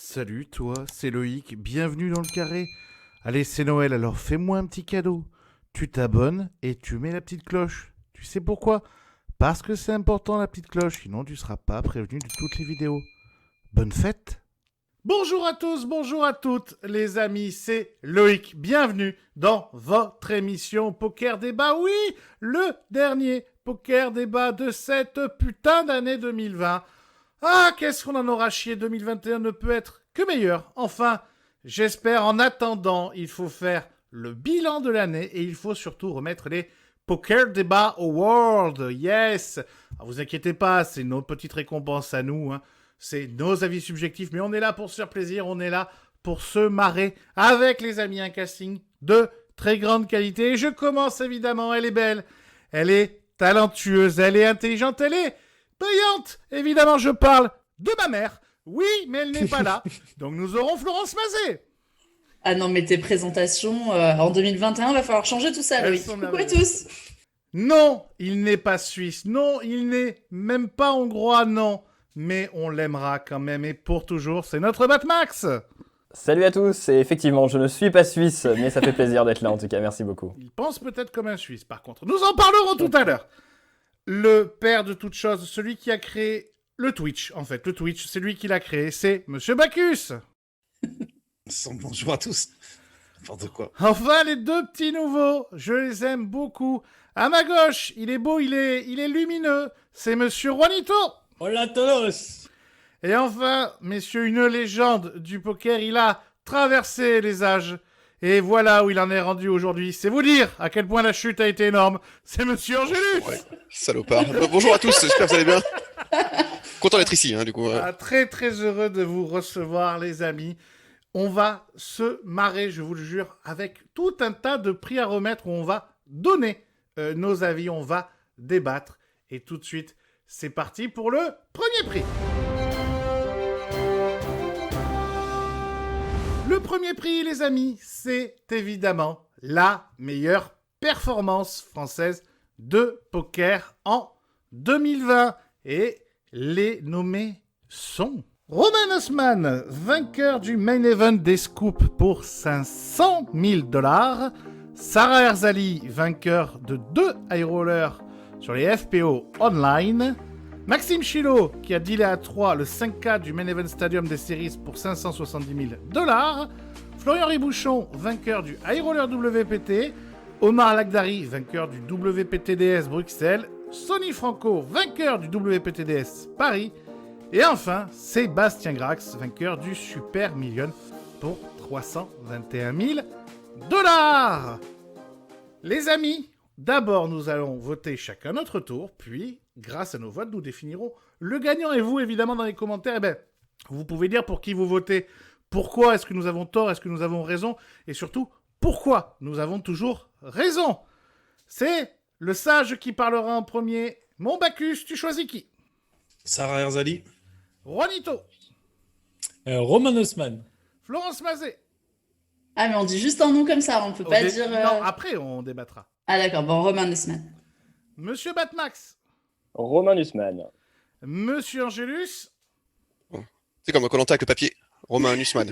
Salut toi, c'est Loïc, bienvenue dans le carré. Allez, c'est Noël, alors fais-moi un petit cadeau. Tu t'abonnes et tu mets la petite cloche. Tu sais pourquoi? Parce que c'est important la petite cloche, sinon tu seras pas prévenu de toutes les vidéos. Bonne fête! Bonjour à tous, bonjour à toutes les amis, c'est Loïc. Bienvenue dans votre émission Poker Débat. Oui, le dernier Poker Débat de cette putain d'année 2020. Ah, qu'est-ce qu'on en aura chié, 2021 ne peut être que meilleur. Enfin, j'espère. En attendant, il faut faire le bilan de l'année et il faut surtout remettre les Poker Débat Awards. Yes! Alors, vous inquiétez pas, c'est nos petites récompenses à nous, hein. C'est nos avis subjectifs, mais on est là pour se faire plaisir, on est là pour se marrer avec les amis. Un casting de très grande qualité. Et je commence évidemment, elle est belle, elle est talentueuse, elle est intelligente, elle est brillante. Évidemment, je parle de ma mère. Oui, mais elle n'est pas là. Donc nous aurons Florence Mazet. Ah non, mais tes présentations en 2021, va falloir changer tout ça, Elles Loïc. sont Coucou à merveilleuses. tous. Non, il n'est pas suisse. Non, il n'est même pas hongrois, non. Mais on l'aimera quand même et pour toujours. C'est notre Batmax. Salut à tous, et effectivement, je ne suis pas suisse, mais ça fait plaisir d'être là en tout cas, merci beaucoup. Il pense peut-être comme un Suisse, par contre. Nous en parlerons tout à l'heure. Le père de toutes choses, celui qui a créé le Twitch, en fait. Le Twitch, c'est lui qui l'a créé. C'est Monsieur Bacchus. Bonjour à tous. N'importe quoi. Enfin, les deux petits nouveaux, je les aime beaucoup. À ma gauche, il est beau, il est lumineux. C'est Monsieur Juanito. Hola a todos! Et enfin, messieurs, une légende du poker, il a traversé les âges. Et voilà où il en est rendu aujourd'hui. C'est vous dire à quel point la chute a été énorme. C'est Monsieur Angélus. Ouais, salopard. Bonjour à tous, j'espère que vous allez bien. Content d'être ici, du coup. Ah, très très heureux de vous recevoir, les amis. On va se marrer, je vous le jure, avec tout un tas de prix à remettre où on va donner nos avis, on va débattre. Et tout de suite, c'est parti pour le premier prix. Le premier prix, les amis, c'est évidemment la meilleure performance française de poker en 2020. Et les nommés sont Romain Osman, vainqueur du main event des scoops pour 500 000 $. Sarah Herzali, vainqueur de 2 high rollers sur les FPO online. Maxime Chilo, qui a dealé à 3 le 5K du Main Event Stadium des Series pour 570 000 $. Florian Ribouchon, vainqueur du High Roller WPT. Omar Lagdari, vainqueur du WPTDS Bruxelles. Sonny Franco, vainqueur du WPTDS Paris. Et enfin, Sébastien Grax, vainqueur du Super Million pour 321 000 $. Les amis, d'abord nous allons voter chacun notre tour, puis, grâce à nos votes, nous définirons le gagnant. Et vous, évidemment, dans les commentaires, vous pouvez dire pour qui vous votez, pourquoi est-ce que nous avons tort, est-ce que nous avons raison, et surtout, pourquoi nous avons toujours raison. C'est le sage qui parlera en premier. Mon Bacchus, tu choisis qui? Sarah Herzali. Juanito. Roman Osman. Florence Mazet. Ah, mais on dit juste un nom comme ça, on peut pas dire... Non, après on débattra. Ah d'accord, bon, Romain Osman. Monsieur Batmax. Romain Usman. Monsieur Angélus. C'est comme Koh-Lanta avec le papier. Romain Nussmann.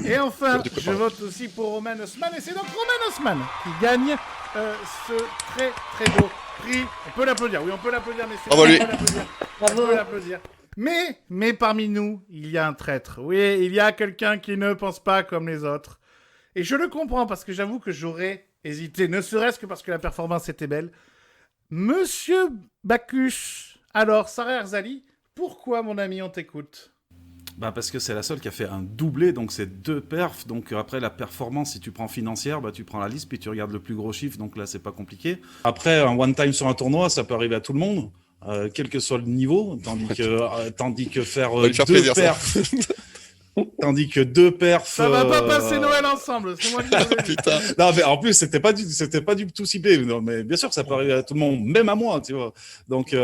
Et enfin, Du coup, je pardon. vote aussi pour Romain Osman. Et c'est donc Romain Osman qui gagne ce très très beau prix. On peut l'applaudir, oui, on peut l'applaudir, messieurs. Bravo, lui. On peut l'applaudir. On Bravo. peut l'applaudir. Mais parmi nous, il y a un traître. Oui, il y a quelqu'un qui ne pense pas comme les autres. Et je le comprends parce que j'avoue que j'aurais hésité, ne serait-ce que parce que la performance était belle. Monsieur Bacchus, alors, Sarah Herzali, pourquoi, mon ami, on t'écoute? Bah parce que c'est la seule qui a fait un doublé, donc c'est 2 perfs. Donc après la performance, si tu prends financière, bah tu prends la liste puis tu regardes le plus gros chiffre. Donc là c'est pas compliqué. Après un one time sur un tournoi, ça peut arriver à tout le monde, quel que soit le niveau. Tandis que faire va te faire 2 plaisir, ça. perfs, tandis que 2 perfs. Ça va pas passer Noël ensemble, c'est moi qui l'avais dit. Putain. Non mais en plus c'était pas du tout ciblé. Non, mais bien sûr que ça peut arriver à tout le monde, même à moi, tu vois. Donc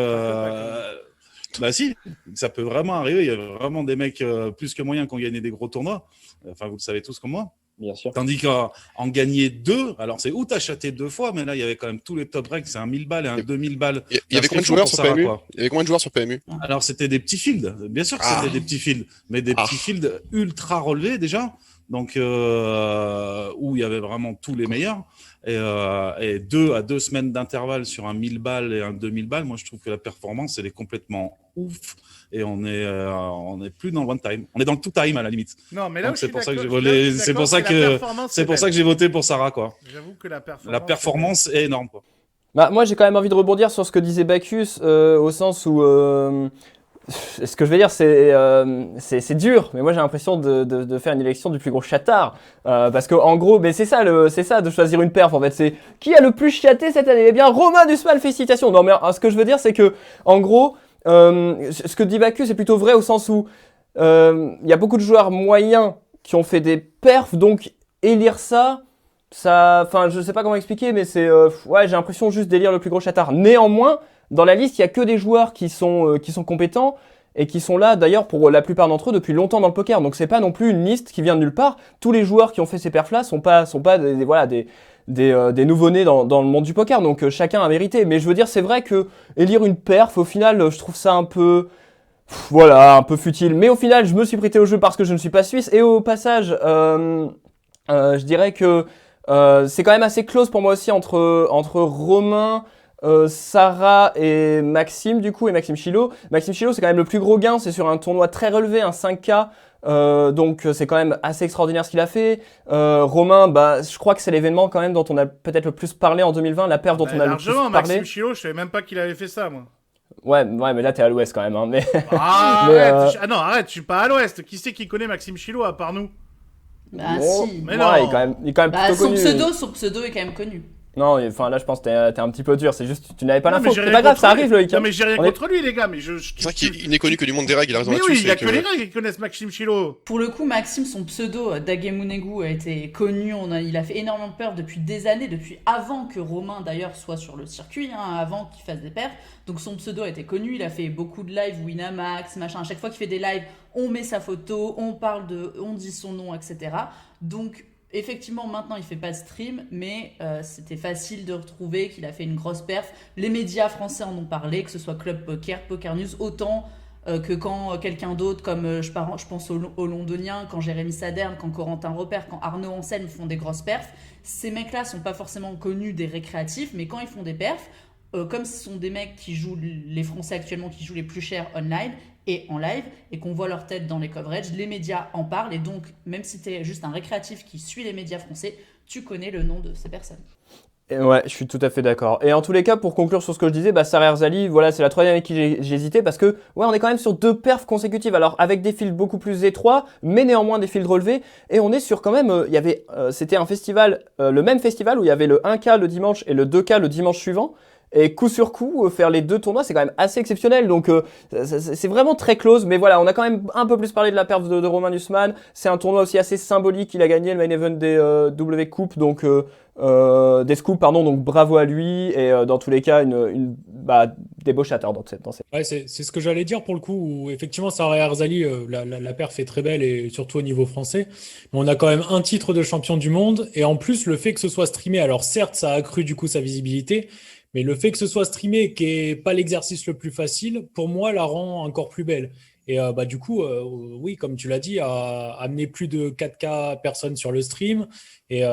bah si, ça peut vraiment arriver. Il y a vraiment des mecs plus que moyens qui ont gagné des gros tournois. Enfin, vous le savez tous comme moi. Bien sûr. Tandis qu'en gagner 2, alors c'est où t'as chaté 2 fois, mais là, il y avait quand même tous les top ranks, c'est un 1000 balles et un 2000 balles. Il y avait combien de joueurs sur Sarah, PMU? quoi. Il y avait combien de joueurs sur PMU? Alors, c'était des petits fields. Bien sûr que c'était des petits fields, mais des petits fields ultra relevés déjà. Donc, où il y avait vraiment tous les meilleurs. Et 2 semaines d'intervalle sur un 1000 balles et un 2000 balles, moi, je trouve que la performance, elle est complètement ouf. Et on est plus dans le one time. On est dans le two time à la limite. Non, mais là, Donc, où c'est je pour suis ça que j'ai d'accord- volé. là où je suis C'est pour d'accord, ça la que performance c'est est pour ça que belle. j'ai voté pour Sarah, quoi. J'avoue que la performance. La performance est énorme, quoi. Bah, moi, j'ai quand même envie de rebondir sur ce que disait Bacchus, au sens où ce que je veux dire, c'est dur, mais moi j'ai l'impression de faire une élection du plus gros chatard, parce que en gros, mais c'est ça de choisir une perf en fait. C'est qui a le plus chaté cette année? Eh bien, Romain Dussmann, félicitations. Non, mais ce que je veux dire, c'est que en gros, ce que dit Bacchus est plutôt vrai au sens où il y a beaucoup de joueurs moyens qui ont fait des perfs, donc élire ça, enfin, je sais pas comment expliquer, mais ouais, j'ai l'impression juste d'élire le plus gros chatard. Néanmoins, dans la liste, il y a que des joueurs qui sont compétents et qui sont là d'ailleurs pour la plupart d'entre eux depuis longtemps dans le poker. Donc c'est pas non plus une liste qui vient de nulle part. Tous les joueurs qui ont fait ces perfs là sont pas des nouveau-nés dans le monde du poker. Donc chacun a mérité. Mais je veux dire, c'est vrai que élire une perf, au final, je trouve ça un peu un peu futile. Mais au final, je me suis prêté au jeu parce que je ne suis pas suisse. Et au passage, je dirais que c'est quand même assez close pour moi aussi entre Romain, Sarah et Maxime du coup, et Maxime Chilo. Maxime Chilo, c'est quand même le plus gros gain, c'est sur un tournoi très relevé, un 5K, donc c'est quand même assez extraordinaire ce qu'il a fait. Romain, bah, je crois que c'est l'événement quand même dont on a peut-être le plus parlé en 2020, la perf dont on a le plus Largement, parlé. Maxime Chilo, je savais même pas qu'il avait fait ça, moi. Ouais, mais là t'es à l'ouest quand même, hein, mais... Ah, Mais, arrête, ah non, arrête, je suis pas à l'ouest. Qui c'est qui connaît Maxime Chilo à part nous? Bah Bon, si. Mais ouais, non. il est quand même Bah, plutôt connu. son pseudo est quand même connu. Non, enfin là je pense que t'es un petit peu dur, c'est juste tu n'avais pas Non, mais l'info. j'ai C'est rien pas grave, contre ça lui. arrive Loïc. Non, mais j'ai rien On est- contre lui, les gars, mais C'est vrai qu'il n'est connu que du monde des règles, il a raison Mais là-dessus. oui, il y a c'est que les règles qui connaissent Maxime Chilo. Pour le coup, Maxime, son pseudo Dagemunegu a été connu. Il a fait énormément de peur depuis des années, depuis avant que Romain d'ailleurs soit sur le circuit, hein, avant qu'il fasse des perfs. Donc son pseudo a été connu. Il a fait beaucoup de lives, Winamax, machin. À chaque fois qu'il fait des lives, on met sa photo, on dit son nom, etc. Donc effectivement, maintenant, il fait pas de stream, mais c'était facile de retrouver qu'il a fait une grosse perf. Les médias français en ont parlé, que ce soit Club Poker, Poker News, autant que quand quelqu'un d'autre, comme je pense aux Londoniens, quand Jérémy Saderne, quand Corentin Repère, quand Arnaud Anselme font des grosses perfs. Ces mecs-là sont pas forcément connus des récréatifs, mais quand ils font des perfs, comme ce sont des mecs qui jouent, les Français actuellement qui jouent les plus chers online et en live, et qu'on voit leur tête dans les coverages, les médias en parlent, et donc même si tu es juste un récréatif qui suit les médias français, tu connais le nom de ces personnes. Ouais, je suis tout à fait d'accord. Et en tous les cas, pour conclure sur ce que je disais, bah, Sarah Herzali, voilà, c'est la troisième avec qui j'ai hésité parce que, ouais, on est quand même sur 2 perfs consécutives. Alors, avec des fields beaucoup plus étroits, mais néanmoins des fields relevés. Et on est sur quand même, c'était un festival, le même festival où il y avait le 1K le dimanche et le 2K le dimanche suivant. Et coup sur coup, faire les 2 tournois, c'est quand même assez exceptionnel. Donc, c'est vraiment très close. Mais voilà, on a quand même un peu plus parlé de la perf de Romain Dussmann. C'est un tournoi aussi assez symbolique. Il a gagné le main event des W Coupe, donc des scoops, pardon. Donc bravo à lui. Et dans tous les cas, des beaux chatters dans cette. Ouais, c'est ce que j'allais dire pour le coup, où effectivement, Sarah Herzali, la perf est très belle et surtout au niveau français. Mais on a quand même un titre de champion du monde et en plus, le fait que ce soit streamé, alors certes, ça a accru du coup sa visibilité, mais le fait que ce soit streamé, qui est pas l'exercice le plus facile, pour moi, la rend encore plus belle. Et du coup, oui, comme tu l'as dit, a amené plus de 4K personnes sur le stream. Et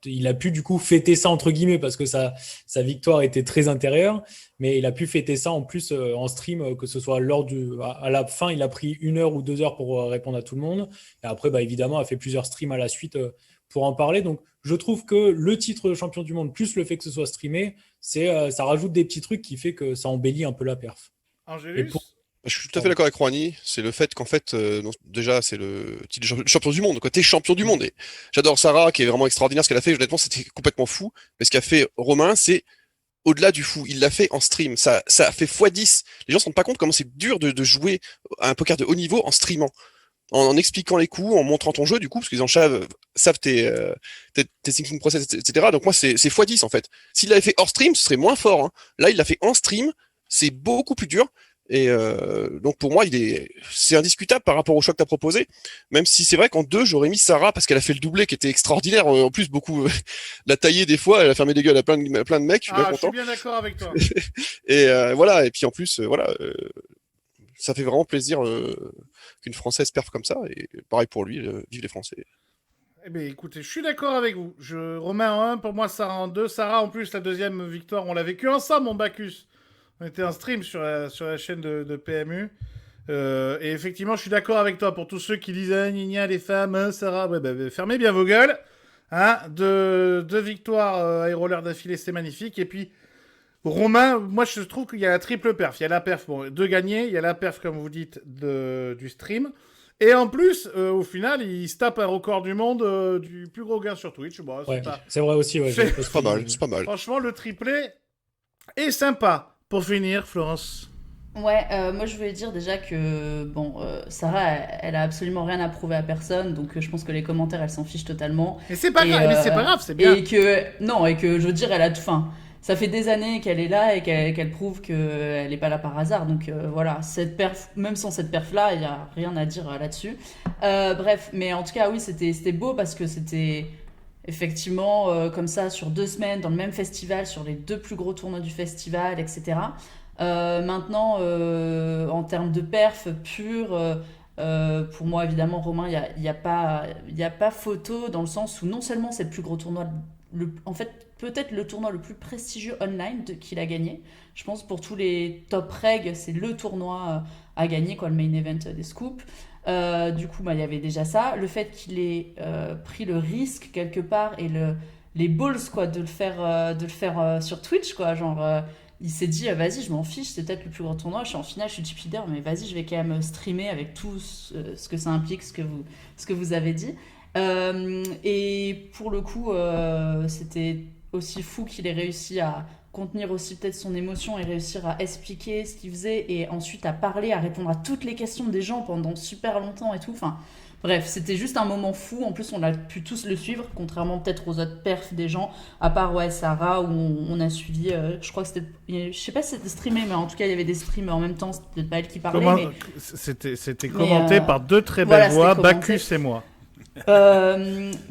il a pu du coup fêter ça entre guillemets parce que sa victoire était très intérieure. Mais il a pu fêter ça en plus en stream, que ce soit à la fin, il a pris 1 heure ou 2 heures pour répondre à tout le monde. Et après, évidemment, a fait plusieurs streams à la suite pour en parler. Donc, je trouve que le titre de champion du monde, plus le fait que ce soit streamé, ça rajoute des petits trucs qui fait que ça embellit un peu la perf. Angélus Je suis tout à fait d'accord avec Rouhani. C'est le fait qu'en fait, déjà, c'est le titre de champion du monde. T'es champion du monde. Et j'adore Sarah, qui est vraiment extraordinaire ce qu'elle a fait. Honnêtement, c'était complètement fou. Mais ce qu'a fait Romain, c'est au-delà du fou. Il l'a fait en stream. Ça a fait x10. Les gens se rendent pas compte comment c'est dur de jouer à un poker de haut niveau en streamant. En expliquant les coups, en montrant ton jeu, du coup, parce qu'ils savent tes thinking process, etc. Donc moi, c'est x10 en fait. S'il l'avait fait hors stream, ce serait moins fort. Hein. Là, il l'a fait en stream. C'est beaucoup plus dur. Et donc pour moi, c'est indiscutable par rapport au choix que tu as proposé, même si c'est vrai qu'en 2, j'aurais mis Sarah parce qu'elle a fait le doublé qui était extraordinaire. En plus, beaucoup l'a taillé des fois, elle a fermé des gueules à plein de mecs, je suis bien Je suis content. bien d'accord avec toi. Et voilà, et puis en plus, ça fait vraiment plaisir qu'une Française perfe comme ça, et pareil pour lui, vive les Français. Eh bien, écoutez, je suis d'accord avec vous. Romain en 1, pour moi, Sarah en 2. Sarah, en plus, la deuxième victoire, on l'a vécu ensemble, mon Bacchus. On était en stream sur la chaîne de PMU. Et effectivement, je suis d'accord avec toi. Pour tous ceux qui disent ah, gna gna, les femmes, hein, Sarah, fermez bien vos gueules. Hein, deux victoires à roller d'affilée, c'est magnifique. Et puis, Romain, moi, je trouve qu'il y a la triple perf. Il y a la perf de gagner, il y a la perf, comme vous dites, du stream. Et en plus, au final, il se tape un record du monde du plus gros gain sur Twitch. Bon, c'est vrai aussi. Ouais, c'est pas mal, c'est pas mal. Franchement, le triplé est sympa. Pour finir, Florence. Ouais, moi je voulais dire déjà que Sarah, elle a absolument rien à prouver à personne, donc je pense que les commentaires, elle s'en fiche totalement. Mais c'est pas grave, mais c'est pas grave, c'est bien. Et que je veux dire, elle a tout. Enfin, ça fait des années qu'elle est là et qu'elle prouve qu'elle n'est pas là par hasard. Donc voilà, cette perf, même sans cette perf-là, il n'y a rien à dire là-dessus. Bref, mais en tout cas, oui, c'était beau parce que c'était effectivement comme ça sur 2 semaines dans le même festival, sur les 2 plus gros tournois du festival, etc. Maintenant, en termes de perf pure, pour moi, évidemment, Romain, il y a pas photo dans le sens où non seulement c'est le plus gros tournoi, en fait, peut-être le tournoi le plus prestigieux online qu'il a gagné. Je pense pour tous les top regs, c'est le tournoi à gagner, quoi, le main event des scoops. Du coup, il y avait déjà ça. Le fait qu'il ait pris le risque quelque part et les balls, quoi, de le faire sur Twitch, quoi, genre. Il s'est dit, vas-y, je m'en fiche, c'est peut-être le plus grand tournoi, je suis en finale, je suis chip leader, mais vas-y, je vais quand même streamer avec tout ce que ça implique, ce que vous avez dit. Et pour le coup, c'était aussi fou qu'il ait réussi à contenir aussi peut-être son émotion et réussir à expliquer ce qu'il faisait et ensuite à parler, à répondre à toutes les questions des gens pendant super longtemps et tout. Enfin, bref, c'était juste un moment fou. En plus, on a pu tous le suivre, contrairement peut-être aux autres perfs des gens, à part Sarah, où on a suivi, je crois que c'était... Je sais pas si c'était streamé, mais en tout cas, il y avait des streams en même temps. C'était peut-être pas elle qui parlait, mais... C'était commenté par 2 très belles voix, Bacchus et moi.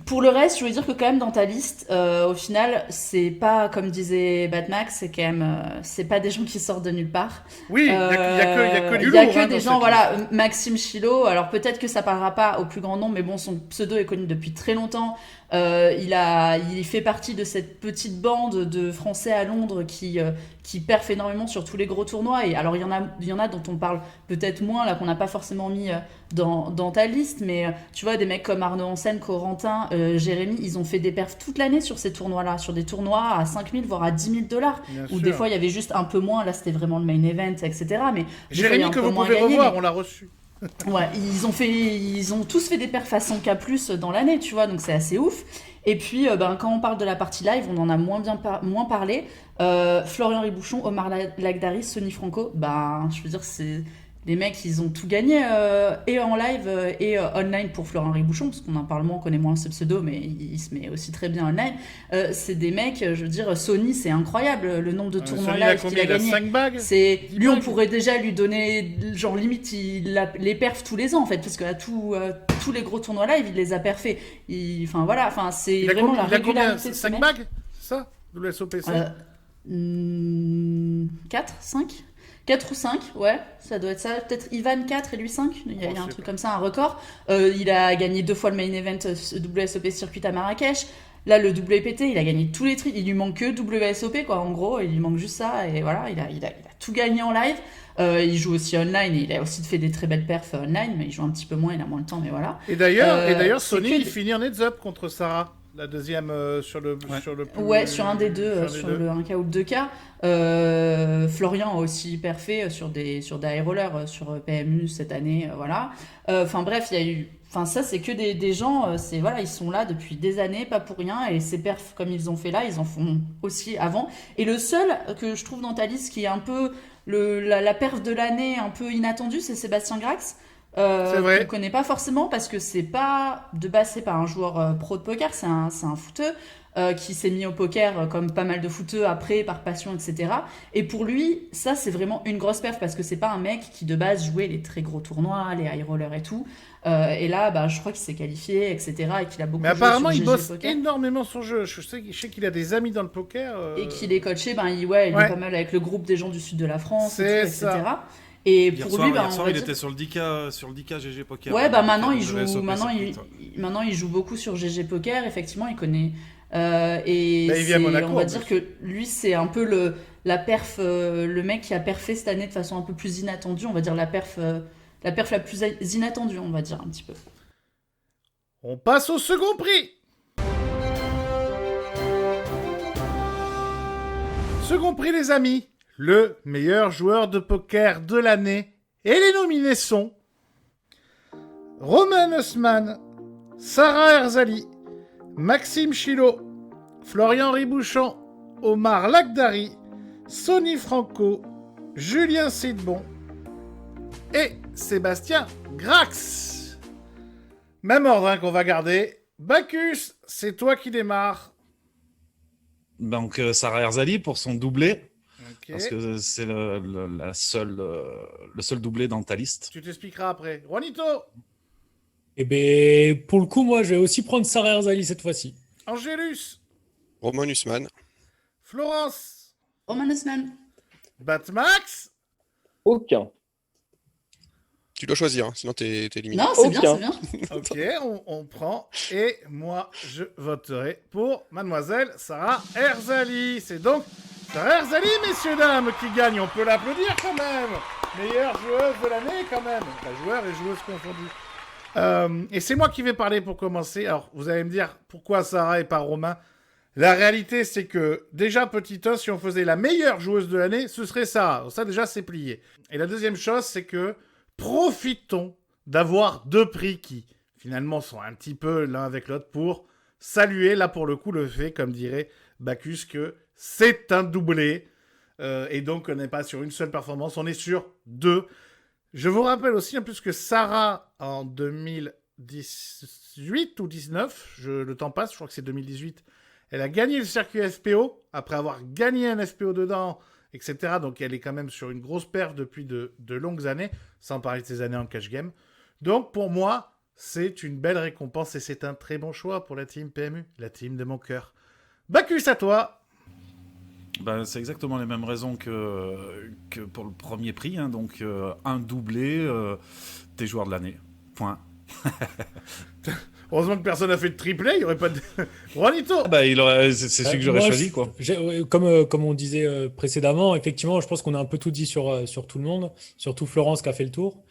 Pour le reste, je veux dire que quand même dans ta liste, au final, c'est pas comme disait Batmax, c'est quand même, c'est pas des gens qui sortent de nulle part. Oui, il y a que du lourd. Il y a que des gens, voilà, Maxime Chilo. Alors peut-être que ça parlera pas au plus grand nombre, mais bon, son pseudo est connu depuis très longtemps. Il fait partie de cette petite bande de Français à Londres qui perfent énormément sur tous les gros tournois. Et alors, il y en a dont on parle peut-être moins, là, qu'on n'a pas forcément mis dans ta liste. Mais tu vois, des mecs comme Arnaud Hansen, Corentin, Jérémy, ils ont fait des perfs toute l'année sur ces tournois-là, sur des tournois à 5 000, voire à $10 000. Où des fois, il y avait juste un peu moins. Là, c'était vraiment le main event, etc. Mais Jérémy, que vous pouvez revoir, on l'a reçu. Ouais, ils ont tous fait des perfs à 100K plus dans l'année, tu vois, donc c'est assez ouf. Et puis, quand on parle de la partie live, on en a moins parlé. Florian Ribouchon, Omar Lagdari, Sonny Franco, je veux dire, c'est... Les mecs, ils ont tout gagné, et en live et online pour Florian Ribouchon, parce qu'on en parle moins, on connaît moins ce pseudo, mais il se met aussi très bien online. C'est des mecs, je veux dire, Sony, c'est incroyable, le nombre de tournois live qu'il a gagné. 5 bagues Lui, on pourrait déjà lui donner, genre limite, les perfs tous les ans, en fait, parce que à tous les gros tournois live, il les a perfés. Enfin, voilà, c'est vraiment la régularité de 5 bagues, c'est ça, le SOPC 4, 5 4 ou 5, ouais, ça doit être ça. Peut-être Ivan 4 et lui 5. Il y a un truc comme ça, un record. Il a gagné 2 fois le main event WSOP circuit à Marrakech. Là, le WPT, il a gagné tous les trucs. Il lui manque que WSOP, quoi. En gros, il lui manque juste ça. Et voilà, il a tout gagné en live. Il joue aussi online. Et il a aussi fait des très belles perfs online, mais il joue un petit peu moins, il a moins le temps, mais voilà. Et d'ailleurs, Sony, il finit en heads-up contre Sarah. La deuxième sur le sur un des deux, sur le 1K ou le 2K. Florian a aussi perfé sur des high rollers sur PMU cette année, voilà. Enfin bref, il y a eu... Enfin ça, c'est que des gens, ils sont là depuis des années, pas pour rien, et ces perfs comme ils ont fait là, ils en font aussi avant. Et le seul que je trouve dans ta liste qui est un peu la perf de l'année, un peu inattendue, c'est Sébastien Grax. C'est vrai. qu'on connaît pas forcément parce que c'est pas de base c'est pas un joueur pro de poker, c'est un footeux qui s'est mis au poker comme pas mal de footeux après par passion, etc. Et pour lui ça c'est vraiment une grosse perf parce que c'est pas un mec qui de base jouait les très gros tournois, les high rollers et tout. Et là bah je crois qu'il s'est qualifié, etc. et qu'il a beaucoup Mais joué apparemment, sur il GG bosse Poker. énormément son jeu. Je sais qu'il a des amis dans le poker. Et qu'il est coaché, ben il est Ouais. pas mal avec le groupe des gens du sud de la France, et C'est tout, etc. ça. Et Hier pour soir, lui, ben, hier on soir va il dire... était sur le 10K GG Poker. Ouais, bah maintenant Donc, il le joue, VSOP circuit. maintenant il joue beaucoup sur GG Poker. Effectivement, il connaît. Et Bah, il vit à Monaco, on va en dire plus. que lui, c'est un peu la perf, le mec qui a perfé cette année de façon un peu plus inattendue. On va dire la perf la plus inattendue, on va dire un petit peu. On passe au second prix. Second prix, les amis. Le meilleur joueur de poker de l'année. Et les nominés sont Romain Haussmann, Sarah Herzali, Maxime Chilot, Florian Ribouchon, Omar Lagdari, Sonny Franco, Julien Sidbon et Sébastien Grax. Même ordre qu'on va garder. Bacchus, c'est toi qui démarre. Donc Sarah Herzali pour son doublé, Ok. parce que c'est le seul doublé dans ta liste. Tu t'expliqueras après. Juanito, Et ben pour le coup, moi, je vais aussi prendre Sarah Herzali cette fois-ci. Angélus, Romain Nussmann. Florence, Roman Haussmann. Batmax. Aucun. Tu dois choisir, hein, sinon t'es éliminé. Non, c'est bien, Aucun. c'est bien. Ok, on prend. Et moi, je voterai pour Mademoiselle Sarah Herzali. C'est donc Sarah Herzali, messieurs, dames, qui gagne. On peut l'applaudir quand même. Meilleure joueuse de l'année quand même. La joueur et joueuse confondus. Et c'est moi qui vais parler pour commencer. Alors, vous allez me dire pourquoi Sarah et pas Romain. La réalité, c'est que déjà, petit 1, si on faisait la meilleure joueuse de l'année, ce serait Sarah. Donc ça, déjà, c'est plié. Et la deuxième chose, c'est que profitons d'avoir deux prix qui, finalement, sont un petit peu l'un avec l'autre pour saluer, là, pour le coup, le fait, comme dirait Bacchus, que c'est un doublé. Et donc, on n'est pas sur une seule performance, on est sur deux. Je vous rappelle aussi, en plus, que Sarah, en 2018 ou 19, le temps passe, je crois que c'est 2018, elle a gagné le circuit FPO, après avoir gagné un FPO dedans, etc. Donc elle est quand même sur une grosse perf depuis de longues années, sans parler de ses années en cash game. Donc pour moi, c'est une belle récompense et c'est un très bon choix pour la team PMU, la team de mon cœur. Bacchus, à toi. Ben, c'est exactement les mêmes raisons que pour le premier prix. Hein. Donc, un doublé, t'es joueur de l'année. Point. Heureusement que personne n'a fait de triplé, il n'y aurait pas de... Juanito. Bah, c'est celui que j'aurais Moi, choisi, quoi. Comme on disait précédemment, effectivement, je pense qu'on a un peu tout dit sur tout le monde, surtout Florence qui a fait le tour.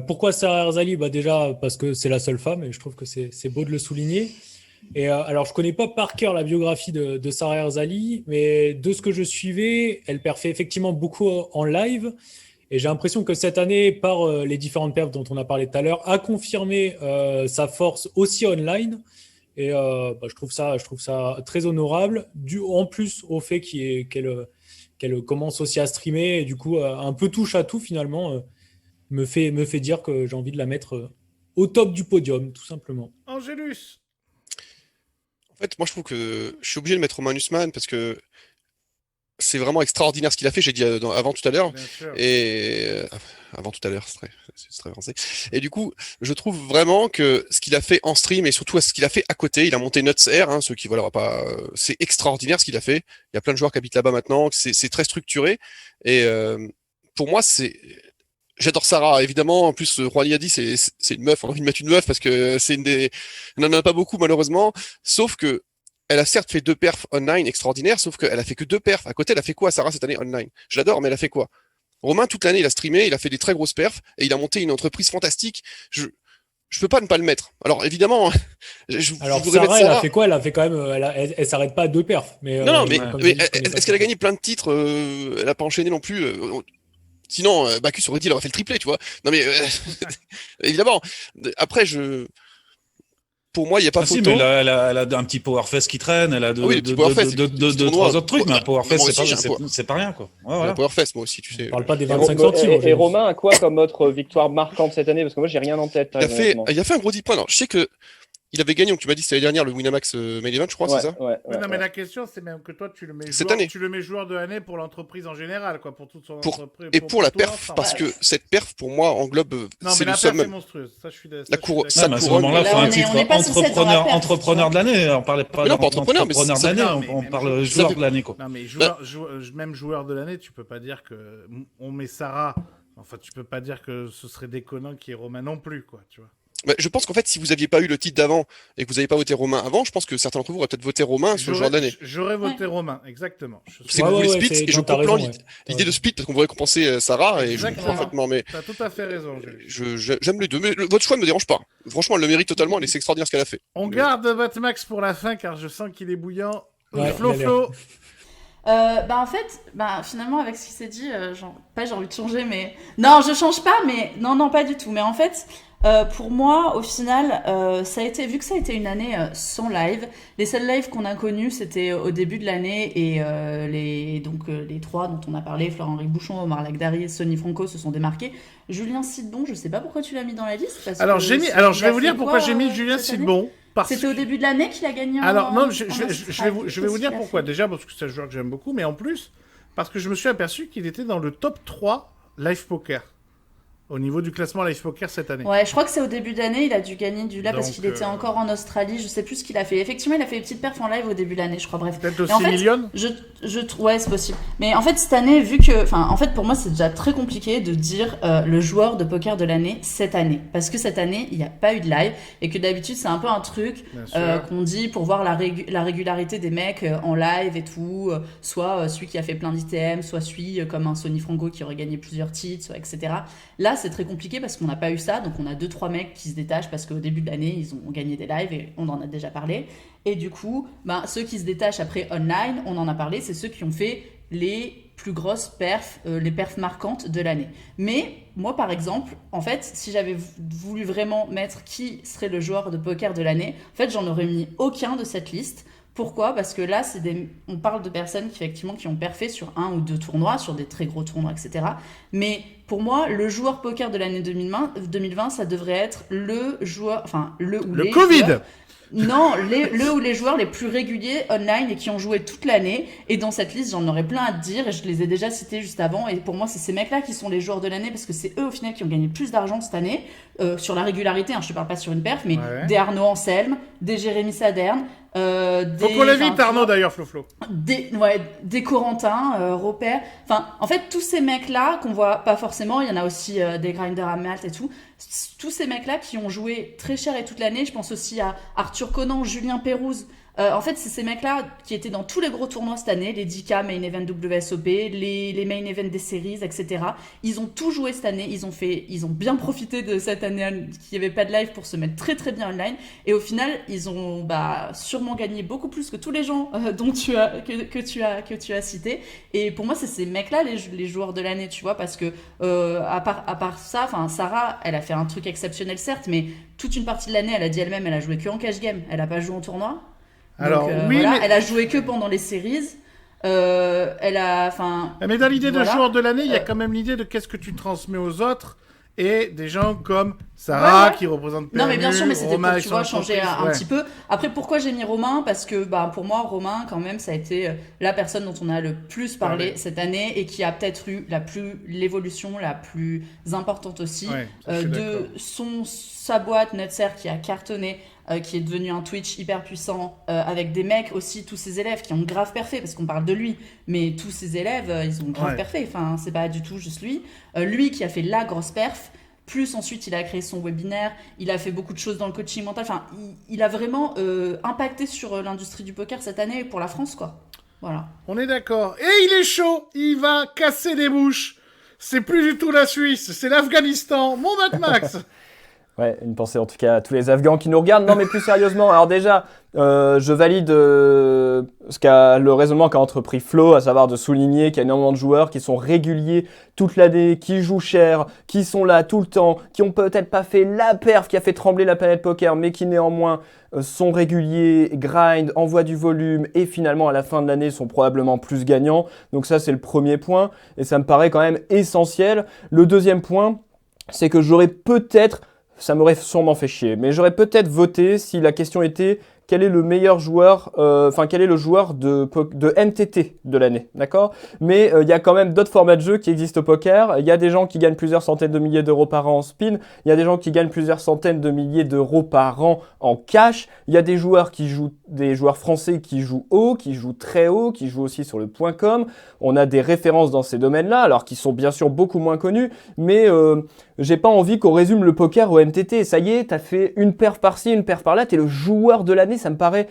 Pourquoi Sarah Herzali? Bah déjà parce que c'est la seule femme et je trouve que c'est beau de le souligner. Et alors je connais pas par cœur la biographie de Sarah Herzali, mais de ce que je suivais, elle perfait effectivement beaucoup en live. Et j'ai l'impression que cette année, par les différentes perfs dont on a parlé tout à l'heure, a confirmé sa force aussi online. Et je trouve ça très honorable, en plus au fait qu'elle commence aussi à streamer, et du coup, un peu touche à tout finalement, me fait dire que j'ai envie de la mettre au top du podium, tout simplement. Angélus. En fait, moi je trouve que je suis obligé de mettre Romain Nussmann parce que c'est vraiment extraordinaire ce qu'il a fait, j'ai dit avant tout à l'heure. Bien sûr. Et avant tout à l'heure, c'est très avancé. Et du coup, je trouve vraiment que ce qu'il a fait en stream et surtout ce qu'il a fait à côté, il a monté Nuts Air, hein, ceux qui voilà, c'est extraordinaire ce qu'il a fait. Il y a plein de joueurs qui habitent là-bas maintenant, c'est très structuré. Et pour moi, j'adore Sarah, évidemment. En plus, Juan y a dit, c'est une meuf. On a envie de mettre une meuf parce que on n'en a pas beaucoup malheureusement. Sauf que elle a certes fait 2 perfs online extraordinaires, sauf qu'elle a fait que 2 perfs. À côté, elle a fait quoi, Sarah, cette année online? Je l'adore, mais elle a fait quoi? Romain, toute l'année, il a streamé, il a fait des très grosses perfs, et il a monté une entreprise fantastique. Je peux pas ne pas le mettre. Alors, évidemment, je Alors voudrais mettre Sarah, elle a Sarah. fait quoi? Elle a fait quand même, elle s'arrête pas à 2 perfs. Mais, Non, mais, comme mais je dis, je connais pas est-ce qu'elle a ça. gagné plein de titres? Elle a pas enchaîné non plus. Sinon, Bacchus aurait dit, elle aurait fait le triplé, tu vois. Non, mais, évidemment. Après, pour moi, il n'y a pas Ah si, photo. mais elle a un petit Powerfest qui traîne, elle a Ah oui, le petit Powerfest, c'est deux, tournoi. trois autres trucs, mais un Powerfest, Moi aussi, j'ai un c'est pas rien, quoi. Ouais, La voilà. Powerfest, moi aussi, tu sais. On parle pas des Et, 25 centimes. et Romain a quoi comme autre victoire marquante cette année? Parce que moi, j'ai rien en tête. Il a fait un gros 10 points. Alors, je sais que il avait gagné, donc tu m'as dit c'était l'année dernière, le Winamax Main Event, je crois, c'est ça? Ouais, Oui, non, mais la question, c'est même que toi, tu le mets Cette joueur, année. tu le mets joueur de l'année pour l'entreprise en général, quoi, pour toute son entreprise. Et pour la tout perf, l'ensemble. parce que cette perf, pour moi, englobe, Non, c'est mais le la perf est summum. monstrueuse. Ça, je suis d'accord. La couronne- Ouais, mais à ce couronne. moment-là, il faut Là, un on titre n'est pas censé être dans la perf, entrepreneur de l'année. On parlait pas Mais non, pas entrepreneur, mais d'entrepreneur de c'est- l'année, non, mais on même parle joueur. joueur de l'année, quoi. Non, mais même joueur de l'année, tu peux pas dire que on met Sarah. Enfin, tu peux pas dire que ce serait déconnant qu'il y ait Romain non plus, quoi, tu vois. Bah, je pense qu'en fait, si vous aviez pas eu le titre d'avant et que vous n'avez pas voté Romain avant, je pense que certains d'entre vous auraient peut-être voté Romain sur le joueur de l'année. J'aurais voté Romain, exactement. C'est que vous voulez split, et je t'as comprends raison, l'idée de split parce qu'on voudrait compenser Sarah, et je Exactement. comprends parfaitement, mais T'as tout à fait raison, Jules. j'aime les deux. Mais votre choix ne me dérange pas. Franchement, elle le mérite totalement, et c'est extraordinaire ce qu'elle a fait. On garde Batmax pour la fin, car je sens qu'il est bouillant. Ouais, Flo, il a l'air. Flo. En fait, finalement, avec ce qui s'est dit, j'ai envie de changer, mais non, je change pas, mais non, pas du tout. Mais en fait, pour moi, au final, ça a été, vu que ça a été une année sans live, les seuls lives qu'on a connus, c'était au début de l'année, et les trois dont on a parlé, Florent-Henri Bouchon, Omar Lagdari et Sonny Franco, se sont démarqués. Julien Sidbon, je sais pas pourquoi tu l'as mis dans la liste. Parce Alors, que je vais vous dire pourquoi j'ai mis cette Julien année Sidbon. C'était au début de l'année qu'il a gagné. Alors, non, je un vais vous dire Qu'est-ce qu'il pourquoi. a fait Déjà, parce que c'est un joueur que j'aime beaucoup, mais en plus, parce que je me suis aperçu qu'il était dans le top 3 live poker. Au niveau du classement live poker cette année. Ouais, je crois que c'est au début d'année, il a dû gagner du là parce Donc, qu'il était encore en Australie, je sais plus ce qu'il a fait. Effectivement, il a fait des petites perfs en live au début de l'année, je crois, bref. Peut-être Et aussi en fait, million. Ouais, c'est possible. Mais en fait, cette année, vu que, en fait, pour moi, c'est déjà très compliqué de dire le joueur de poker de l'année cette année. Parce que cette année, il n'y a pas eu de live et que d'habitude, c'est un peu un truc Bien sûr. qu'on dit pour voir la régularité des mecs en live et tout. Soit celui qui a fait plein d'ITM, soit celui comme un Sonny Franco qui aurait gagné plusieurs titres, soit etc. Là, c'est très compliqué parce qu'on n'a pas eu ça. Donc, on a 2-3 mecs qui se détachent parce qu'au début de l'année, ils ont gagné des lives et on en a déjà parlé. Et du coup, ceux qui se détachent après online, on en a parlé, c'est ceux qui ont fait les plus grosses perfs, les perfs marquantes de l'année. Mais moi, par exemple, en fait, si j'avais voulu vraiment mettre qui serait le joueur de poker de l'année, en fait, j'en aurais mis aucun de cette liste. Pourquoi ? Parce que là, on parle de personnes qui ont perfé sur 1 ou 2 tournois, sur des très gros tournois, etc. Mais pour moi, le joueur poker de l'année 2020, ça devrait être le joueur, le ou Le les Covid. joueurs. Non, le ou les joueurs les plus réguliers online et qui ont joué toute l'année. Et dans cette liste, j'en aurais plein à te dire et je les ai déjà cités juste avant. Et pour moi, c'est ces mecs-là qui sont les joueurs de l'année parce que c'est eux au final qui ont gagné plus d'argent cette année sur la régularité. Je te parle pas sur une perf, mais Ouais. des Arnaud Anselme, des Jérémy Saderne, Faut qu'on l'invite, Arnaud, d'ailleurs, Flo. des Corentins, Robert. En fait, tous ces mecs-là qu'on voit pas forcément, il y en a aussi des Grinders à Malte et tout. Tous ces mecs-là qui ont joué très cher et toute l'année. Je pense aussi à Arthur Conan, Julien Pérouse. En fait, c'est ces mecs-là qui étaient dans tous les gros tournois cette année, les 10K, Main Event WSOP, les Main Event des séries, etc. Ils ont tout joué cette année, ils ont bien profité de cette année qu'il n'y avait pas de live pour se mettre très très bien online. Et au final, ils ont sûrement gagné beaucoup plus que tous les gens dont que tu as cités. Et pour moi, c'est ces mecs-là les joueurs de l'année, tu vois, parce que à part ça, Sarah, elle a fait un truc exceptionnel certes, mais toute une partie de l'année, elle a dit elle-même, elle a joué que en cash game, elle a pas joué en tournoi. Alors, Donc, oui, mais... elle a joué que pendant les séries. Mais dans l'idée de voilà. joueur de l'année, il y a quand même l'idée de qu'est-ce que tu transmets aux autres. Et des gens comme Sarah, Ouais. qui représente PMU, Non, mais bien sûr, mais c'était Romain pour, avec tu son vois, changer un entreprise, petit peu. Après, pourquoi j'ai mis Romain ? Parce que, pour moi, Romain, quand même, ça a été la personne dont on a le plus parlé cette année et qui a peut-être eu l'évolution la plus importante aussi Ouais, ça, je suis d'accord. de sa boîte Nutser qui a cartonné, qui est devenu un Twitch hyper puissant, avec des mecs aussi, tous ses élèves qui ont grave perfé, parce qu'on parle de lui, mais tous ses élèves, ils ont grave Ouais. perfé. C'est pas du tout juste lui. Lui qui a fait la grosse perf. Plus ensuite, il a créé son webinaire, il a fait beaucoup de choses dans le coaching mental. Il a vraiment impacté sur l'industrie du poker cette année pour la France, quoi. Voilà. On est d'accord. Et il est chaud, il va casser des bouches. C'est plus du tout la Suisse, c'est l'Afghanistan. Mon Batmax. Ouais, une pensée en tout cas à tous les Afghans qui nous regardent. Non, mais plus sérieusement, alors déjà, je valide le raisonnement qu'a entrepris Flo, à savoir de souligner qu'il y a énormément de joueurs qui sont réguliers toute l'année, qui jouent cher, qui sont là tout le temps, qui ont peut-être pas fait la perf qui a fait trembler la planète poker, mais qui néanmoins sont réguliers, grind, envoient du volume et finalement à la fin de l'année sont probablement plus gagnants. Donc ça, c'est le premier point et ça me paraît quand même essentiel. Le deuxième point, c'est que j'aurais peut-être, ça m'aurait sûrement fait chier, mais j'aurais peut-être voté si la question était quel est le meilleur joueur, quel est le joueur de NTT de l'année, d'accord? Mais il y a quand même d'autres formats de jeu qui existent au poker. Il y a des gens qui gagnent plusieurs centaines de milliers d'euros par an en spin. Il y a des gens qui gagnent plusieurs centaines de milliers d'euros par an en cash. Il y a des joueurs des joueurs français qui jouent haut, qui jouent très haut, qui jouent aussi sur le .com. On a des références dans ces domaines-là, alors qui sont bien sûr beaucoup moins connus, mais j'ai pas envie qu'on résume le poker au NTT. Ça y est, t'as fait une perf par-ci, une perf par-là, t'es le joueur de l'année, ça me paraît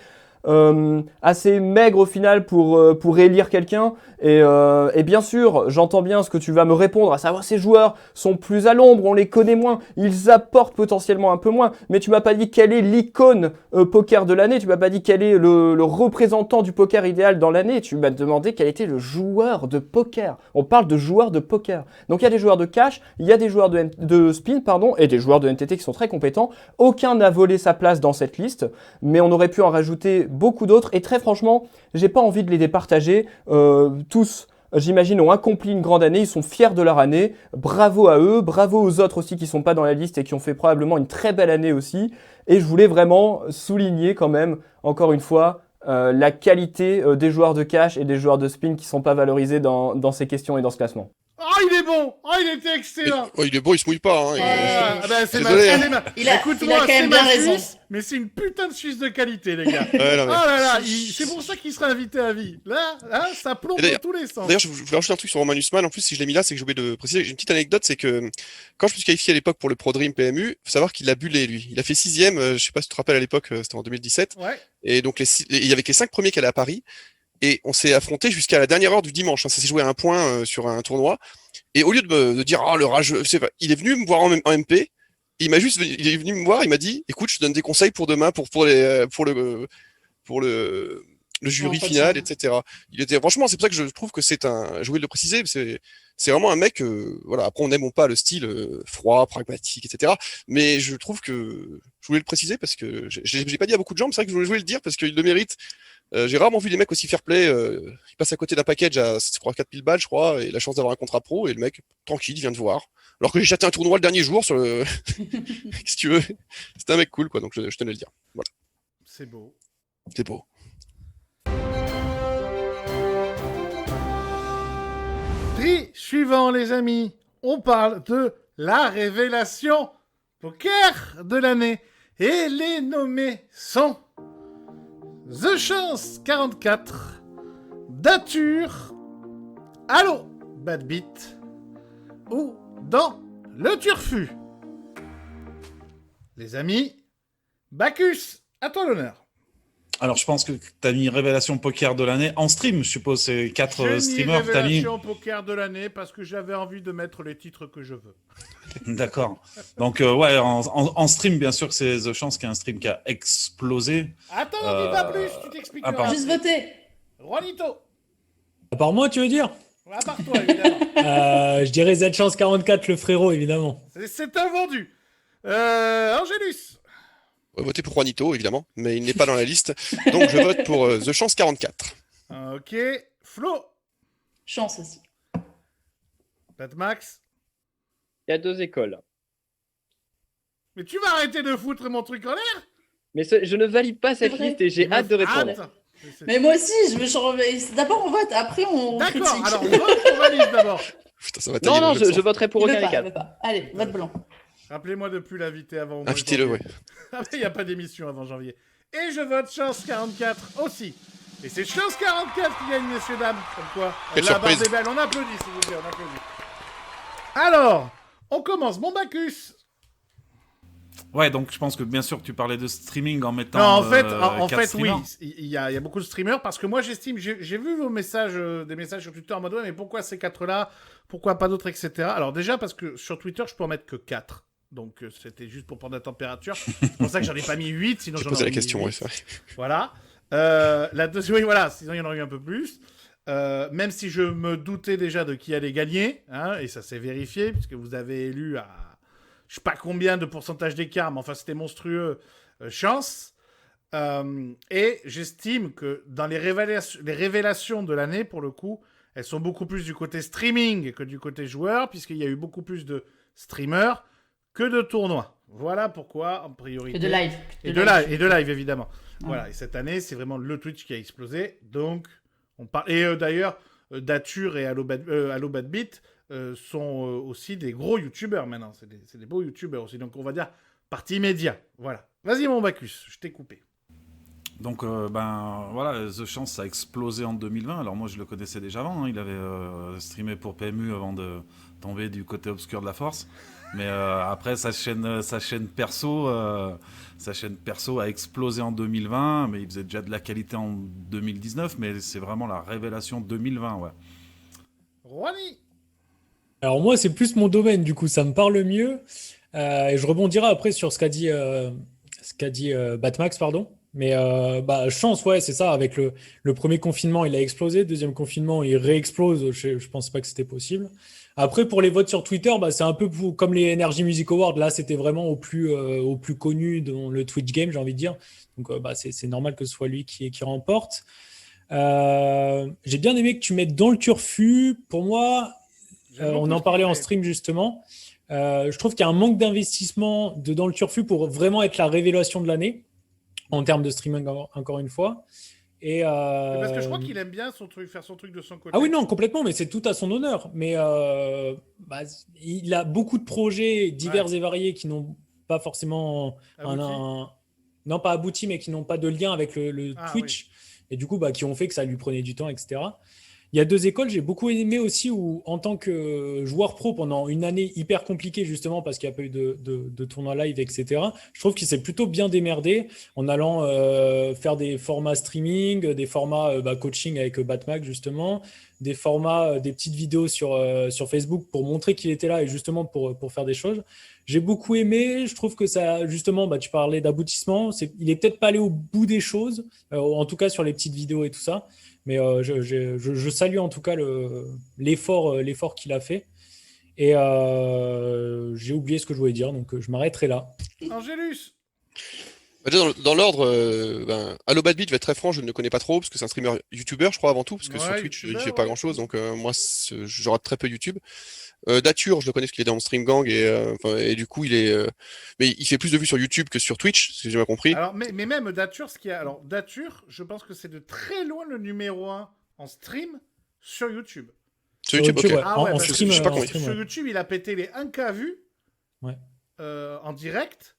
assez maigre au final pour élire quelqu'un. Et bien sûr, j'entends bien ce que tu vas me répondre, à savoir ces joueurs sont plus à l'ombre, on les connaît moins, ils apportent potentiellement un peu moins, mais tu m'as pas dit quelle est l'icône poker de l'année, tu m'as pas dit quel est le représentant du poker idéal dans l'année, tu m'as demandé quel était le joueur de poker. On parle de joueurs de poker. Donc il y a des joueurs de cash, il y a des joueurs de spin, et des joueurs de NTT qui sont très compétents. Aucun n'a volé sa place dans cette liste, mais on aurait pu en rajouter beaucoup d'autres, et très franchement, j'ai pas envie de les départager. Tous, j'imagine, ont accompli une grande année, ils sont fiers de leur année, bravo à eux, bravo aux autres aussi qui sont pas dans la liste et qui ont fait probablement une très belle année aussi, et je voulais vraiment souligner quand même, encore une fois, la qualité des joueurs de cash et des joueurs de spin qui sont pas valorisés dans ces questions et dans ce classement. Oh, il est bon! Oh, il était excellent! Oh, il est bon, il se mouille pas. Hein. C'est Désolé, hein. Il a Écoute-moi, quand même c'est bien ma raison. Suisse, mais c'est une putain de Suisse de qualité, les gars. Ouais, non, Oh mais- là là, c'est pour ça qu'il sera invité à vie. Là, ça plombe Et dans d'ailleurs- tous les sens. D'ailleurs, je voulais rajouter un truc sur Romain Nussmann. En plus, si je l'ai mis là, c'est que j'ai oublié de préciser. J'ai une petite anecdote, c'est que quand je me suis qualifié à l'époque pour le Pro Dream PMU, faut savoir qu'il a bullé, lui. Il a fait 6ème, je sais pas si tu te rappelles à l'époque, c'était en 2017. Ouais. Et donc, il y avait que les 5 premiers qui allaient à Paris. Et on s'est affronté jusqu'à la dernière heure du dimanche. Hein. Ça s'est joué à un point sur un tournoi. Et au lieu de dire, ah, le rageux, c'est pas, il est venu me voir en MP. Il est venu me voir, il m'a dit, écoute, je te donne des conseils pour demain, pour le jury Entretien. final, etc. Il était, franchement, c'est pour ça que je trouve que j'ai oublié de le préciser, c'est vraiment un mec, voilà, après on aime ou pas le style froid, pragmatique, etc. Mais je trouve que je voulais le préciser parce que j'ai pas dit à beaucoup de gens, mais c'est vrai que je voulais le dire parce qu'il le mérite. J'ai rarement vu des mecs aussi fair play. Il passe à côté d'un package à, je crois, 4000 balles, je crois, et la chance d'avoir un contrat pro, et le mec, tranquille, il vient te voir. Alors que j'ai chaté un tournoi le dernier jour sur le. Qu'est-ce que tu veux? C'était un mec cool, quoi, donc je tenais à le dire. Voilà, C'est beau. c'est beau. Tri suivant, les amis. On parle de la révélation poker de l'année. Et les nommés sont The Chance 44, Dature, Allo Bad Beat ou dans le Turfu. Les amis, Bacchus, à toi l'honneur. Alors, je pense que tu as mis révélation poker de l'année en stream, je suppose. C'est 4 J'ai mis streamers que tu as mis. révélation poker de l'année parce que j'avais envie de mettre les titres que je veux. D'accord. Donc, ouais, en stream, bien sûr que c'est The Chance qui est un stream qui a explosé. Attends, dis pas plus, tu t'expliqueras. pardon. Juste voter. Juanito, À part moi, tu veux dire? à part toi, évidemment. Je dirais Z-Chance 44, le frérot, évidemment. C'est un vendu. Angélus. On va voter pour Juanito, évidemment, mais il n'est pas dans la liste. Donc je vote pour The Chance 44. Ok. Flo. Chance aussi. Pat Max. Il y a 2 écoles. Mais tu vas arrêter de foutre mon truc en l'air. Mais je ne valide pas cette C'est vrai. liste et j'ai hâte de répondre. Hâte. Mais moi aussi, je me change. D'abord on vote, après on D'accord, critique. alors vote pour ma liste d'abord. Putain, ça va Non, tailler non, dans le je sens. voterai pour Il veut aucun des pas, il 4. veut pas. Allez, vote blanc. Rappelez-moi de plus l'inviter avant. au mois de Invitez-le, janvier. ouais. Ah, mais il n'y a pas d'émission avant janvier. Et je vote Chance 44 aussi. Et c'est Chance 44 qui gagne, messieurs, dames. Comme quoi, Quelle la barre surprise. des belles. On applaudit, s'il vous plaît, on applaudit. Alors, on commence. Mon Bacchus. Ouais, donc je pense que bien sûr que tu parlais de streaming en mettant. Non, en fait, quatre oui, streamers. il y a beaucoup de streamers parce que moi j'estime, j'ai vu vos messages, des messages sur Twitter en mode ouais, mais pourquoi ces 4-là, pourquoi pas d'autres, etc. Alors déjà parce que sur Twitter je peux en mettre que 4. Donc c'était juste pour prendre la température. C'est pour ça que j'en ai pas mis 8, sinon J'ai j'en posé aurais la mis question, 8. ouais, c'est vrai. Voilà. La deuxième, oui, voilà, sinon il y en aurait eu un peu plus. Même si je me doutais déjà de qui allait gagner, hein, et ça s'est vérifié, puisque vous avez élu à je sais pas combien de pourcentage d'écart, mais enfin c'était monstrueux, chance. Et j'estime que dans les révélations de l'année, pour le coup, elles sont beaucoup plus du côté streaming que du côté joueur, puisqu'il y a eu beaucoup plus de streamers que de tournois. Voilà pourquoi, en priorité... Et de live. Et de live, évidemment. Ouais. Voilà, et cette année, c'est vraiment le Twitch qui a explosé. Donc, on parle... Et d'ailleurs, Dature et Allo Bad Beat sont aussi des gros youtubeurs maintenant. C'est des beaux youtubeurs aussi. Donc, on va dire partie média. Voilà. Vas-y, mon Bacchus, je t'ai coupé. Donc, voilà, The Chance, ça a explosé en 2020. Alors, moi, je le connaissais déjà avant. Hein. Il avait streamé pour PMU avant de tomber du côté obscur de la force. Mais après, sa chaîne perso a explosé en 2020. Mais il faisait déjà de la qualité en 2019. Mais c'est vraiment la révélation 2020, ouais. Ronnie. Alors moi, c'est plus mon domaine, du coup, ça me parle mieux. Et je rebondirai après sur ce qu'a dit Batmax, pardon. Mais chance, ouais, c'est ça. Avec le premier confinement, il a explosé. Deuxième confinement, il réexplose. Je pensais pas que c'était possible. Après, pour les votes sur Twitter, c'est un peu comme les Energy Music Awards. Là, c'était vraiment au plus connu dans le Twitch game, j'ai envie de dire. Donc, c'est normal que ce soit lui qui remporte. J'ai bien aimé que tu mettes dans le turfu. Pour moi, on en parlait en stream justement. Je trouve qu'il y a un manque d'investissement dans le turfu pour vraiment être la révélation de l'année en termes de streaming, encore une fois. Et Parce que je crois qu'il aime bien faire son truc de son côté. Ah oui, non, complètement, mais c'est tout à son honneur. Mais il a beaucoup de projets divers et variés qui n'ont pas forcément non pas abouti, mais qui n'ont pas de lien avec le Twitch. Oui. Et du coup, qui ont fait que ça lui prenait du temps, etc. Il y a deux écoles, j'ai beaucoup aimé aussi où, en tant que joueur pro, pendant une année hyper compliquée, justement, parce qu'il n'y a pas eu de tournoi live, etc., je trouve qu'il s'est plutôt bien démerdé en allant faire des formats streaming, des formats coaching avec Batmac, justement, des formats, des petites vidéos sur Facebook pour montrer qu'il était là et justement pour faire des choses. J'ai beaucoup aimé, je trouve que ça, justement, tu parlais d'aboutissement, il est peut-être pas allé au bout des choses, en tout cas sur les petites vidéos et tout ça. Mais je salue en tout cas l'effort qu'il a fait. Et j'ai oublié ce que je voulais dire, donc je m'arrêterai là. Angélus. Déjà, dans l'ordre, Allo Bad Beat, je vais être très franc, je ne le connais pas trop, parce que c'est un streamer YouTuber, je crois, avant tout, parce que sur Twitch, il fait pas grand-chose, donc moi, je rate très peu YouTube. Dature, je le connais parce qu'il est dans mon stream gang et du coup mais il fait plus de vues sur YouTube que sur Twitch, si j'ai bien compris. Alors mais même Dature, Dature, je pense que c'est de très loin le numéro 1 en stream sur YouTube. Sur YouTube, ok. Ouais. En stream, je sais pas comment sur YouTube, il a pété les 1K vues en direct.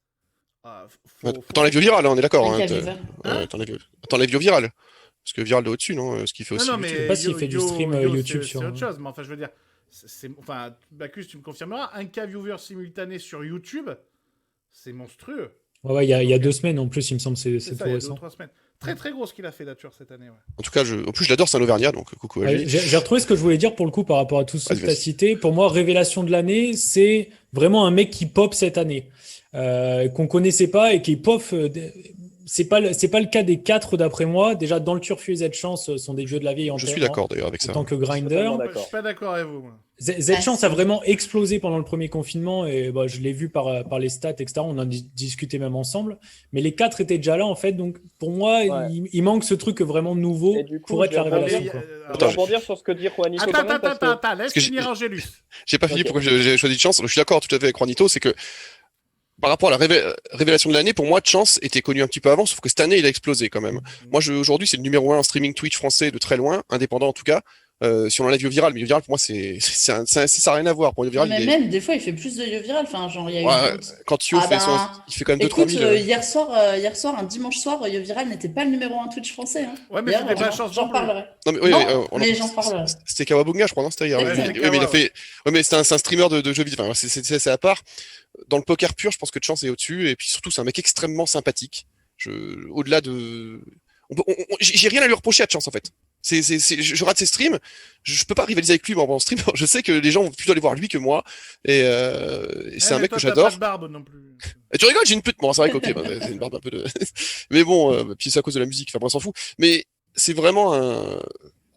T'enlèves vieux viral, on est d'accord. T'enlèves vieux viral. Parce que viral de au-dessus, non? Ce qu'il fait aussi. Non, mais je sais pas s'il fait du stream YouTube c'est autre chose, mais enfin, je veux dire. Bacchus, tu me confirmeras, 1K viewers simultanés sur YouTube, c'est monstrueux. Ouais, il y a 2 semaines en plus, il me semble, c'est tout récent. Il y a 2 ou 3 semaines. Très très gros ce qu'il a fait Dature cette année. Ouais. En tout cas, en plus je l'adore, c'est un Auvergnat, donc coucou à lui. J'ai retrouvé ce que je voulais dire pour le coup par rapport à tout ce que tu as cité. Pour moi, révélation de l'année, c'est vraiment un mec qui pop cette année, qu'on connaissait pas et qui pop. C'est pas le cas des 4 d'après moi. Déjà, dans le turfu et Z-Chance sont des jeux de la vieille Je suis d'accord d'ailleurs avec ça. En tant que grinder. Je suis pas d'accord avec vous. Z-Chance a vraiment explosé pendant le premier confinement et je l'ai vu par les stats, etc. On en a discuté même ensemble. Mais les 4 étaient déjà là en fait. Donc pour moi, il manque ce truc vraiment nouveau pour être la révélation. Je vais rebondir sur ce que dit Juanito. Attends, laisse finir Angélus. J'ai pas fini pourquoi j'ai choisi de Chance. Je suis d'accord tout à fait avec Juanito, c'est que par rapport à la révélation de l'année, pour moi, Chance était connu un petit peu avant, sauf que cette année, il a explosé quand même. Moi, aujourd'hui, c'est le numéro 1 en streaming Twitch français de très loin, indépendant en tout cas. Si on enlève Yo Viral, mais Yo Viral, pour moi, ça n'a rien à voir. Pour Yo Viral, mais même, des fois, il fait plus de Yo Viral. Enfin, genre, il y a eu... Quand Yo il fait quand même 2-3 000. Hier soir, un dimanche soir, Yo Viral n'était pas le numéro 1 Twitch français. Hein. Ouais, mais c'était pas Chance. J'en parlerai. Non, mais j'en parlerai. C'était Kawabunga, je crois, non? C'était hier. Mais il a fait. Ouais, mais c'est un streamer de jeux vidéo. Enfin, c'est à part. Dans le poker pur, je pense que Chance est au-dessus. Et puis surtout, c'est un mec extrêmement sympathique. Au-delà de. J'ai rien à lui reprocher à Chance, en fait. Je rate ses streams, je peux pas rivaliser avec lui en stream. Je sais que les gens vont plutôt aller voir lui que moi. Et c'est un mais mec toi, que t'as j'adore. pas de barbe non plus. Et tu rigoles, j'ai une pute. Bon, c'est vrai que c'est une barbe un peu de. Mais bon, puis c'est à cause de la musique. Enfin, bon, on s'en fout. Mais c'est vraiment un.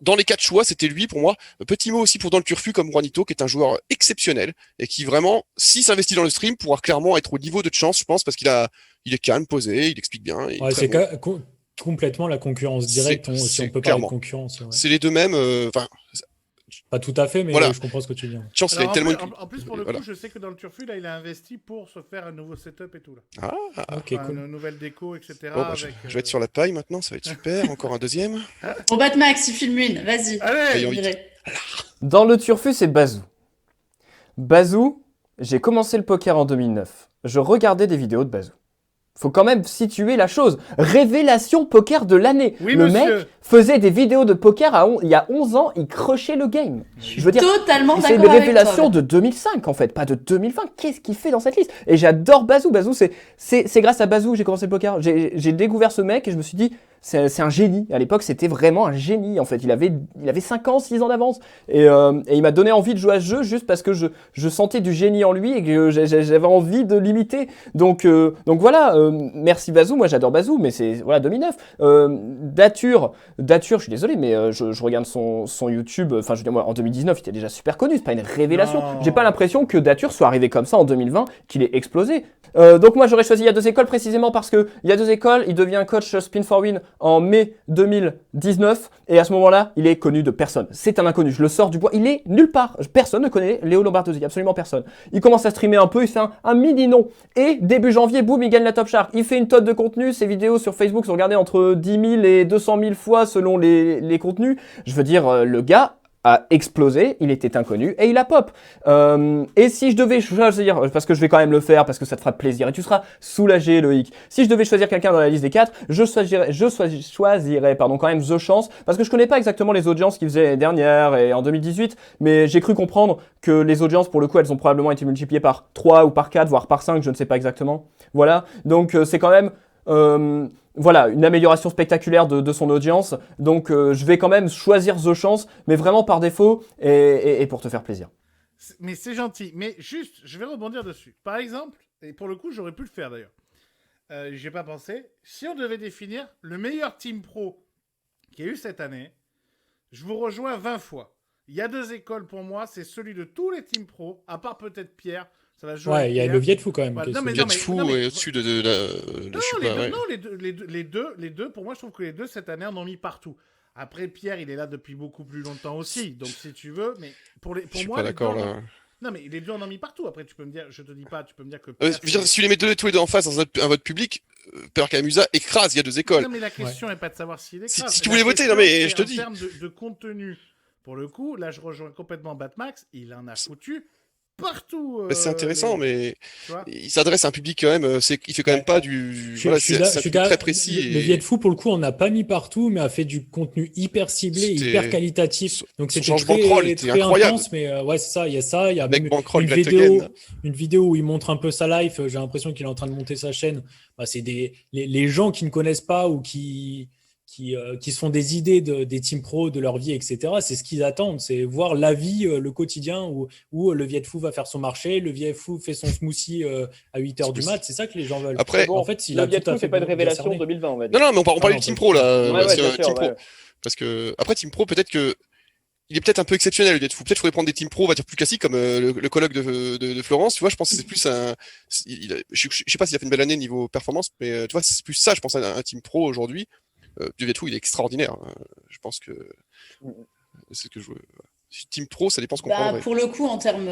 Dans les 4 choix, c'était lui pour moi. Petit mot aussi pour dans le turfu comme Juanito, qui est un joueur exceptionnel et qui vraiment, s'il s'investit dans le stream, pourra clairement être au niveau de chance, je pense, parce il est calme, posé, il explique bien. Il est Ouais, très c'est bon. complètement la concurrence directe, si C'est on peut parler de clairement. concurrence. Ouais. C'est les deux mêmes. Enfin, Pas tout à fait, mais Voilà. je comprends ce que tu dis. chance, il Alors, a tellement. en plus, pour le Voilà. coup, je sais que dans le Turfu, là, il a investi pour se faire un nouveau setup et tout. Là. Ok, Enfin, cool. une nouvelle déco, etc. Bon, bah, je vais être sur la paille maintenant, ça va être super. Encore un deuxième. Bon, Batmax, il filme une, vas-y. Allez, on vite. dirait. Dans le turfu, c'est Bazou. Bazou, j'ai commencé le poker en 2009. Je regardais des vidéos de Bazou. Faut quand même situer la chose. Révélation poker de l'année. Oui, le monsieur. mec faisait des vidéos de poker il y a 11 ans, il crushait le game. Je veux dire, Totalement c'est une d'accord avec révélation toi. de 2005 en fait, pas de 2020. Qu'est-ce qu'il fait dans cette liste? Et j'adore Bazou. Bazou, c'est grâce à Bazou que j'ai commencé le poker. J'ai découvert ce mec et je me suis dit, c'est un génie. À l'époque, c'était vraiment un génie en fait. Il avait 5 ans, 6 ans d'avance. Et il m'a donné envie de jouer à ce jeu juste parce que je sentais du génie en lui et que j'avais envie de l'imiter. Donc voilà, merci Bazou. Moi j'adore Bazou, mais c'est voilà 2009. Datur, je suis désolé, mais je regarde son YouTube. Enfin, je veux dire, moi, en 2019, il était déjà super connu. C'est pas une révélation. Non. J'ai pas l'impression que Datur soit arrivé comme ça en 2020, qu'il ait explosé. Donc moi j'aurais choisi Il y a deux écoles précisément parce que Il y a deux écoles, il devient coach Spin for Win en mai 2019 et à ce moment-là il est connu de personne. C'est un inconnu, je le sors du bois, il est nulle part. Personne ne connaît Léo Lombardozzi, absolument personne. Il commence à streamer un peu, il fait un mini nom et début janvier, boum, il gagne la Top Chart. Il fait une tonne de contenu, ses vidéos sur Facebook sont regardées entre 10 000 et 200 000 fois selon les contenus. Je veux dire, le gars a explosé, il était inconnu et il a pop. Et si je devais choisir, parce que je vais quand même le faire, parce que ça te fera plaisir et tu seras soulagé Loïc, si je devais choisir quelqu'un dans la liste des 4, je choisirais quand même The Chance, parce que je connais pas exactement les audiences qu'il faisait l'année dernière et en 2018, mais j'ai cru comprendre que les audiences pour le coup elles ont probablement été multipliées par 3 ou par 4, voire par 5, je ne sais pas exactement. Voilà, donc c'est quand même... voilà, une amélioration spectaculaire de son audience. Donc, je vais quand même choisir The Chance, mais vraiment par défaut et pour te faire plaisir. Mais c'est gentil. Mais juste, je vais rebondir dessus. Par exemple, et pour le coup, j'aurais pu le faire d'ailleurs. J'y ai pas pensé. Si on devait définir le meilleur team pro qu'il y a eu cette année, je vous rejoins 20 fois. Il y a deux écoles pour moi, c'est celui de tous les teams pro, à part peut-être Pierre. Ça va jouer Ouais, il y a Pierre. le Viet-Fou quand même. Voilà. qui est Non, mais celui- non, Viet Fou non, mais- est au-dessus de je Non, sais les pas, deux, ouais. non, les deux, pour moi, je trouve que les deux, cette année, en ont mis partout. Après, Pierre, il est là depuis beaucoup plus longtemps aussi. Donc, si tu veux, mais pour Je suis moi, pas les d'accord deux, là. non, mais les deux en ont mis partout. Après, tu peux me dire, je te dis pas, tu peux me dire que. Je Pierre, veux dire, si tu les mets tous les deux en face dans un vote public, Père Camusa écrase, il y a deux écoles. Non, mais la question n'est pas de savoir s'il est Si- grave. si tu La voulais voter, question, non, mais c'est je te en dis. termes de contenu, pour le coup, là, je rejoins complètement Batmax. Il en a foutu partout. C'est intéressant, mais Tu vois il s'adresse à un public quand même. Il fait quand même Ouais. pas du. Je Voilà, suis c'est d'a- un je suis public d'a- très précis. Le Viet-Fou, pour le coup, on n'a pas mis partout, mais a fait du contenu hyper ciblé, C'était- hyper qualitatif. Donc son c'était changement très, de rôle était très incroyable. intense, mais ouais, c'est ça. Il y a ça. Il y a Mec même Bankroll, une Great vidéo, Again. une vidéo où il montre un peu sa life. J'ai l'impression qu'il est en train de monter sa chaîne. Bah, c'est les gens qui ne connaissent pas ou qui se font des idées des teams pro, de leur vie, etc. C'est ce qu'ils attendent, c'est voir la vie, le quotidien où le Viet-Fou va faire son marché, le Viet-Fou fait son smoothie à 8h du mat. C'est ça que les gens veulent. Après, En fait, il le a tout à Viet-Fou, fait c'est pas une bien révélation cerné. 2020, on va dire. Non, mais on parlait non, du Team pas Pro là. du tout. Ouais, parce bien que sûr, Team Pro. ouais. Parce que après Team Pro, peut-être que il est peut-être un peu exceptionnel le Viet-Fou. Peut-être qu'il faudrait prendre des Team Pro, on va dire plus classiques comme le colloque de Florence. Tu vois, je pense que c'est plus un. Je sais pas s'il a fait une belle année niveau performance, mais tu vois, c'est plus ça. Je pense à un Team Pro aujourd'hui. Du Viet-Fou, il est extraordinaire. Je pense que c'est ce que je veux. Team Pro, ça dépend ce qu'on Bah, prendrait. pour le coup, en termes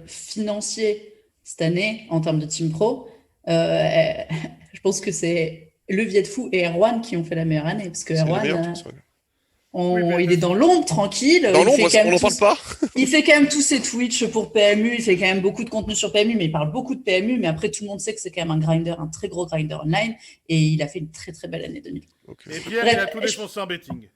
financiers, cette année, en termes de team pro, je pense que c'est le Viet-Fou et Erwan qui ont fait la meilleure année. Parce que C'est le Erwan, meilleur, je pense, ouais. Oui, mais il est dans l'ombre, tranquille. Dans Il fait l'ombre, quand même on n'en parle tous- pas. Il fait quand même tous ses Twitch pour PMU, il fait quand même beaucoup de contenu sur PMU, mais il parle beaucoup de PMU. Mais après, tout le monde sait que c'est quand même un grinder, un très gros grinder online. Et il a fait une très très belle année 2000. Donc, Et Pierre, Bref, il a tout défoncé en betting.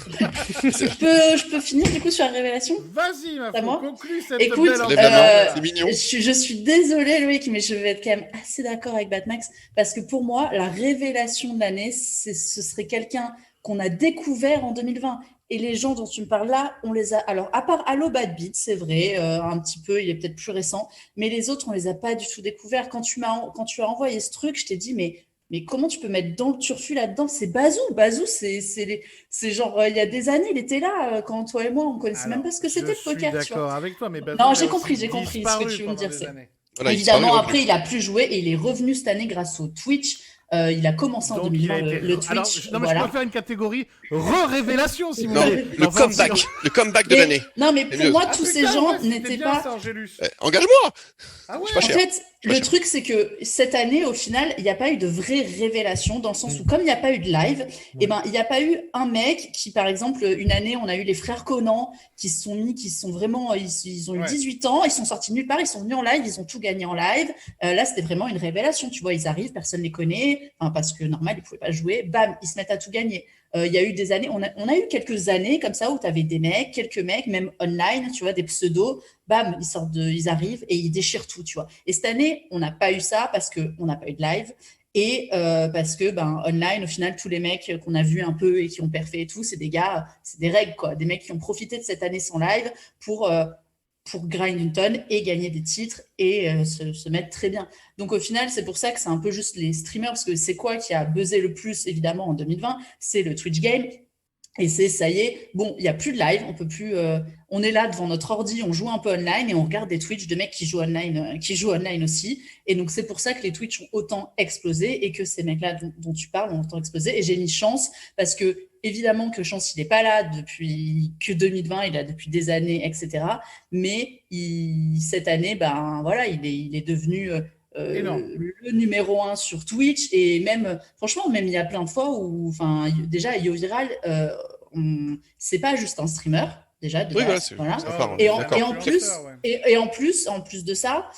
Je peux finir du coup sur la révélation? Vas-y, ma C'est à fou, moi conclue cette Écoute, belle Lève la main, c'est mignon. je suis désolée, Loïc, mais je vais être quand même assez d'accord avec Batmax parce que pour moi, la révélation de l'année, ce serait quelqu'un qu'on a découvert en 2020. Et les gens dont tu me parles là, on les a. Alors, à part Allo Bad Beat, c'est vrai, un petit peu, il est peut-être plus récent, mais les autres, on les a pas du tout découverts. Quand tu as envoyé ce truc, je t'ai dit, mais comment tu peux mettre dans le turfu là-dedans? C'est Bazou. Bazou, c'est genre, il y a des années, il était là, quand toi et moi, on connaissait même pas ce que c'était le poker, Je suis tu vois. d'accord avec toi, mais Bazou, Non, il a j'ai aussi compris ce que tu veux me disparu dire. pendant des C'est années. Voilà, il évidemment, disparaît, après, il a plus joué et il est revenu cette année grâce au Twitch. Il a commencé en Donc il 2020 a été. le Alors, Twitch. non, mais je Voilà. peux faire une catégorie re-révélation si vous Non, voulez. le Enfin, comeback, le comeback de Mais, l'année. non, mais C'est pour mieux. moi, Ah, tous ces putain, gens ouais, c'était n'étaient bien pas. ça, Angélus. Engage-moi! Ah ouais. C'est pas En cher. fait, C'est pas le cher. truc, c'est que cette année, au final, il n'y a pas eu de vraie révélation, dans le sens où, comme il n'y a pas eu de live, eh ben, il n'y a pas eu un mec qui, par exemple, une année, on a eu les frères Conan qui se sont mis, qui sont vraiment, ils ont eu Ouais. 18 ans, ils sont sortis de nulle part, ils sont venus en live, ils ont tout gagné en live. Là, c'était vraiment une révélation, tu vois, ils arrivent, personne ne les connaît, enfin, parce que normal, ils ne pouvaient pas jouer, bam, ils se mettent à tout gagner. Il y a eu des années, on a eu quelques années comme ça où tu avais des mecs, quelques mecs, même online, tu vois, des pseudos, bam, ils arrivent et ils déchirent tout, tu vois. Et cette année, on n'a pas eu ça parce qu'on n'a pas eu de live et parce que, online, au final, tous les mecs qu'on a vus un peu et qui ont perfé et tout, c'est des gars, c'est des règles, quoi. Des mecs qui ont profité de cette année sans live pour grind une tonne et gagner des titres et se mettre très bien. Donc au final, c'est pour ça que c'est un peu juste les streamers, parce que c'est quoi qui a buzzé le plus, évidemment, en 2020? C'est le Twitch Game. Et ça y est, bon, il n'y a plus de live, on peut plus, on est là devant notre ordi, on joue un peu online et on regarde des Twitch de mecs qui jouent online aussi. Et donc c'est pour ça que les Twitch ont autant explosé et que ces mecs-là dont tu parles ont autant explosé. Et j'ai mis Chance parce que évidemment que Chance, il n'est pas là depuis que 2020, il est là depuis des années, etc. Mais cette année, voilà, il est devenu le numéro 1 sur Twitch et même, franchement, même il y a plein de fois où, enfin, déjà, Yo Viral, c'est pas juste un streamer, déjà, de Oui, voilà, base, voilà. ça part, Et d'accord. en plus de ça,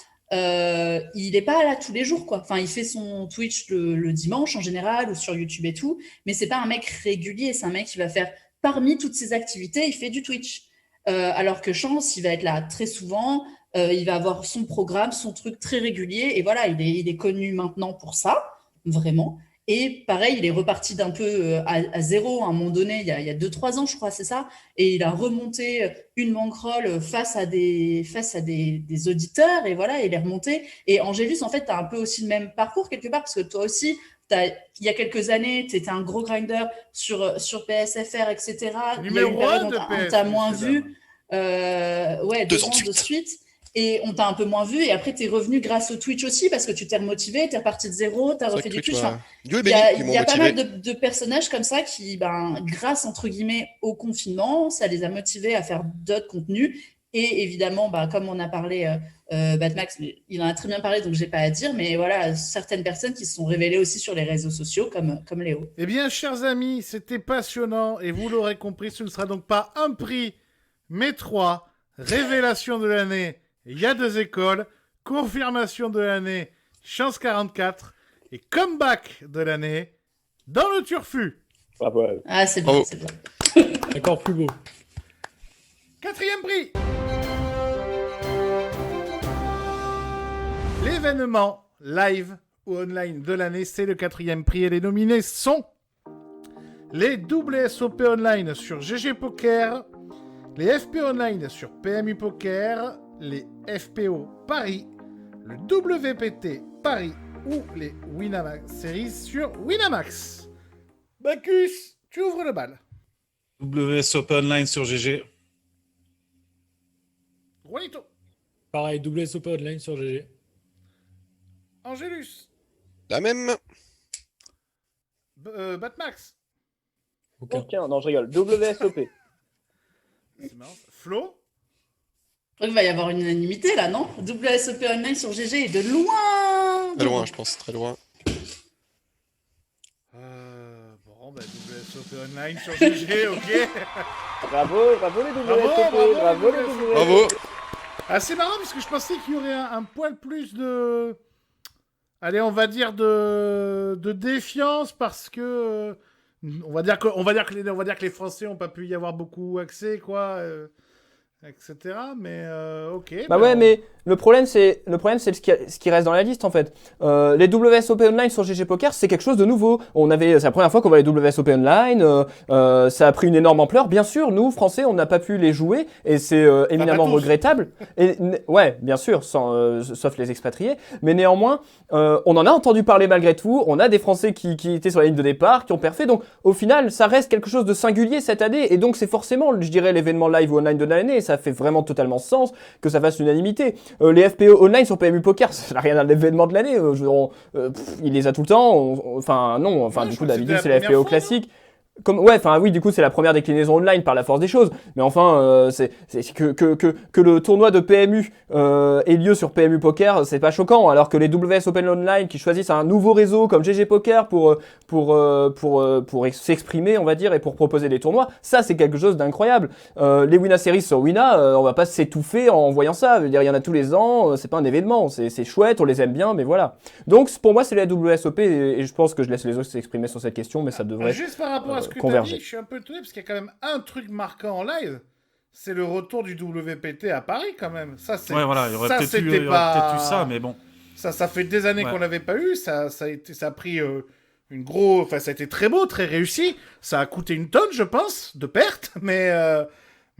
il est pas là tous les jours, quoi. Enfin, il fait son Twitch le dimanche en général ou sur YouTube et tout, mais c'est pas un mec régulier, c'est un mec qui va faire parmi toutes ses activités, il fait du Twitch. Alors que Chance, il va être là très souvent, il va avoir son programme, son truc très régulier, et voilà, il est connu maintenant pour ça, vraiment. Et pareil, il est reparti d'un peu à zéro à un moment donné, il y a 2-3 ans, je crois, c'est ça, et il a remonté une bankroll face à des auditeurs, et voilà, il est remonté. Et Angélus, en fait, tu as un peu aussi le même parcours quelque part, parce que toi aussi, il y a quelques années, tu étais un gros grinder sur PSFR, etc. Il y a eu une Numéro période 1 où de on PS, t'a moins messieurs, vu. dames. Ouais, 2 2 ans ans de de suite. suite. Et on t'a un peu moins vu. Et après, tu es revenu grâce au Twitch aussi parce que tu t'es remotivé, tu es reparti de zéro, tu as C'est vrai refait que du Twitch Twitch. Enfin, Dieu est il y béni, a, ils il m'ont y a pas motivé. mal de personnages comme ça qui, grâce entre guillemets au confinement, ça les a motivés à faire d'autres contenus. Et évidemment, comme on a parlé, Batmax, il en a très bien parlé, donc j'ai pas à dire. Mais voilà, certaines personnes qui se sont révélées aussi sur les réseaux sociaux, comme Léo. Eh bien, chers amis, c'était passionnant et vous l'aurez compris, ce ne sera donc pas un prix, mais 3. Révélation de l'année, il y a 2 écoles. Confirmation de l'année, Chance 44. Et comeback de l'année, dans le turfu. Bravo. Ah, c'est bien, Bravo. c'est bien. Encore plus beau. 4e prix. L'événement live ou online de l'année, c'est le 4e prix. Et les nominés sont les WSOP Online sur GG Poker, les FP Online sur PMU Poker, les FPO Paris, le WPT Paris ou les Winamax Series sur Winamax. Bacchus, tu ouvres le bal. WSOP Online sur GG. Juanito, Pareil, WSOP Online sur GG. Angélus, La même. Batmax, Aucun. Tiens, non, je rigole. WSOP. c'est marrant. Flo, Je crois qu'il va y avoir une unanimité là, non? WSOP Online sur GG est de loin. Très loin, je pense, très loin. bon, WSOP Online sur GG, ok. Bravo les WSOP. Bravo, Bravo les les WSOP. Bravo. Ah, c'est marrant parce que je pensais qu'il y aurait un poil plus de... Allez, on va dire de défiance parce que... on va dire que les Français n'ont pas pu y avoir beaucoup accès, quoi. etc. Mais ok. Bah ouais, mais le problème c'est ce qui reste dans la liste en fait. Les WSOP Online sur GG Poker, c'est quelque chose de nouveau. C'est la première fois qu'on voit les WSOP Online. Ça a pris une énorme ampleur. Bien sûr, nous Français, on n'a pas pu les jouer et c'est éminemment regrettable. Et ouais, bien sûr, sauf les expatriés. Mais néanmoins, on en a entendu parler malgré tout. On a des Français qui étaient sur la ligne de départ, qui ont perfait. Donc au final, ça reste quelque chose de singulier cette année. Et donc c'est forcément, je dirais, l'événement live ou online de l'année. Ça fait vraiment totalement sens que ça fasse l'unanimité. Les FPO online sur PMU Poker, ça n'a rien à l'événement de l'année. Il les a tout le temps. Du coup, d'habitude, c'est les FPO classiques. Oui, du coup, c'est la première déclinaison online par la force des choses. Mais enfin, c'est que le tournoi de PMU ait lieu sur PMU Poker, c'est pas choquant. Alors que les WS Open Online qui choisissent un nouveau réseau comme GG Poker pour s'exprimer, on va dire, et pour proposer des tournois, ça, c'est quelque chose d'incroyable. Les Wina Series sur Wina, on va pas s'étouffer en voyant ça. Je veux dire, il y en a tous les ans, c'est pas un événement. C'est chouette, on les aime bien, mais voilà. Donc, pour moi, c'est la WSOP et je pense que je laisse les autres s'exprimer sur cette question, mais ça devrait. Juste par rapport à ce que tu as dit, je suis un peu étonné parce qu'il y a quand même un truc marquant en live, c'est le retour du WPT à Paris quand même. Ça, c'est, ouais, voilà, il y aurait peut-être eu ça, mais bon. Ça fait des années qu'on l'avait pas eu. Ça a pris ça a été très beau, très réussi. Ça a coûté une tonne, je pense, de pertes, mais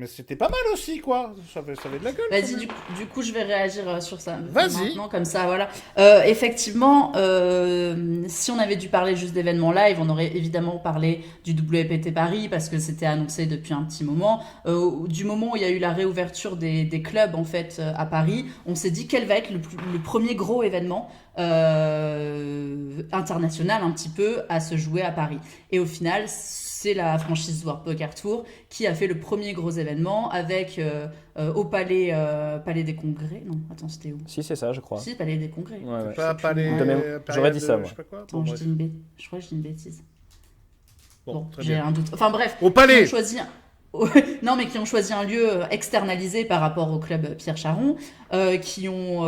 c'était pas mal aussi, quoi. Ça avait de la gueule. Vas-y, du coup, je vais réagir sur ça. Vas-y. Maintenant, comme ça, voilà. Effectivement, si on avait dû parler juste d'événements live, on aurait évidemment parlé du WPT Paris parce que c'était annoncé depuis un petit moment. Du moment où il y a eu la réouverture des clubs, en fait, à Paris, on s'est dit quel va être le premier gros événement international, un petit peu, à se jouer à Paris. Et au final, c'est la franchise World Poker Tour qui a fait le premier gros événement avec au Palais des Congrès. Non, attends, c'était où? Si, c'est ça, je crois. Si, Palais des Congrès. Ouais. J'aurais dit ça, moi. Je sais pas quoi. Attends, je crois que je dis une bêtise. Bon, très j'ai bien. un doute. Enfin bref, Au Palais. Non, mais qui ont choisi un lieu externalisé par rapport au club Pierre Charon, qui ont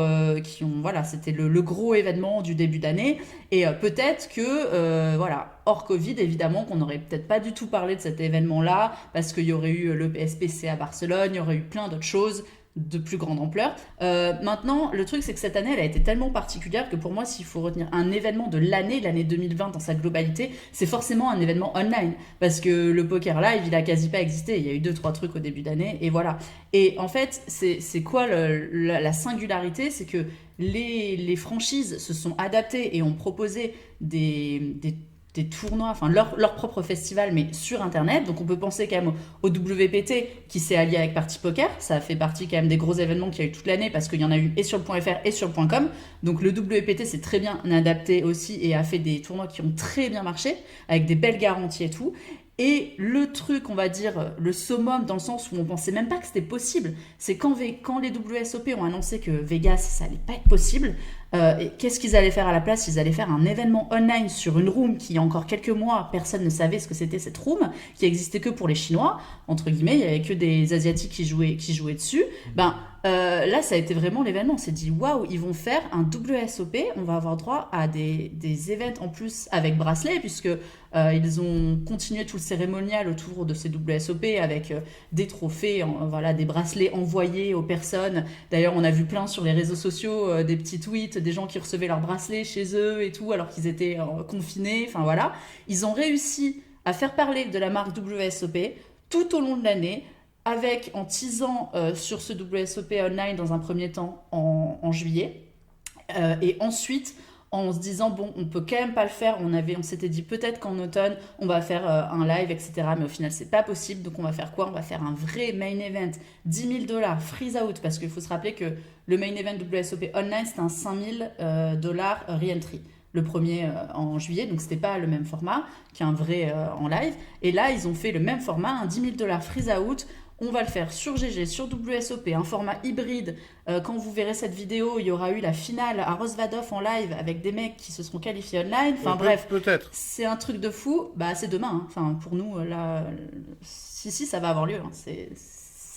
voilà, c'était le gros événement du début d'année, et peut-être que voilà, hors Covid, évidemment, qu'on n'aurait peut-être pas du tout parlé de cet événement-là, parce qu'il y aurait eu le PSPC à Barcelone, il y aurait eu plein d'autres choses de plus grande ampleur. Maintenant, le truc, c'est que cette année, elle a été tellement particulière que pour moi, s'il faut retenir un événement de l'année 2020 dans sa globalité, c'est forcément un événement online. Parce que le poker live, il a quasi pas existé. Il y a eu 2-3 trucs au début d'année, et voilà. Et en fait, c'est quoi la singularité? C'est que les franchises se sont adaptées et ont proposé des tournois, enfin leur propre festival, mais sur Internet. Donc on peut penser quand même au WPT qui s'est allié avec Party Poker. Ça a fait partie quand même des gros événements qu'il y a eu toute l'année parce qu'il y en a eu et sur le .fr et sur le .com. Donc le WPT s'est très bien adapté aussi et a fait des tournois qui ont très bien marché avec des belles garanties et tout. Et le truc, on va dire, le summum dans le sens où on pensait même pas que c'était possible, c'est quand les WSOP ont annoncé que Vegas, ça allait pas être possible, et qu'est-ce qu'ils allaient faire à la place? Ils allaient faire un événement online sur une room qui, il y a encore quelques mois, personne ne savait ce que c'était cette room, qui existait que pour les Chinois, entre guillemets, il y avait que des Asiatiques qui jouaient dessus. Là, ça a été vraiment l'événement. On s'est dit, waouh, ils vont faire un WSOP, on va avoir droit à des events en plus avec bracelet, puisque ils ont continué tout le cérémonial autour de ces WSOP avec des trophées, voilà, des bracelets envoyés aux personnes. D'ailleurs, on a vu plein sur les réseaux sociaux des petits tweets, des gens qui recevaient leurs bracelets chez eux et tout, alors qu'ils étaient confinés. Enfin voilà, ils ont réussi à faire parler de la marque WSOP tout au long de l'année, en teasant sur ce WSOP online dans un premier temps en juillet, et ensuite en se disant bon, on peut quand même pas le faire, on s'était dit peut-être qu'en automne on va faire un live, etc., mais au final c'est pas possible. Donc on va faire quoi? On va faire un vrai main event, $10 000 freeze out, parce qu'il faut se rappeler que le main event WSOP online c'était un $5 000 re-entry, le premier en juillet, donc c'était pas le même format qu'un vrai en live. Et là ils ont fait le même format, un $10 000 freeze out. On va le faire sur GG, sur WSOP, un format hybride. Quand vous verrez cette vidéo, il y aura eu la finale à Rosvadov en live avec des mecs qui se seront qualifiés online. Enfin bref, peut-être. C'est un truc de fou. Bah c'est demain. Hein. Enfin pour nous là, si ça va avoir lieu. Hein. C'est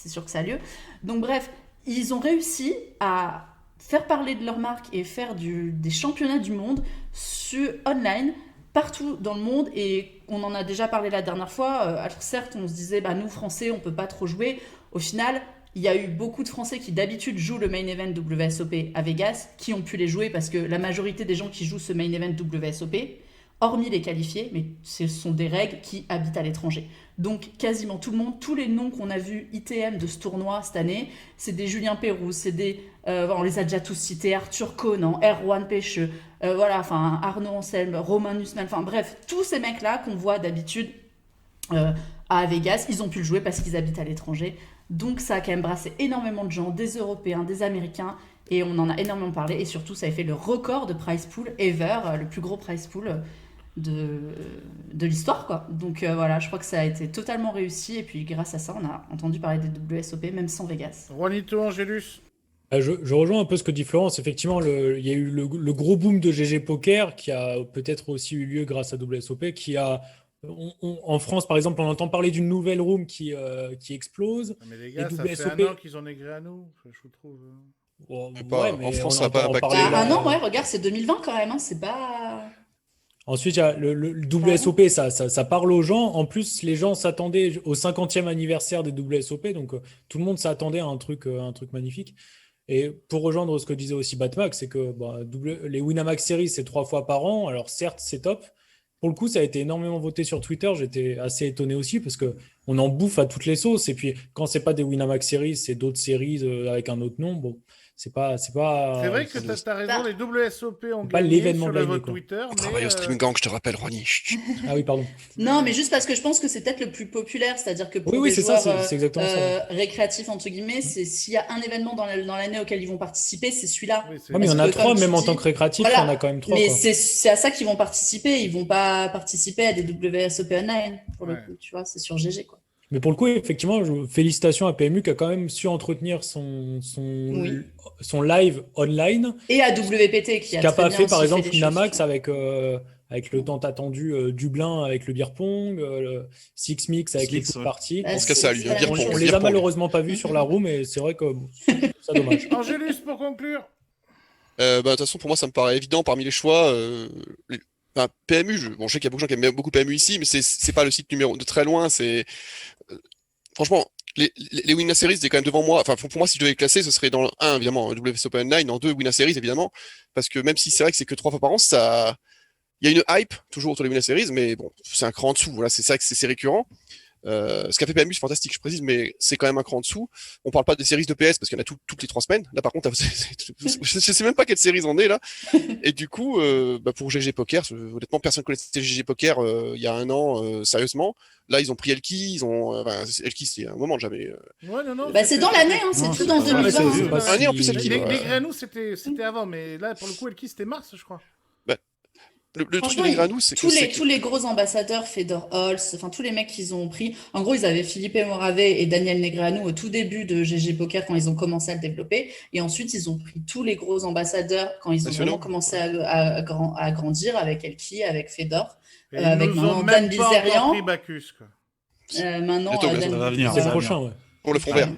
sûr que ça a lieu. Donc bref, ils ont réussi à faire parler de leur marque et faire des championnats du monde sur online, partout dans le monde. Et on en a déjà parlé la dernière fois. Alors certes, on se disait, nous Français, on peut pas trop jouer. Au final, il y a eu beaucoup de Français qui d'habitude jouent le main event WSOP à Vegas, qui ont pu les jouer parce que la majorité des gens qui jouent ce main event WSOP, hormis les qualifiés, mais ce sont des règles qui habitent à l'étranger. Donc quasiment tout le monde, tous les noms qu'on a vus ITM de ce tournoi cette année, c'est des Julien Pérouse, c'est des, on les a déjà tous cités, Arthur Conan, Erwan Pêcheux, voilà, enfin Arnaud Anselme, Romain Nussmann, enfin bref, tous ces mecs-là qu'on voit d'habitude à Vegas, ils ont pu le jouer parce qu'ils habitent à l'étranger. Donc ça a quand même brassé énormément de gens, des Européens, des Américains, et on en a énormément parlé, et surtout ça a fait le record de prize pool ever, le plus gros prize pool de l'histoire, quoi. Donc voilà, je crois que ça a été totalement réussi, et puis grâce à ça, on a entendu parler des WSOP, même sans Vegas. Juanito Angelus. Je rejoins un peu ce que dit Florence. Effectivement, il y a eu le gros boom de GG Poker qui a peut-être aussi eu lieu grâce à WSOP, qui a en France, par exemple, on entend parler d'une nouvelle room qui explose. Mais les gars, Les ça WSOP... fait 1 an qu'ils ont négré à nous, je trouve. Oh, Pas- ouais, mais en France, on ça a pas entend impacté. parler là. Ah non, ouais, regarde, c'est 2020 quand même, hein, c'est pas... Ensuite, il y a le WSOP, ça parle aux gens. En plus, les gens s'attendaient au 50e anniversaire des WSOP, donc tout le monde s'attendait à un truc magnifique. Et pour rejoindre ce que disait aussi Batmax, c'est que les Winamax Series, c'est 3 fois par an. Alors certes, c'est top. Pour le coup, ça a été énormément voté sur Twitter. J'étais assez étonné aussi parce que on en bouffe à toutes les sauces. Et puis, quand c'est pas des Winamax Series, c'est d'autres séries avec un autre nom. Bon, c'est pas. C'est vrai que t'as raison, les WSOP ont pas gagné l'événement sur le gagné, vote quoi. Twitter. On Mais travaille au Streaming Gang, je te rappelle, Ronnie. Chut. Ah oui, pardon. Non, mais juste parce que je pense que c'est peut-être le plus populaire, c'est-à-dire que pour Oui, des c'est ça, joueurs c'est exactement ça. récréatifs, entre guillemets, c'est s'il y a un événement dans l'année auquel ils vont participer, c'est celui-là. Oui, c'est- Ouais, mais il y en a Parce que, 3, comme même tu en dis, tant que récréatif, voilà. il y en a quand même 3. Mais Quoi. c'est à ça qu'ils vont participer, ils vont pas participer à des WSOP online, pour le Ouais. coup, tu vois, c'est sur GG, quoi. Mais pour le coup, effectivement, félicitations à PMU qui a quand même su entretenir son live online. Et à WPT, qui Ce a qu'a très pas bien fait, par aussi exemple, des choses, Winamax tu vois. avec le tant attendu Dublin avec le beer pong, le Six Mix avec les Six, pool ouais. parties. Bah, On se casse ça à lui, c'est hein, la beer même pong, chose. On beer les a pong. malheureusement pas vus sur la room, et c'est vrai que c'est dommage. Angélus, pour conclure. De toute façon, pour moi, ça me paraît évident parmi les choix. PMU, je sais qu'il y a beaucoup de gens qui aiment beaucoup PMU ici, mais c'est pas le site numéro de très loin. Franchement, les Winner Series étaient quand même devant moi. Enfin, pour moi, si je devais les classer, ce serait dans le 1, évidemment, WSOP Online, en 2, Winner Series, évidemment. Parce que même si c'est vrai que c'est que 3 fois par an, il y a une hype, toujours autour des Winner Series, mais bon, c'est un cran en dessous. Voilà, c'est ça que c'est récurrent. Ce qu'a fait PMU, c'est fantastique, je précise, mais c'est quand même un cran en dessous. On parle pas des séries de PS parce qu'il y en a toutes les 3 semaines. Là, par contre, je sais même pas quelle série on est là. Et du coup, pour GG Poker, honnêtement, personne connaissait GG Poker il y a 1 an, sérieusement. Là, ils ont pris Elki, Elki, c'est un moment jamais. Ouais, non. Bah, c'est dans l'année, hein, c'est Non, tout c'est dans pas- 2020. c'est hein. pas Année en plus, si- Elki. Les Granou, c'était avant, mais là, pour le coup, Elki, c'était mars, je crois. Le truc Franchement, de Negreanu, c'est que tous les gros ambassadeurs, Fedor Holz, enfin tous les mecs qu'ils ont pris. En gros, ils avaient Philippe Morave et Daniel Negreanu au tout début de GG Poker quand ils ont commencé à le développer. Et ensuite, ils ont pris tous les gros ambassadeurs quand ils ont Nationaux. vraiment commencé à grandir avec Elki, avec Fedor. Et Avec ils nous maintenant ont Dan même pas encore Bilzerian. pris Bacchus, quoi. Maintenant, Bientôt, Dan ça va venir, C'est ça le va prochain, ouais. pour le front vert.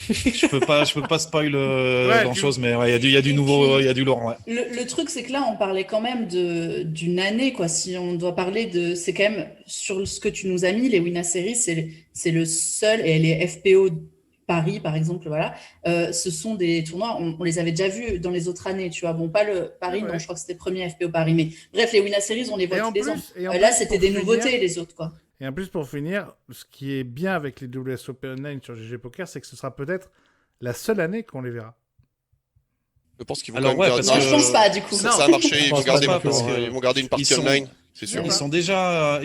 Je peux pas spoil Ouais, grand chose, mais ouais, il y a du Et nouveau, puis- il y a du lourd. Ouais. Le truc, c'est que là, on parlait quand même d'une année, quoi. Si on doit parler c'est quand même, sur ce que tu nous as mis, les Winner Series, c'est le seul, et les FPO Paris, par exemple, voilà, ce sont des tournois, on les avait déjà vus dans les autres années, tu vois. Bon, pas le Paris, Ouais. non, je crois que c'était le premier FPO Paris, mais bref, les Winner Series, on les voit Et en tous les ans. plus, Là, c'était pour des finir- nouveautés, les autres, quoi. Et en plus, pour finir, ce qui est bien avec les WSOP Online sur GG Poker, c'est que ce sera peut-être la seule année qu'on les verra. Je pense qu'ils vont Alors, quand même ouais, garder. Non, parce je que- pense pas, du coup. Ça a marché, ils Je vont pense garder, pas, parce que ils vont garder une partie ils sont- online, c'est sûr. Ils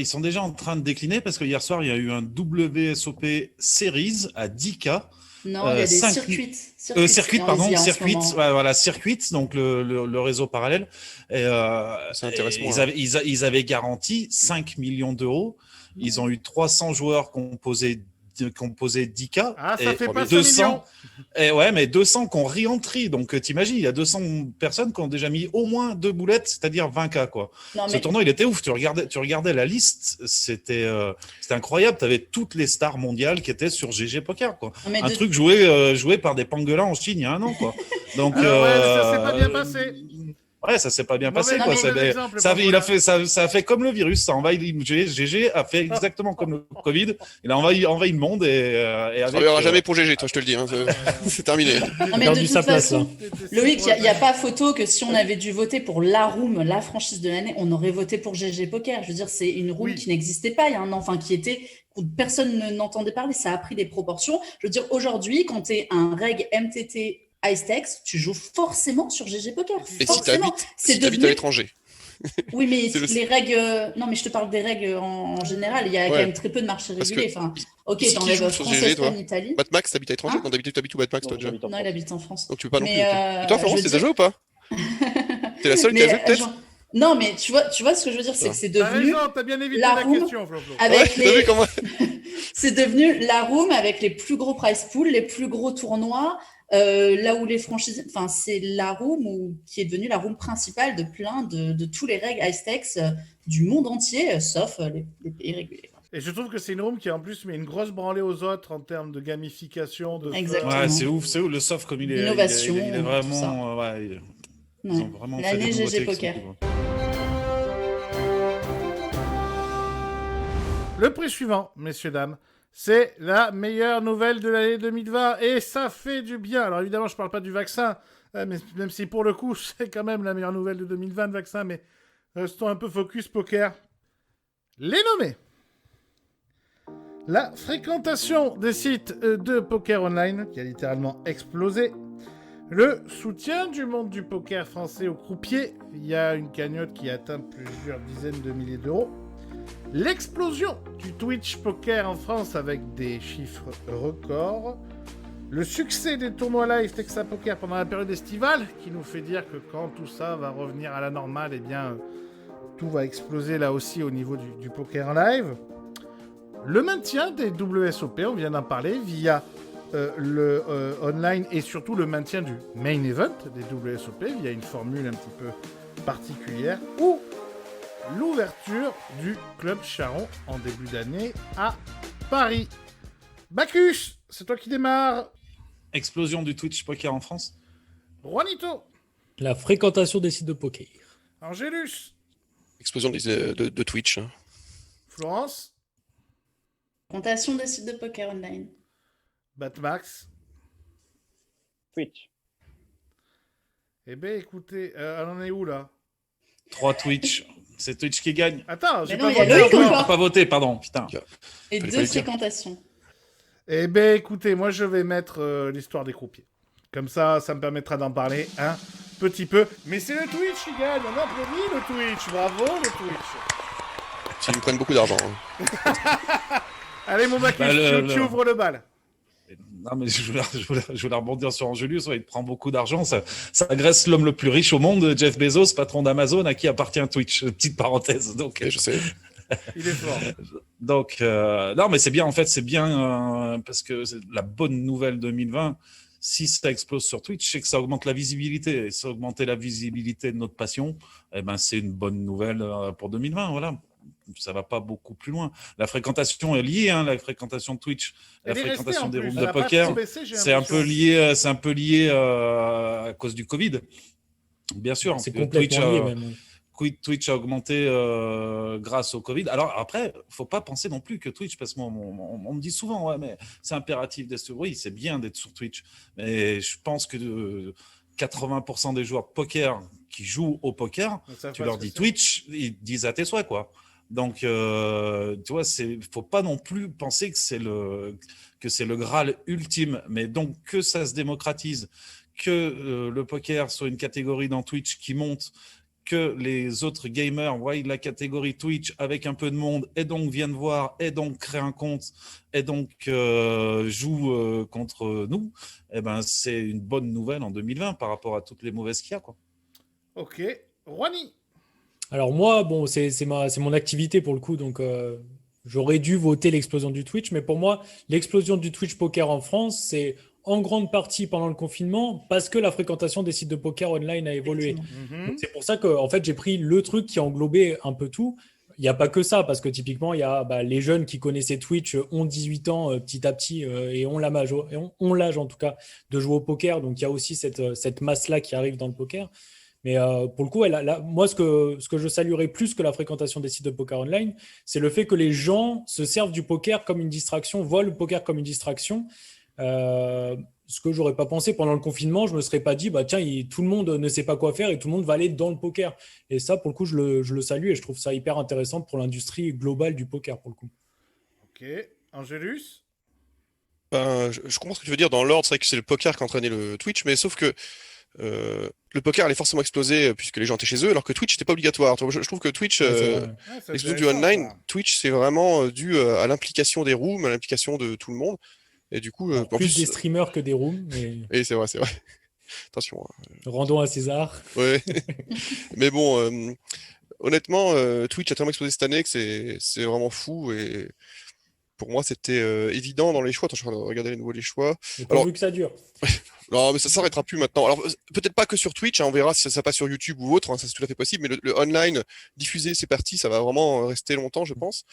sont déjà en train de décliner parce que hier soir, il y a eu un WSOP Series à 10K. Non, il y a des cinq- circuits. Circuit, en pardon, Asie en ce Circuit, moment. ouais, voilà, Circuit, donc le réseau parallèle. Et, Ça intéresse et moins, ils avaient garanti 5 millions d'euros. Ils ont eu 300 joueurs composés 10K. Ah, ça et fait pas 200. 5 millions. Et ouais, mais 200 qui ont re-entry. Donc, t'imagines, il y a 200 personnes qui ont déjà mis au moins 2 boulettes, c'est-à-dire 20K, quoi. Non, Ce mais tournoi, il était ouf. Tu regardais la liste, c'était incroyable. Tu avais toutes les stars mondiales qui étaient sur GG Poker, quoi. non, mais Un de- truc joué par des pangolins en Chine il y a 1 an, quoi. Donc, Alors, ouais, ça s'est pas bien passé. Ouais, ça s'est pas bien passé, Mauvais quoi. exemple, Ça, Pamela. il a fait, ça a fait comme le virus, ça envahit. GG a fait exactement comme le Covid. Il a envahi le monde et Ça avec. reviendra jamais pour GG, toi, je te le dis. Hein. C'est terminé. Non, mais perdu de sa toute place, façon, là. Loïc, il n'y a pas photo que si on avait dû voter pour la room, la franchise de l'année, on aurait voté pour GG Poker. Je veux dire, c'est une room Oui. qui n'existait pas il y a un an, enfin qui était où personne n'entendait parler. Ça a pris des proportions. Je veux dire, aujourd'hui, quand tu es un reg MTT Ice-Tex, tu joues forcément sur GG Poker. Et si Forcément. t'habites C'est si t'habites à devenu. l'étranger. Oui, mais C'est le- les règles. Non, mais je te parle des règles en général. Il y a quand Ouais. même très peu de marchés Parce que régulés. Enfin, ok, qui t'enlèves joue sur France, GG, toi Espagne, Italie. Mad Max, t'habites à l'étranger? Hein Non, t'habites où, Mad Max, toi, déjà? Non, il habite en France. Donc tu peux pas non plus. Mais, ok. Et toi, je Florence, veux t'es dire- déjà ou pas? T'es la seule qui Mais, a joué, peut-être? genre- Non, mais tu vois ce que je veux dire, c'est que c'est T'as devenu raison, t'as bien évité la la room question, Flo. avec Ouais, t'as vu les. comment? C'est devenu la room avec les plus gros prize pools, les plus gros tournois, là où les franchises. Enfin, c'est la room qui est devenue la room principale de plein de tous les règles Ice-Tex du monde entier, sauf les pays régulés. Et je trouve que c'est une room qui en plus met une grosse branlée aux autres en termes de gamification, de Exactement. Ouais, c'est ouf, le soft comme il est. Innovation, il est tout vraiment. Ouais, ils Ouais. ont vraiment fait L'année des GG nouveautés qui Poker. sont cool. Le prix suivant, messieurs, dames, c'est la meilleure nouvelle de l'année 2020 et ça fait du bien. Alors évidemment, je parle pas du vaccin, mais même si pour le coup, c'est quand même la meilleure nouvelle de 2020, le vaccin, mais restons un peu focus poker. Les nommés. La fréquentation des sites de poker online, qui a littéralement explosé. Le soutien du monde du poker français au croupier via une cagnotte qui atteint plusieurs dizaines de milliers d'euros. L'explosion du Twitch Poker en France avec des chiffres records. Le succès des tournois live Texas Poker pendant la période estivale qui nous fait dire que quand tout ça va revenir à la normale, eh bien, tout va exploser là aussi au niveau du poker en live. Le maintien des WSOP, on vient d'en parler, via le online et surtout le maintien du main event des WSOP via une formule un petit peu particulière ou l'ouverture du Club Charon en début d'année à Paris. Bacchus, c'est toi qui démarre. Explosion du Twitch Poker en France. Juanito, La fréquentation des sites de poker. Angélus, Explosion de Twitch. Hein. Florence, Fréquentation des sites de poker online. Batmax. Twitch. Eh ben écoutez, elle en est où là? 3 Twitch. C'est Twitch qui gagne. Attends, j'ai Mais pas non, il y a voté Loïc encore. encore. Ah, pas voté, pardon. Putain. Et Fallait pas deux le dire. fréquentations. Eh ben écoutez, moi je vais mettre l'histoire des croupiers. Comme ça me permettra d'en parler un petit peu. Mais c'est le Twitch qui gagne, on applaudit le Twitch, bravo le Twitch. Ils me prennent beaucoup d'argent. Hein. Allez mon Bacchus, Bah, tu ouvres le bal. Non, mais je voulais rebondir sur Angelius. Ouais, il prend beaucoup d'argent. Ça agresse l'homme le plus riche au monde, Jeff Bezos, patron d'Amazon, à qui appartient Twitch. Petite parenthèse. Donc, Ok, je sais. Il est fort. Donc, non, mais c'est bien, en fait, c'est bien parce que c'est la bonne nouvelle 2020. Si ça explose sur Twitch, c'est que ça augmente la visibilité. Et ça augmenter la visibilité de notre passion, eh ben, c'est une bonne nouvelle pour 2020. Voilà. Ça va pas beaucoup plus loin. La fréquentation est liée, hein, la fréquentation de Twitch, la Elle est restée, fréquentation en des plus. rooms Elle de a pas poker. trop baissé, j'ai C'est un peu l'impression. lié à cause du Covid. Bien sûr. C'est Twitch, complètement lié même. Twitch a augmenté grâce au Covid. Alors après, faut pas penser non plus que Twitch, parce qu'on on me dit souvent, ouais, mais c'est impératif d'être sur. Oui, c'est bien d'être sur Twitch, mais je pense que 80% des joueurs de poker qui jouent au poker, tu leur dis Twitch, ils disent à tes souhaits, quoi. Donc, tu vois, faut pas non plus penser que c'est le Graal ultime, mais donc que ça se démocratise, que le poker soit une catégorie dans Twitch qui monte, que les autres gamers voient la catégorie Twitch avec un peu de monde et donc viennent voir et donc créent un compte et donc jouent contre nous, eh ben, c'est une bonne nouvelle en 2020 par rapport à toutes les mauvaises qu'il y a, quoi. Ok. Juani. Alors moi, bon, c'est mon activité pour le coup, donc j'aurais dû voter l'explosion du Twitch, mais pour moi, l'explosion du Twitch Poker en France, c'est en grande partie pendant le confinement parce que la fréquentation des sites de poker online a évolué. Effectivement. Donc, c'est pour ça que en fait, j'ai pris le truc qui englobait un peu tout. Il n'y a pas que ça, parce que typiquement, il y a les jeunes qui connaissaient Twitch ont 18 ans petit à petit et ont l'âge en tout cas de jouer au poker. Donc il y a aussi cette masse-là qui arrive dans le poker. Mais pour le coup, moi, ce que je saluerais plus que la fréquentation des sites de poker online, c'est le fait que les gens se servent du poker comme une distraction, voient le poker comme une distraction. Ce que j'aurais pas pensé pendant le confinement, je me serais pas dit, bah tiens, tout le monde ne sait pas quoi faire et tout le monde va aller dans le poker. Et ça, pour le coup, je le salue et je trouve ça hyper intéressant pour l'industrie globale du poker, pour le coup. Ok. Angélus? Ben, je comprends ce que tu veux dire dans l'ordre, c'est vrai que c'est le poker qui a entraîné le Twitch, mais sauf que le poker allait forcément exploser puisque les gens étaient chez eux, alors que Twitch n'était pas obligatoire. Je trouve que Twitch, Ouais, c'est vrai. Ah, c'est l'explosion du intéressant, online, ça. Twitch, c'est vraiment dû à l'implication des rooms, à l'implication de tout le monde. Et du coup, Alors, en plus des plus, streamers que des rooms, mais et c'est vrai, c'est vrai. Attention, hein. rendons à César. Ouais. Mais bon, honnêtement, Twitch a tellement explosé cette année que c'est vraiment fou et pour moi c'était évident dans les choix. Attends, je suis en train de regarder les nouveaux les choix. Et Alors, pourvu que ça dure. non, mais ça s'arrêtera plus maintenant. Alors peut-être pas que sur Twitch, hein, on verra si ça passe sur YouTube ou autre, hein, ça c'est tout à fait possible. Mais le online diffuser ces parties, ça va vraiment rester longtemps, je pense.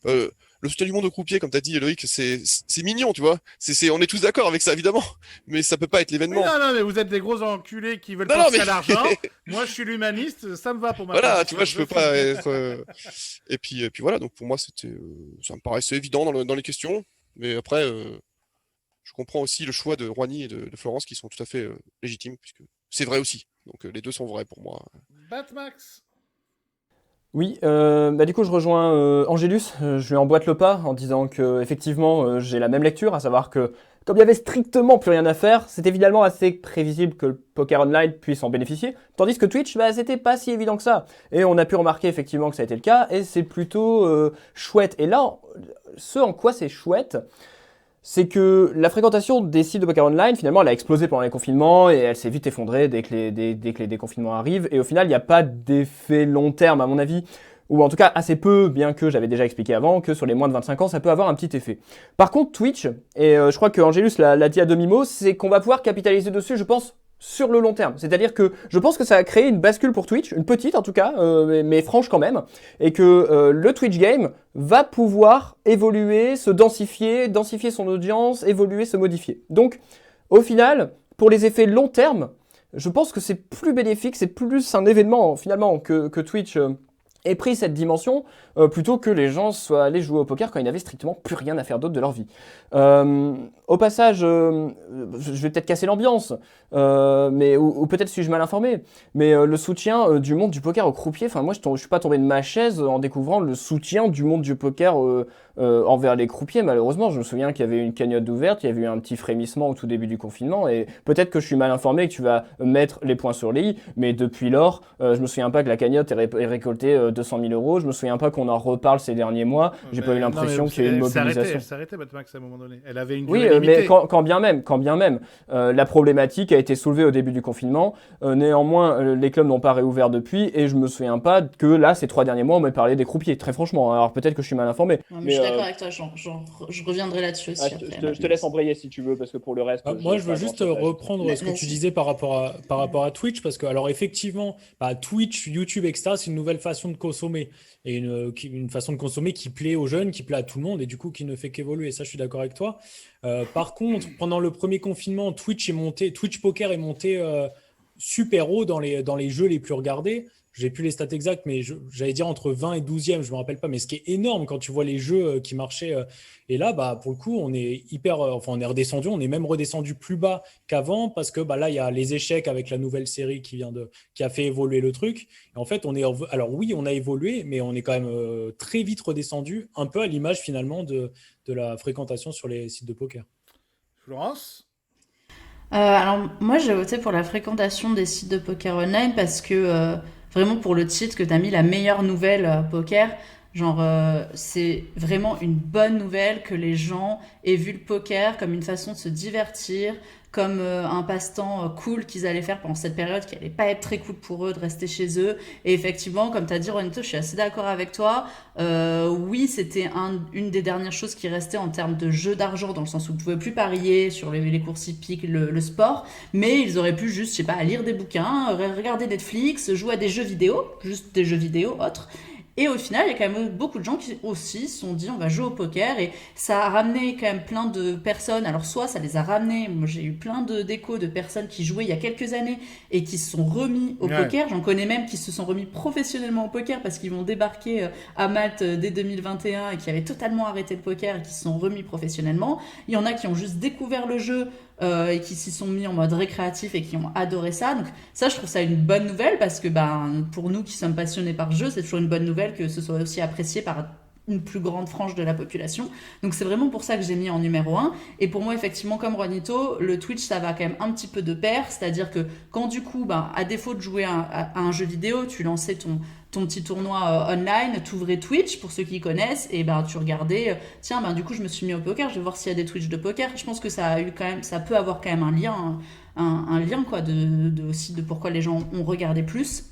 Le soutien du monde au croupier, comme t'as dit, Loïc, c'est mignon, tu vois. On est tous d'accord avec ça, évidemment. Mais ça peut pas être Oui, l'événement. non, mais vous êtes des gros enculés qui veulent Non, pas non, pousser mais- à l'argent. Moi, je suis l'humaniste, ça me va pour ma Voilà, position. tu vois, je peux pas être. Et puis voilà, donc pour moi, ça me paraissait évident dans les questions. Mais après, je comprends aussi le choix de Roigny et de Florence qui sont tout à fait légitimes, puisque c'est vrai aussi. Donc les deux sont vrais pour moi. Batmax. Oui, bah du coup je rejoins Angélus, je lui emboîte le pas en disant que effectivement j'ai la même lecture, à savoir que comme il y avait strictement plus rien à faire, c'était évidemment assez prévisible que le poker online puisse en bénéficier, tandis que Twitch, bah c'était pas si évident que ça. Et on a pu remarquer effectivement que ça a été le cas, et c'est plutôt chouette. Et là, ce en quoi c'est chouette, c'est que la fréquentation des sites de poker online, finalement, elle a explosé pendant les confinements et elle s'est vite effondrée dès que les déconfinements arrivent. Et au final, il n'y a pas d'effet long terme, à mon avis, ou en tout cas assez peu, bien que j'avais déjà expliqué avant, que sur les moins de 25 ans, ça peut avoir un petit effet. Par contre, Twitch, et je crois que Angélus l'a dit à demi-mot, c'est qu'on va pouvoir capitaliser dessus, je pense, sur le long terme. C'est-à-dire que je pense que ça a créé une bascule pour Twitch, une petite en tout cas, mais franche quand même, et que le Twitch game va pouvoir évoluer, se densifier son audience, évoluer, se modifier. Donc, au final, pour les effets long terme, je pense que c'est plus bénéfique, c'est plus un événement finalement que Twitch ait pris cette dimension, plutôt que les gens soient allés jouer au poker quand ils n'avaient strictement plus rien à faire d'autre de leur vie. Au passage, je vais peut-être casser l'ambiance, ou peut-être suis-je mal informé, mais le soutien du monde du poker au croupier, enfin moi je suis pas tombé de ma chaise en découvrant le soutien du monde du poker envers les croupiers. Malheureusement, je me souviens qu'il y avait une cagnotte ouverte, il y avait eu un petit frémissement au tout début du confinement, et peut-être que je suis mal informé, que tu vas mettre les points sur les i, mais depuis lors, je me souviens pas que la cagnotte ait récolté 200 000 euros, je me souviens pas qu'on en reparle ces derniers mois, j'ai pas eu l'impression qu'il y ait eu une mobilisation. Elle s'est arrêtée, Batmax, à un moment donné. Elle avait une Oui, durée limitée. mais quand bien même, la problématique a été soulevée au début du confinement. Néanmoins, les clubs n'ont pas réouvert depuis, et je me souviens pas que là, ces 3 derniers mois, on m'a parlé des croupiers, très franchement. Alors peut-être que je suis mal informé. Ouais, mais je suis d'accord avec toi, Jean. Je reviendrai là-dessus aussi. Je te laisse embrayer si tu veux, parce que pour le reste. Moi, je veux juste reprendre ce que tu Vas-y. disais par rapport à Twitch, parce que, alors, effectivement, Twitch, YouTube, etc., c'est une nouvelle façon de consommer. Et une façon de consommer qui plaît aux jeunes, qui plaît à tout le monde, et du coup, qui ne fait qu'évoluer. Ça, je suis d'accord avec toi. Par contre, pendant le premier confinement, Twitch Poker est monté super haut dans les jeux les plus regardés. J'ai plus les stats exactes, mais j'allais dire entre 20 et 12e, je me rappelle pas, mais ce qui est énorme quand tu vois les jeux qui marchaient. Et là, pour le coup, on est on est redescendu, on est même redescendu plus bas qu'avant, parce que là, il y a les échecs avec la nouvelle série qui a fait évoluer le truc. Et en fait, alors oui, on a évolué, mais on est quand même très vite redescendu, un peu à l'image finalement de la fréquentation sur les sites de poker. Florence? Alors, moi, j'ai voté pour la fréquentation des sites de poker online parce que, vraiment, pour le titre que tu as mis, la meilleure nouvelle poker, c'est vraiment une bonne nouvelle que les gens aient vu le poker comme une façon de se divertir, comme un passe-temps cool qu'ils allaient faire pendant cette période qui allait pas être très cool pour eux de rester chez eux. Et effectivement, comme tu as dit, Renato, je suis assez d'accord avec toi. Oui, c'était une des dernières choses qui restait en termes de jeu d'argent, dans le sens où tu ne pouvais plus parier sur les courses hippiques, le sport, mais ils auraient pu juste, je sais pas, lire des bouquins, regarder Netflix, jouer à des jeux vidéo, juste des jeux vidéo autres. Et au final, il y a quand même beaucoup de gens qui aussi se sont dit on va jouer au poker et ça a ramené quand même plein de personnes. Alors soit ça les a ramenés, moi j'ai eu plein d'échos de personnes qui jouaient il y a quelques années et qui se sont remis au poker. J'en connais même qui se sont remis professionnellement au poker parce qu'ils vont débarquer à Malte dès 2021 et qui avaient totalement arrêté le poker et qui se sont remis professionnellement. Il y en a qui ont juste découvert le jeu et qui s'y sont mis en mode récréatif et qui ont adoré ça. Donc ça, je trouve ça une bonne nouvelle parce que pour nous qui sommes passionnés par le jeu, c'est toujours une bonne nouvelle que ce soit aussi apprécié par une plus grande frange de la population. Donc c'est vraiment pour ça que j'ai mis en numéro 1. Et pour moi, effectivement, comme Juanito, le Twitch, ça va quand même un petit peu de pair. C'est-à-dire que quand du coup, à défaut de jouer à un jeu vidéo, tu lançais ton petit tournoi online, tu ouvrais Twitch, pour ceux qui connaissent, et tu regardais, tiens, du coup, je me suis mis au poker, je vais voir s'il y a des Twitch de poker. Je pense que ça peut avoir quand même un lien, un lien quoi, aussi de pourquoi les gens ont regardé plus.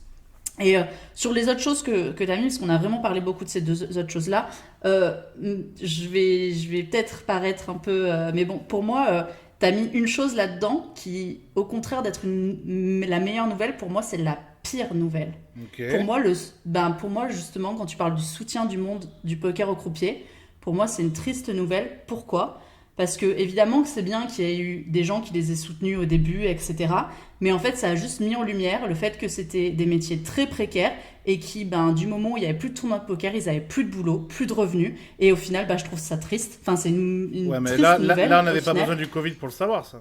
Et sur les autres choses que tu as mis, parce qu'on a vraiment parlé beaucoup de ces deux autres choses-là, je vais peut-être paraître un peu... mais bon, pour moi, tu as mis une chose là-dedans qui, au contraire d'être la meilleure nouvelle, pour moi, c'est la pire nouvelle. Okay. Pour moi, justement, quand tu parles du soutien du monde du poker au croupier, pour moi, c'est une triste nouvelle. Pourquoi ? Parce que, évidemment, que c'est bien qu'il y ait eu des gens qui les aient soutenus au début, etc. Mais en fait, ça a juste mis en lumière le fait que c'était des métiers très précaires et qui, du moment où il n'y avait plus de tournois de poker, ils n'avaient plus de boulot, plus de revenus. Et au final, je trouve ça triste. Enfin, c'est une triste nouvelle. Là, on n'avait pas besoin du Covid pour le savoir, ça.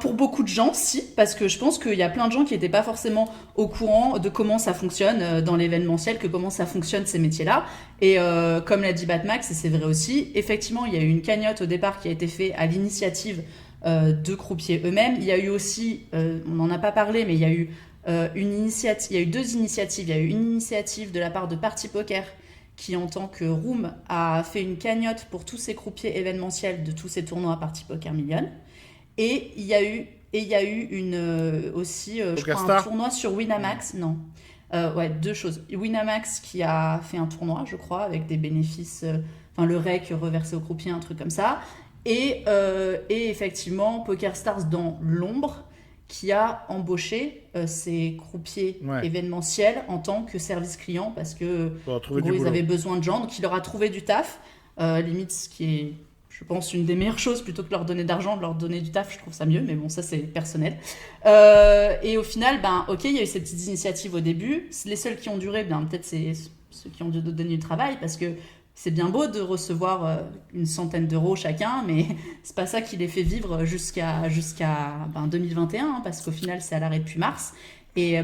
Pour beaucoup de gens, si, parce que je pense qu'il y a plein de gens qui n'étaient pas forcément au courant de comment ça fonctionne dans l'événementiel, que comment ça fonctionne ces métiers-là. Et comme l'a dit Batmax, et c'est vrai aussi, effectivement, il y a eu une cagnotte au départ qui a été faite à l'initiative de croupiers eux-mêmes. Il y a eu aussi, on n'en a pas parlé, mais il y a eu il y a eu deux initiatives. Il y a eu une initiative de la part de Party Poker qui, en tant que room, a fait une cagnotte pour tous ces croupiers événementiels de tous ces tournois Party Poker Million. Et il y a eu aussi, je crois, un tournoi sur Winamax. Non. Deux choses. Winamax qui a fait un tournoi, je crois, avec des bénéfices, le REC reversé aux croupiers, un truc comme ça. Et effectivement, PokerStars dans l'ombre qui a embauché ces croupiers événementiels en tant que service client parce que ils avaient besoin de gens. Donc, il leur a trouvé du taf. Limite, ce qui est... je pense, une des meilleures choses, plutôt que leur donner d'argent, de leur donner du taf, je trouve ça mieux, mais bon, ça c'est personnel. Et au final, il y a eu ces petites initiatives au début. Les seuls qui ont duré, peut-être c'est ceux qui ont donné du travail, parce que c'est bien beau de recevoir une centaine d'euros chacun, mais c'est pas ça qui les fait vivre jusqu'à 2021, parce qu'au final, c'est à l'arrêt depuis mars. Et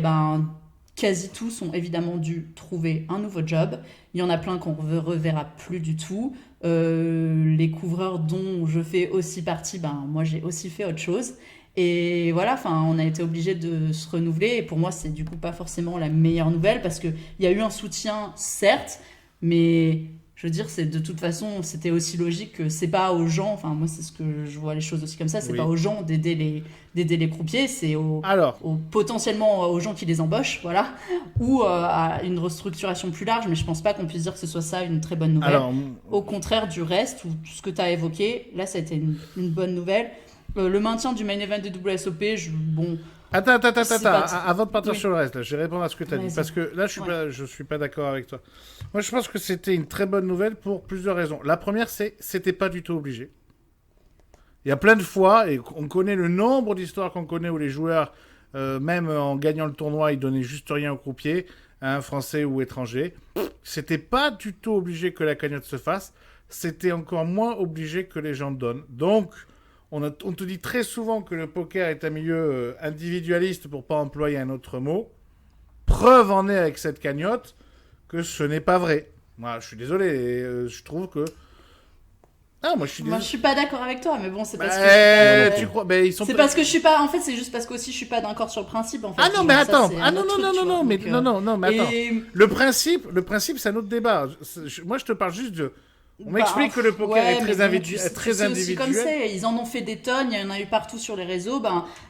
quasi tous ont évidemment dû trouver un nouveau job. Il y en a plein qu'on ne reverra plus du tout. Les couvreurs dont je fais aussi partie, moi j'ai aussi fait autre chose. Et voilà, on a été obligé de se renouveler. Et pour moi, c'est du coup pas forcément la meilleure nouvelle parce qu'il y a eu un soutien, certes, mais je veux dire, de toute façon, c'était aussi logique que c'est pas aux gens, moi c'est ce que je vois les choses aussi comme ça, c'est pas aux gens d'aider les croupiers, c'est potentiellement aux gens qui les embauchent, voilà, ou à une restructuration plus large, mais je pense pas qu'on puisse dire que ce soit ça une très bonne nouvelle. Au contraire du reste, ou tout ce que tu as évoqué, là ça a été une bonne nouvelle. Le maintien du main event des WSOP, Attends, avant de partir sur le reste, là, je vais répondre à ce que tu as dit, parce que là, je suis pas d'accord avec toi. Moi, je pense que c'était une très bonne nouvelle pour plusieurs raisons. La première, c'était pas du tout obligé. Il y a plein de fois, et on connaît le nombre d'histoires qu'on connaît où les joueurs, même en gagnant le tournoi, ils donnaient juste rien au croupier, français ou étranger. C'était pas du tout obligé que la cagnotte se fasse, c'était encore moins obligé que les gens donnent. Donc, on te dit très souvent que le poker est un milieu individualiste pour pas employer un autre mot. Preuve en est avec cette cagnotte que ce n'est pas vrai. Moi, je suis désolé, je trouve que... moi, je suis désolé. Moi, je suis pas d'accord avec toi, mais bon, c'est parce que... tu crois... ils sont... C'est parce que je suis pas... En fait, c'est juste parce que aussi je suis pas d'accord sur le principe, en fait. Ah non, mais attends. Non, mais attends. Le principe, c'est un autre débat. Moi, je te parle juste de... On m'explique que le poker est très, mais bon, très c'est aussi comme individuel. c'est. Ils en ont fait des tonnes, il y en a eu partout sur les réseaux.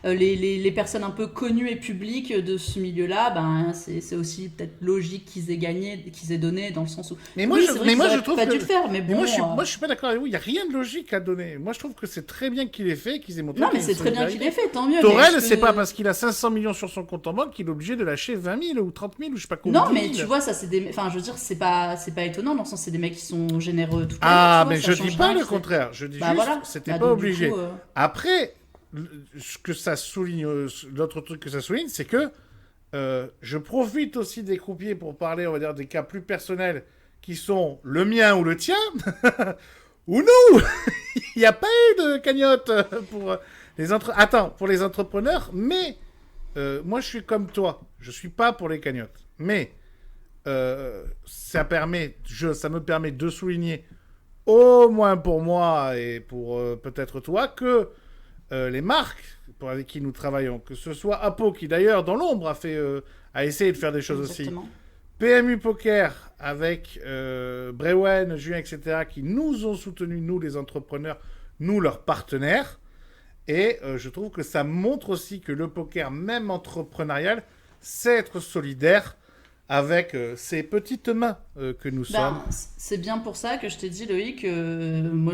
Les personnes un peu connues et publiques de ce milieu-là, c'est aussi peut-être logique qu'ils aient gagné, qu'ils aient donné, dans le sens où. Mais moi, Oui, je, c'est vrai mais qu'ils moi, auraient je trouve pas que... dû le faire, mais Mais bon. moi, je suis pas d'accord avec vous. Il y a rien de logique à donner. Moi, je trouve que c'est très bien qu'il ait fait, qu'ils aient montré. Non, mais qu'il y a c'est une très bien qu'il solidarité. ait fait, tant mieux. mais Torel, est-ce c'est que- pas parce qu'il a 500 millions sur son compte en banque qu'il est obligé de lâcher 20 000 ou 30 000 ou je sais pas combien. Non, 10 mais 000. tu vois, ça, c'est des. Enfin, je veux dire, c'est pas étonnant, dans le sens, c'est des mecs qui sont généreux tout Ah, le temps. mais je dis pas le contraire. Je dis juste, Voilà. c'était Bah, pas donc, du obligé. coup, Après, ce que ça souligne, l'autre truc que ça souligne, c'est que je profite aussi des croupiers pour parler, on va dire, des cas plus personnels qui sont le mien ou le tien, ou nous. Il n'y a pas eu de cagnotte pour pour les entrepreneurs, mais moi je suis comme toi, je suis pas pour les cagnottes, mais ça me permet de souligner au moins pour moi et pour peut-être toi que les marques avec qui nous travaillons, que ce soit Apo qui d'ailleurs dans l'ombre a essayé de faire des choses exactement. aussi, PMU Poker avec Brewen, Julien, etc., qui nous ont soutenus, nous les entrepreneurs, nous leurs partenaires. Et je trouve que ça montre aussi que le poker, même entrepreneurial, c'est être solidaire avec ces petites mains que nous sommes. C'est bien pour ça que je t'ai dit, Loïc, moi,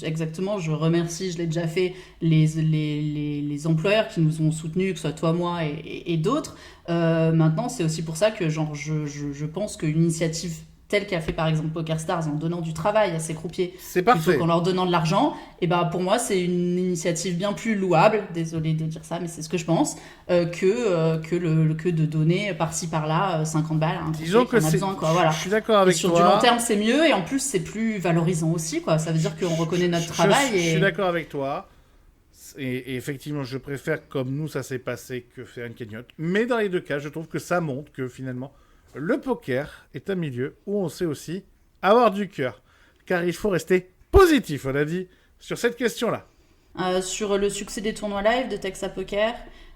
exactement, je remercie, je l'ai déjà fait, les employeurs qui nous ont soutenus, que ce soit toi, moi et d'autres. Maintenant, c'est aussi pour ça que je pense qu'une initiative telle qu'a fait par exemple PokerStars en donnant du travail à ses croupiers C'est plutôt parfait. qu'en leur donnant de l'argent, et pour moi c'est une initiative bien plus louable, désolé de dire ça mais c'est ce que je pense, que de donner par-ci par-là 50 balles à un Disons croupier que qui en a c'est. besoin, quoi, voilà. Je suis d'accord Et avec sur toi. du long terme c'est mieux et en plus c'est plus valorisant aussi, quoi. Ça veut dire qu'on reconnaît notre travail. Je suis d'accord avec toi. Et effectivement, je préfère comme nous ça s'est passé que faire une cagnotte. Mais dans les deux cas, je trouve que ça montre que finalement, le poker est un milieu où on sait aussi avoir du cœur. Car il faut rester positif, on a dit, sur cette question-là. Sur le succès des tournois live de Texas Poker.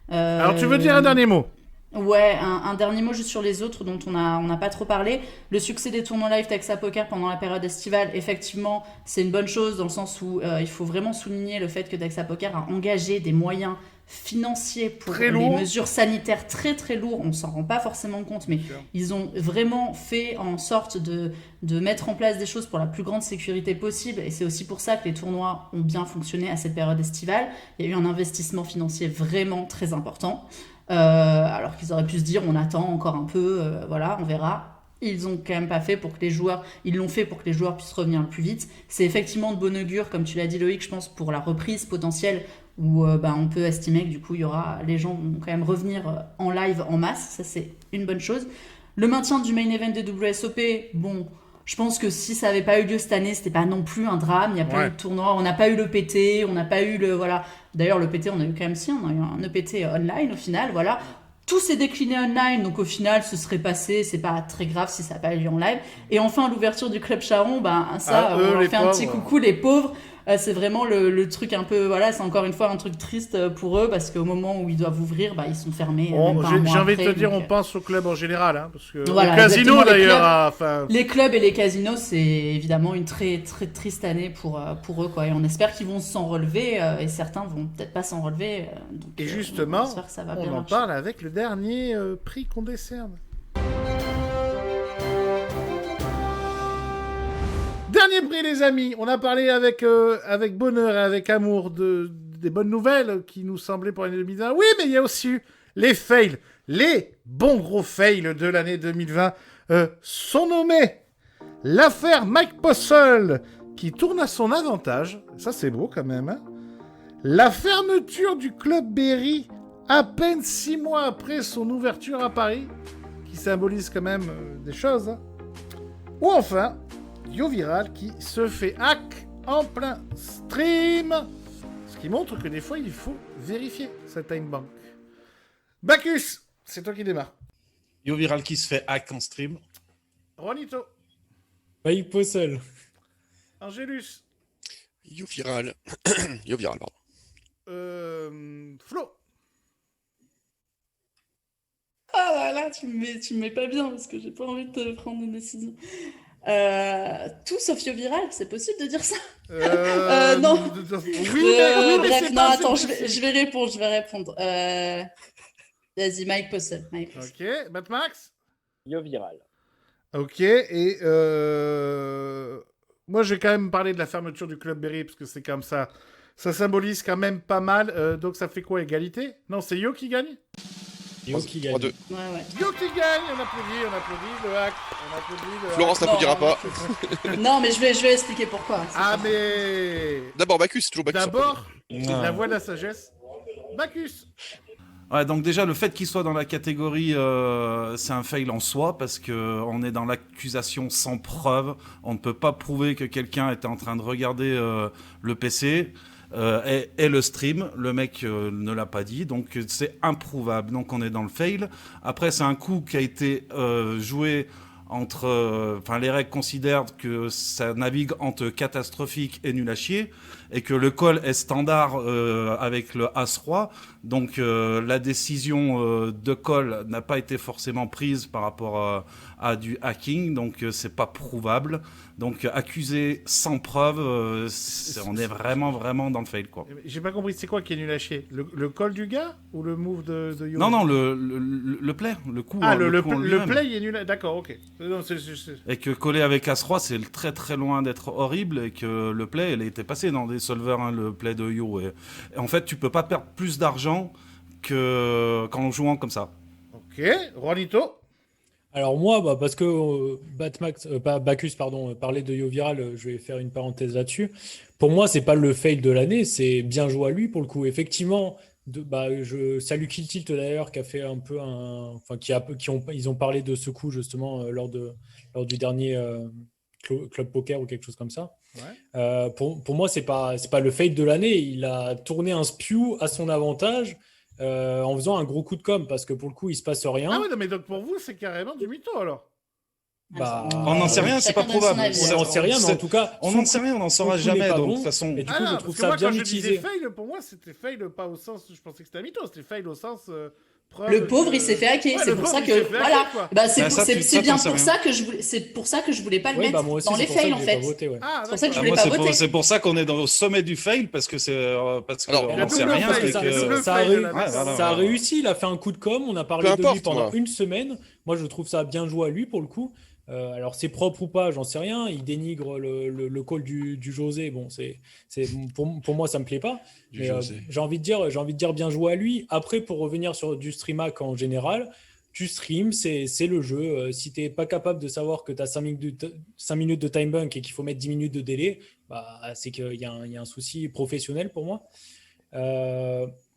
Alors, tu veux dire un dernier mot? Ouais, un dernier mot juste sur les autres dont on n'a pas trop parlé. Le succès des tournois live Texas Poker pendant la période estivale, effectivement, c'est une bonne chose dans le sens où il faut vraiment souligner le fait que Texas Poker a engagé des moyens financiers pour Très les lourd. mesures sanitaires très très lourds. On s'en rend pas forcément compte, mais Sûr. ils ont vraiment fait en sorte de mettre en place des choses pour la plus grande sécurité possible. Et c'est aussi pour ça que les tournois ont bien fonctionné à cette période estivale. Il y a eu un investissement financier vraiment très important. Alors qu'ils auraient pu se dire on attend encore un peu, voilà, on verra. Ils ont quand même pas fait pour que les joueurs, ils l'ont fait pour que les joueurs puissent revenir le plus vite. C'est effectivement de bon augure, comme tu l'as dit Loïc, je pense pour la reprise potentielle où on peut estimer que du coup les gens vont quand même revenir en live en masse. Ça c'est une bonne chose. Le maintien du main event des WSOP, bon. Je pense que si ça n'avait pas eu lieu cette année, c'était pas non plus un drame. Il n'y a pas eu de tournoi, on n'a pas eu le PT, on n'a pas eu le voilà. D'ailleurs le PT, on a eu quand même on a eu un EPT online au final, voilà. Tout s'est décliné online, donc au final, ce serait passé. C'est pas très grave si ça n'a pas eu lieu en live. Et enfin, l'ouverture du club Charon, on leur fait un petit coucou, les pauvres. C'est vraiment le truc un peu, voilà, c'est encore une fois un truc triste pour eux parce qu'au moment où ils doivent ouvrir, ils sont fermés. J'ai envie de te dire, donc, on pense au club en général, hein, parce que voilà, au casino exactement, les d'ailleurs. Les clubs et les casinos, c'est évidemment une très très triste année pour eux, quoi. Et on espère qu'ils vont s'en relever et certains vont peut-être pas s'en relever. Donc, Et justement, on espère que ça va bien on en marcher. parle avec le dernier prix qu'on décerne. Dernier prix, les amis. On a parlé avec bonheur et avec amour des bonnes nouvelles qui nous semblaient pour l'année 2020. Oui, mais il y a aussi eu les fails. Les bons gros fails de l'année 2020 sont nommés. L'affaire Mike Postle qui tourne à son avantage. Ça, c'est beau quand même. Hein. La fermeture du club Berry à peine 6 mois après son ouverture à Paris, qui symbolise quand même des choses. Hein. Ou enfin, YoViral qui se fait hack en plein stream. Ce qui montre que des fois, il faut vérifier sa time bank. Bacchus, c'est toi qui démarre. YoViral qui se fait hack en stream. Ronito, Mike Postle. Angélus, YoViral. YoViral, pardon. Flo, Ah là là, tu me mets pas bien parce que j'ai pas envie de te prendre une décision. Tout sauf Yoviral, c'est possible de dire ça? Oui, Non. mais Bref, c'est non, pas... attends, je vais répondre. Vas-y, Mike Postel. Ok, Batmax. Yoviral. Ok, et moi je vais quand même parler de la fermeture du Club Berry, parce que c'est comme ça. Ça symbolise quand même pas mal. Donc ça fait quoi, égalité? Non, c'est Yo qui gagne? Yo qui gagne. 3-2. Ouais. Yo qui gagne, on applaudit, le hack. On applaudit, le hack. Florence n'applaudira pas. Non, mais je vais expliquer pourquoi. Ah mais... D'abord Bacchus, toujours Bacchus. D'abord, Ouais. la voix de la sagesse. Bacchus. Ouais, donc déjà le fait qu'il soit dans la catégorie, c'est un fail en soi parce que on est dans l'accusation sans preuve. On ne peut pas prouver que quelqu'un était en train de regarder le PC et le stream. Le mec ne l'a pas dit, donc c'est improuvable. Donc on est dans le fail. Après, c'est un coup qui a été joué entre, enfin les règles considèrent que ça navigue entre catastrophique et nul à chier, et que le call est standard avec le As-Roi. Donc la décision de call n'a pas été forcément prise par rapport à du hacking, donc c'est pas prouvable. Donc accusé sans preuve, on est vraiment dans le fail, quoi. J'ai pas compris, c'est quoi qui est nul à chier? Le call du gars ou le move de Yo? Non, le play, le coup. Ah, hein, le coup en play lui-même. est nul à... D'accord, ok. Non, Et que coller avec As-Roi, c'est très loin d'être horrible, et que le play, elle était passée dans des solvers, hein, le play de Yo. Et en fait, tu peux pas perdre plus d'argent qu'en jouant comme ça. Ok, Juanito. Alors moi, bah, parce que Bacchus, pardon, parlait de Yoviral, je vais faire une parenthèse là-dessus. Pour moi, c'est pas le fail de l'année, c'est bien joué à lui pour le coup. Effectivement, je salue Kill Tilt d'ailleurs, qui a fait un peu enfin ils ont parlé de ce coup justement lors du dernier Club Poker ou quelque chose comme ça. Ouais. Pour moi, c'est pas le fail de l'année. Il a tourné un spew à son avantage. En faisant un gros coup de com', parce que pour le coup, il se passe rien. Ah ouais, non, mais donc pour vous, c'est carrément du mytho alors. Bah, On n'en sait rien, c'est pas Chacun donne son probable. avis. On n'en sait rien, mais en tout cas, On n'en sait rien, on n'en saura son coup n'est jamais. pas Donc de bon. toute façon, Et du coup, Ah je non, trouve parce que ça moi, bien quand je disais utilisé. fail, pour moi, c'était fail pas au sens... Je pensais que c'était un mytho, c'était fail au sens... preuve Le pauvre, que- il s'est fait hacker. Ouais, C'est le pour pauvre, ça il que s'est fait hacker, voilà. quoi. Bah, c'est Bah, ça, c'est bien t'en sais pour rien. ça que je voulais. C'est pour ça que je voulais pas le Ouais, mettre bah moi aussi, dans c'est les pour ça fails que en j'ai pas fait. voté, ouais. Ah, C'est pour ça que je d'accord. voulais moi, pas voter. c'est pour ça qu'on est au sommet du fail, parce que Alors, on il y a n'en sait double rien. fail, c'est ça, que- double Ça a, fail, réu- là, Ouais, voilà, ça a voilà. réussi, il a fait un coup de com', on a parlé Peu de importe, lui pendant moi. une semaine. Moi, je trouve ça bien joué à lui pour le coup. Alors, c'est propre ou pas, j'en sais rien. Il dénigre le call du José. Bon, pour moi, ça me plaît pas. Du Mais José. j'ai envie de dire bien joué à lui. Après, pour revenir sur du stream hack en général, tu stream, c'est le jeu. Si tu n'es pas capable de savoir que tu as 5 minutes de time bank et qu'il faut mettre 10 minutes de délai, bah, c'est qu'il y a un souci professionnel pour moi.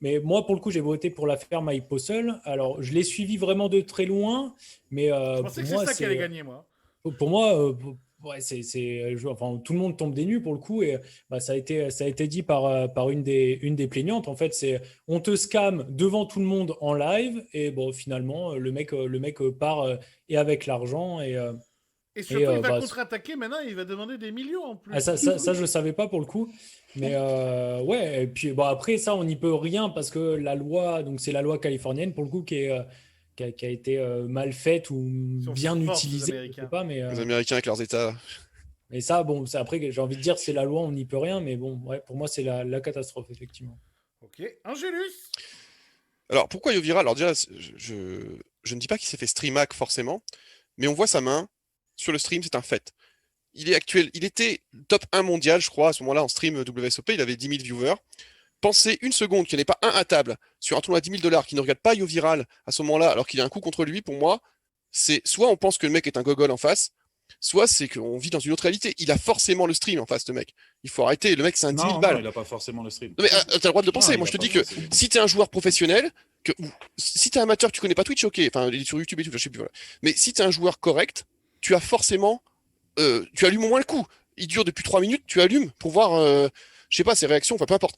Mais moi, pour le coup, j'ai voté pour l'affaire Mike Postel. Alors, je l'ai suivi vraiment de très loin, mais Je pensais que pour c'est moi, ça qui allait gagner, moi. pour moi, ouais, enfin, tout le monde tombe des nues pour le coup, et bah, ça a été dit par une des plaignantes. En fait, c'est on te scam devant tout le monde en live, et bon, finalement, le mec part et avec l'argent Et surtout, il va bah, contre-attaquer maintenant, il va demander des millions en plus. ah, ça, je savais pas pour le coup. Mais ouais, et puis bon, après, ça, on n'y peut rien parce que la loi, donc c'est la loi californienne pour le coup qui a été mal faite ou Sont bien forts, ces utilisée, je Américains. sais pas, Les Américains avec leurs États. mais ça, bon, après, j'ai envie de dire, c'est la loi, on n'y peut rien, mais bon, ouais, pour moi, c'est la catastrophe, effectivement. Ok, Angélus. Alors, pourquoi Yoviral? Alors déjà, je ne dis pas qu'il s'est fait stream hack forcément, mais on voit sa main sur le stream, c'est un fait. Il était top 1 mondial, je crois, à ce moment-là, en stream WSOP, il avait 10 000 viewers. Pensez une seconde qu'il n'y en ait pas un à table sur un tournoi à 10 000 $, qui ne regarde pas Yoviral à ce moment-là, alors qu'il y a un coup contre lui, pour moi, c'est soit on pense que le mec est un gogol en face, soit c'est qu'on vit dans une autre réalité. Il a forcément le stream en face, le mec. Il faut arrêter, le mec c'est un 10 000 Non, balles. il a pas forcément le stream. Non, mais t'as le droit de le penser. Non, Moi, il je te a dis pas que forcément. si t'es un joueur professionnel, si t'es amateur, tu connais pas Twitch, ok. Enfin, il est sur YouTube et tout, je sais plus. Voilà. Mais si t'es un joueur correct, tu as forcément, tu allumes au moins le coup. Il dure depuis 3 minutes, tu allumes pour voir, je sais pas, ses réactions. Enfin, peu importe.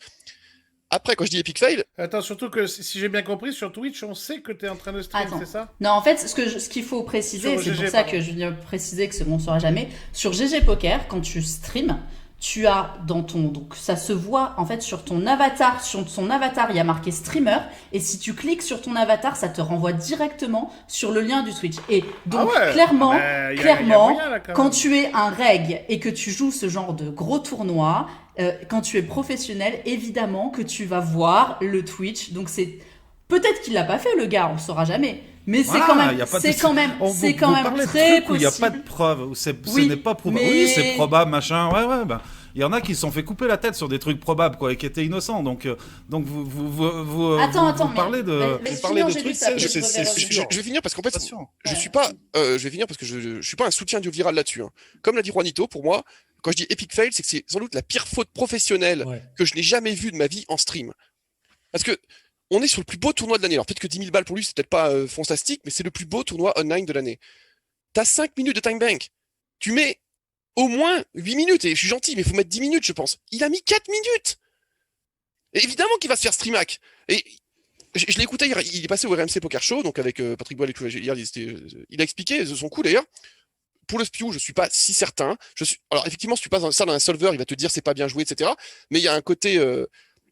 Après, quand je dis epic fail, Attends, surtout que si j'ai bien compris, sur Twitch, on sait que t'es en train de stream, Attends. c'est ça? Non, en fait, ce qu'il faut préciser, Sur c'est GG, pour ça pardon. que je viens préciser que c'est bon, on saura jamais. Sur GG Poker, quand tu streams, tu as dans ton, donc ça se voit en fait sur ton avatar, sur son avatar il y a marqué streamer, et si tu cliques sur ton avatar ça te renvoie directement sur le lien du Twitch. Et donc clairement, y a moyen, là, quand même. tu es un reg et que tu joues ce genre de gros tournoi, quand tu es professionnel, évidemment que tu vas voir le Twitch. Donc c'est peut-être qu'il l'a pas fait le gars, on saura jamais. Mais c'est Voilà, quand même, y a pas de- c'est quand même, On- c'est vous quand même parlez de très trucs où il n'y a pas de possible. preuves, où ce Oui, n'est pas probable. mais- Oui, c'est probable, machin. Ouais, bah. Il y en a qui se sont fait couper la tête sur des trucs probables, quoi, et qui étaient innocents. Donc vous Attends, parlez de. mais Vous parlez de sinon, trucs, ça, je, je vais revenir. je vais finir parce qu'en fait, Attention. je suis pas, je vais finir parce que je suis pas un soutien du viral là-dessus. Hein. Comme l'a dit Juanito, pour moi, quand je dis epic fail, c'est que c'est sans doute la pire faute professionnelle Ouais. que je n'ai jamais vue de ma vie en stream. Parce que on est sur le plus beau tournoi de l'année. Alors peut-être que 10 000 balles pour lui, c'est peut-être pas fantastique, mais c'est le plus beau tournoi online de l'année. T'as 5 minutes de time bank. Tu mets au moins 8 minutes, et je suis gentil, mais il faut mettre 10 minutes, je pense. Il a mis 4 minutes. Et évidemment qu'il va se faire streamac. Et je l'ai écouté hier, il est passé au RMC Poker Show, donc avec Patrick Boil et tout. Hier, il a expliqué son coup d'ailleurs. Pour le Spew, je suis pas si certain. Alors effectivement, si tu passes ça dans un solver, il va te dire c'est pas bien joué, etc. Mais il y a un côté,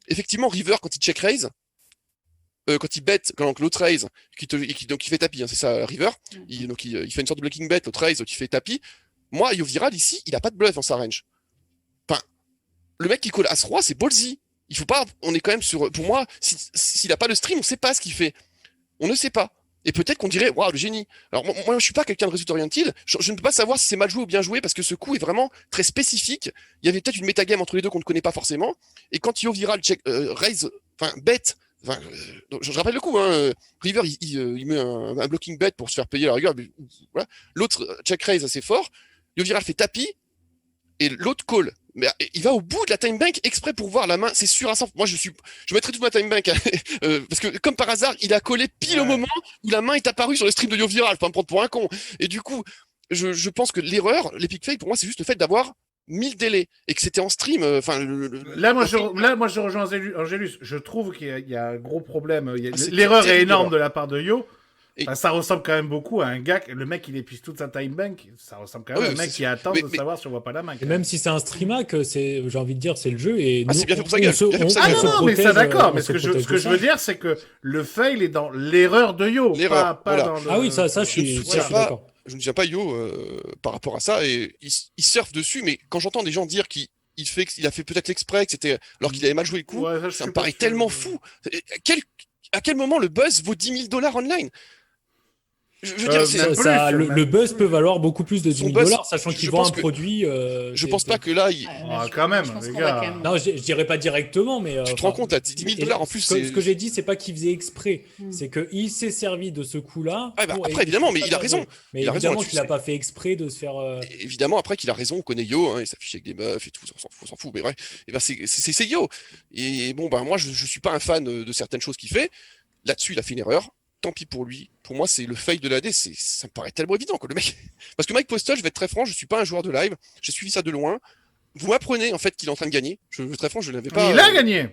effectivement, River quand il check raise, quand il bet, quand l'autre raise, donc il fait tapis, hein, c'est ça, River. Il fait une sorte de blocking bet, l'autre raise, donc il fait tapis. Moi, Yo Viral ici, il a pas de bluff dans sa range. Enfin, le mec qui colle As-Roi, c'est ballsy. Il faut pas, on est quand même sur, pour moi, s'il a pas de stream, on sait pas ce qu'il fait. On ne sait pas. Et peut-être qu'on dirait, waouh, le génie. Alors, moi, je suis pas quelqu'un de résultat oriented. Je ne peux pas savoir si c'est mal joué ou bien joué parce que ce coup est vraiment très spécifique. Il y avait peut-être une métagame entre les deux qu'on ne connaît pas forcément. Et quand Yo Viral check, raise, enfin, bet, enfin, je rappelle le coup, hein, River, il met un blocking bet pour se faire payer la rigueur. Mais, voilà. L'autre check raise assez fort. Yo Viral fait tapis. Et l'autre call. Mais il va au bout de la time bank exprès pour voir la main, c'est sûr à 100%. Moi, je mettrai toute ma time bank, hein, parce que comme par hasard, il a collé pile au moment où la main est apparue sur le stream de Yo Viral. Faut pas me prendre pour un con. Et du coup, je pense que l'erreur, l'epic fail, pour moi, c'est juste le fait d'avoir mis le délai et que c'était en stream. Enfin, Là, moi, je rejoins Angélus. Je trouve qu'il y a un gros problème. C'est L'erreur est terrible, énorme l'erreur. de la part de Yo. Et- Enfin, ça ressemble quand même beaucoup à un gars, le mec il épuise toute sa time bank, ça ressemble quand même Ouais, à un mec c'est qui sûr. attend Mais- de mais- savoir si on voit pas la main. Et même si c'est un streamac, j'ai envie de dire, c'est le jeu. Et Ah, nous, c'est bien fait pour sa on gueule, se- bien fait pour sa on Ah gueule. non, se non, mais protège, ça d'accord, on mais se ce que protège je de ça. veux dire, c'est que le fail est dans l'erreur de Yo, L'erreur, pas voilà. dans le... Ah oui, ça, je suis, Je ça, soutiens je suis pas- d'accord. Je ne tiens pas Yo par rapport à ça et il surfe dessus, mais quand j'entends des gens dire qu'il a fait peut-être l'exprès, que c'était alors qu'il avait mal joué le coup, Ouais, je ça suis me pas paraît sûr. tellement fou. À quel moment le buzz vaut 10 000 $ online? Je veux dire, même plus, Le buzz peut valoir beaucoup plus de 10 Son 000 buzz, $, sachant je qu'il pense vend un que- produit. je pense pas que là, Ah, quand même, je pense les qu'on gars. va quand même- Non, je dirais pas directement, mais. tu te rends compte, là, 10 000 $ en plus, Ce c'est. que j'ai dit, c'est pas qu'il faisait exprès. C'est qu'il s'est servi de ce coup-là. Ah, bah, pour- après, évidemment, mais ça il a doit raison. jouer. Mais Il a raison évidemment là-dessus, qu'il a c'est- pas fait exprès de se faire. Et évidemment, après qu'il a raison, on connaît Yo, hein, il s'affiche avec des meufs et tout, on s'en fout, mais bref, et ben c'est Yo. Et bon, ben moi, je suis pas un fan de certaines choses qu'il fait. Là-dessus, il a fait une erreur. Tant pis pour lui. Pour moi, c'est le fail de l'AD. Ça me paraît tellement évident, quoi, le mec. Parce que Mike Postel, je vais être très franc, je suis pas un joueur de live. J'ai suivi ça de loin. Vous m'apprenez, en fait, qu'il est en train de gagner. Je très franc, je l'avais pas. Il a gagné.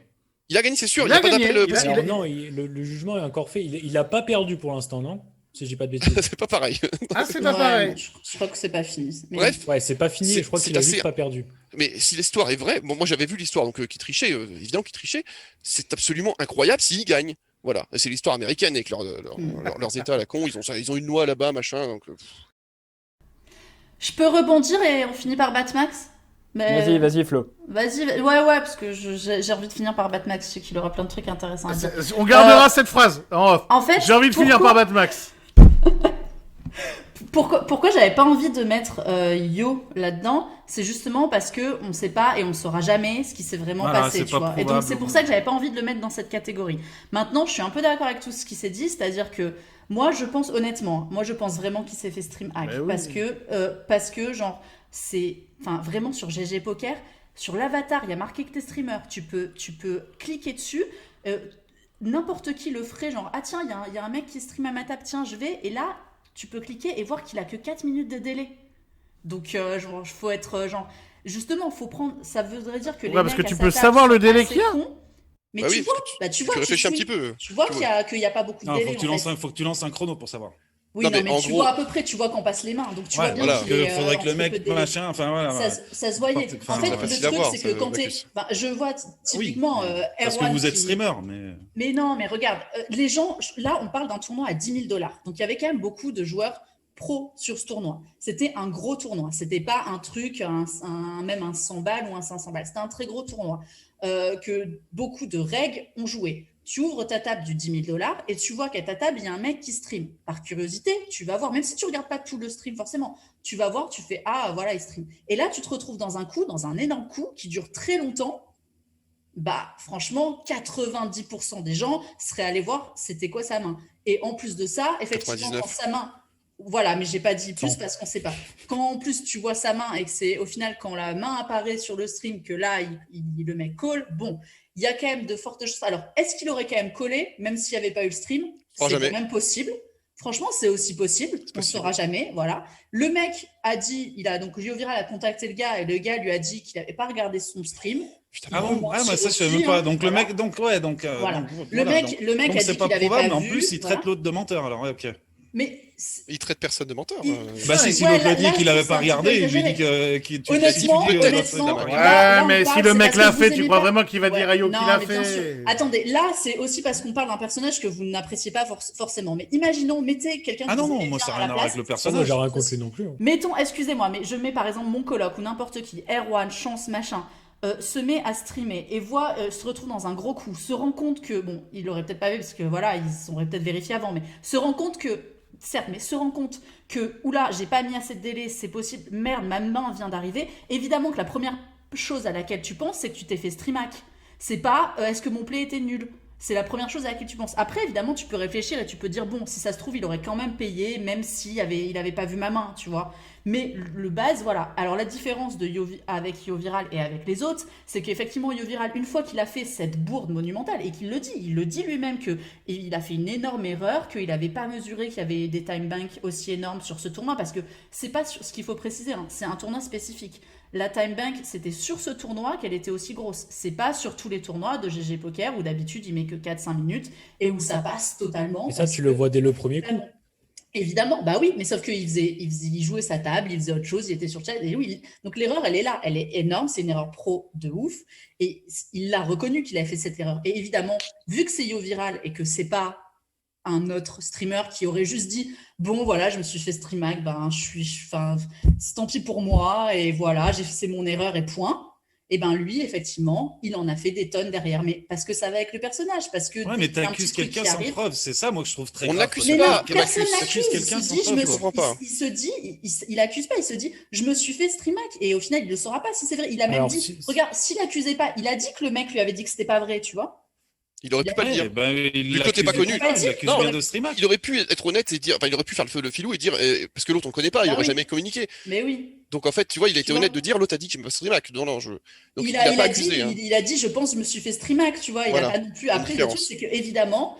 Il a gagné, c'est sûr. Il Il n'y a a pas gagné, d'appel il a- possible. Alors non, le jugement est encore fait. Il a pas perdu pour l'instant, non? Si j'ai pas de bêtises. C'est pas pareil. Ah, c'est pas Ouais, pareil. non, je crois que c'est pas fini. Mais- Bref, Ouais, c'est pas fini. C'est- Je crois c'est qu'il a assez- juste pas perdu. mais si l'histoire est vraie, bon, moi j'avais vu l'histoire, donc qui trichait, évidemment qu'il trichait. C'est absolument incroyable s'il gagne. Voilà, c'est l'histoire américaine avec leurs états à la con. Ils ont une loi là-bas, machin. Donc, Je peux rebondir et on finit par Batmax? Mais... Vas-y, Flo. Vas-y, ouais, parce que j'ai envie de finir par Batmax, je sais qu'il aura plein de trucs intéressants à dire. On gardera cette phrase en off. En fait, J'ai envie de finir par Batmax. Pourquoi j'avais pas envie de mettre Yo là-dedans, c'est justement parce que on sait pas et on saura jamais ce qui s'est vraiment Voilà, passé, c'est tu pas vois. Et donc probable. c'est pour ça que j'avais pas envie de le mettre dans cette catégorie. Maintenant, je suis un peu d'accord avec tout ce qui s'est dit, c'est-à-dire que moi, je pense honnêtement, je pense vraiment qu'il s'est fait stream hack Bah oui. parce que genre c'est, enfin vraiment sur GG Poker, sur l'avatar, il y a marqué que t'es streamer, tu peux cliquer dessus. N'importe qui le ferait, genre ah tiens, il y a un mec qui stream à ma table, tiens je vais, et là tu peux cliquer et voir qu'il a que 4 minutes de délai. Donc genre faut être genre justement faut prendre, ça voudrait dire que les Ouais, parce mecs que tu à sa peux table savoir le sont délai assez qu'il y a. cons. Mais bah tu oui, vois, parce que tu vois, réfléchis un suis. petit peu. Tu vois Tu qu'il y a pas beaucoup de Non, délai. faut que tu en lances fait. faut que tu lances un chrono pour savoir. Oui, Non, non, mais mais en tu gros- vois à peu près, tu vois qu'on passe les mains. Donc tu vois Ouais, bien voilà. parce qu'il que est faudrait que le entre peu mec, de délai. machin, enfin voilà. Ça se voyait. Enfin, En fait, c'est le facile à truc, voir, c'est ça, que quand t'es. Bacchus. Enfin, je vois Oui, typiquement parce que Erwan vous êtes qui. streamer, mais... Mais non, mais regarde, les gens, là, on parle d'un tournoi à 10 000 $. Donc, il y avait quand même beaucoup de joueurs pro sur ce tournoi. C'était un gros tournoi. C'était pas un truc, même un 100 balles ou un 500 balles. C'était un très gros tournoi que beaucoup de règles ont joué. Tu ouvres ta table du 10 000 $ et tu vois qu'à ta table, il y a un mec qui stream. Par curiosité, tu vas voir, même si tu regardes pas tout le stream forcément, tu vas voir, tu fais « Ah, voilà, il stream ». Et là, tu te retrouves dans un énorme coup qui dure très longtemps. Bah, franchement, 90% des gens seraient allés voir c'était quoi sa main. Et en plus de ça, effectivement, 99. quand sa main, voilà, mais j'ai pas dit plus 100. parce qu'on sait pas. Quand en plus tu vois sa main et que c'est au final quand la main apparaît sur le stream que là, le mec call, bon, il y a quand même de fortes chances. Alors, est-ce qu'il aurait quand même collé, même s'il n'y avait pas eu le stream? crois C'est jamais. quand même possible. Franchement, c'est aussi possible. On ne possible. saura jamais. Voilà. Le mec a dit, donc Yoviral a contacté le gars et le gars lui a dit qu'il n'avait pas regardé son stream. Putain, Ah bon? Bon, Ah, moi, ça, je savais aussi, même pas. hein, Donc, voilà. le mec, donc, ouais, donc, Voilà. donc, Le voilà, mec, le mec donc a c'est dit pas qu'il avait probable, pas mais en vu. plus, il traite Voilà. l'autre de menteur, alors, ouais, ok. Mais il traite personne de menteur. Il- Bah, Ouais, si l'autre là- le dit là, qu'il je avait trouve pas ça un petit peu regardé, il lui dit exagéré. que tu Honnêtement, peut-être, honnêtement, peut-être. Ouais, là, on mais parle, si le c'est mec parce l'a que fait, vous tu aimez crois pas- vraiment qu'il va Ouais, dire à Yo non, qu'il l'a mais bien sûr. fait? Attendez, là, c'est aussi parce qu'on parle d'un personnage que vous n'appréciez pas forcément. Mais imaginons, mettez quelqu'un Ah que non, vous non, aimez moi, bien ça n'a à la rien à voir avec place. le Moi, personnage. j'ai rien contre lui non plus. Hein. Mettons, excusez-moi, mais je mets par exemple mon coloc ou n'importe qui, Erwan, Chance, machin, se met à streamer et se retrouve dans un gros coup, se rend compte que, bon, il l'aurait peut-être pas vu parce que voilà, ils auraient peut-être vérifié avant, mais se rend compte que, certes, mais se rend compte que, oula, j'ai pas mis assez de délai, c'est possible, merde, ma main vient d'arriver. Évidemment que la première chose à laquelle tu penses, c'est que tu t'es fait streamac. C'est pas, est-ce que mon play était nul? C'est la première chose à laquelle tu penses. Après, évidemment, tu peux réfléchir et tu peux dire, bon, si ça se trouve, il aurait quand même payé, même s'il avait pas vu ma main, tu vois. Mais le base, voilà. Alors, la différence avec Yoviral et avec les autres, c'est qu'effectivement, Yoviral, une fois qu'il a fait cette bourde monumentale, et qu'il il le dit lui-même qu'il a fait une énorme erreur, qu'il n'avait pas mesuré qu'il y avait des time banks aussi énormes sur ce tournoi, parce que c'est pas ce qu'il faut préciser, hein, c'est un tournoi spécifique. La time bank, c'était sur ce tournoi qu'elle était aussi grosse. C'est pas sur tous les tournois de GG Poker où d'habitude il met que 4-5 minutes et où ça passe totalement. Et ça, tu le vois dès le premier coup. Évidemment, bah oui, mais sauf qu'il jouait sa table, il faisait autre chose, il était sur chat. Et oui, donc l'erreur, elle est là, elle est énorme, c'est une erreur pro de ouf. Et il l'a reconnu qu'il a fait cette erreur. Et évidemment, vu que c'est Yoviral et que c'est pas un autre streamer qui aurait juste dit bon voilà je me suis fait streamac, ben tant pis pour moi et voilà c'est mon erreur et point. Et ben lui effectivement il en a fait des tonnes derrière, mais parce que ça va avec le personnage, parce que Ouais, mais il y a un t'accuses petit truc quelqu'un qui sans arrive. preuve, c'est ça, moi, que je trouve très On grave. l'accuse Mais pas, non, il personne accuse l'accuse. quelqu'un Il se sans dit, preuve, je comprends pas. il se dit, il accuse pas, il se dit, je me suis fait streamac. Et au final, il ne le saura pas si c'est vrai. Il a même Alors, dit, regarde, s'il accusait pas, il a dit que le mec lui avait dit que c'était pas vrai, tu vois. Il aurait pu pas le Ouais, dire. ben, il Vu que t'es pas l'accuse connu. de- Il l'accuse Non, bien de streamer. Il aurait pu être honnête et dire, enfin, il aurait pu faire le filou et dire, parce que l'autre on le connaît pas, il Ah aurait oui. jamais communiqué. Mais oui. Donc en fait, tu vois, il a été Tu vois. honnête de dire, l'autre a dit qu'il me streamac. Non, non, donc Il a a pas dit, accusé. Hein. il a dit, je pense, je me suis fait streamac, tu vois. Il Voilà. a pas non plus. Une Après, le différence. truc, c'est que évidemment,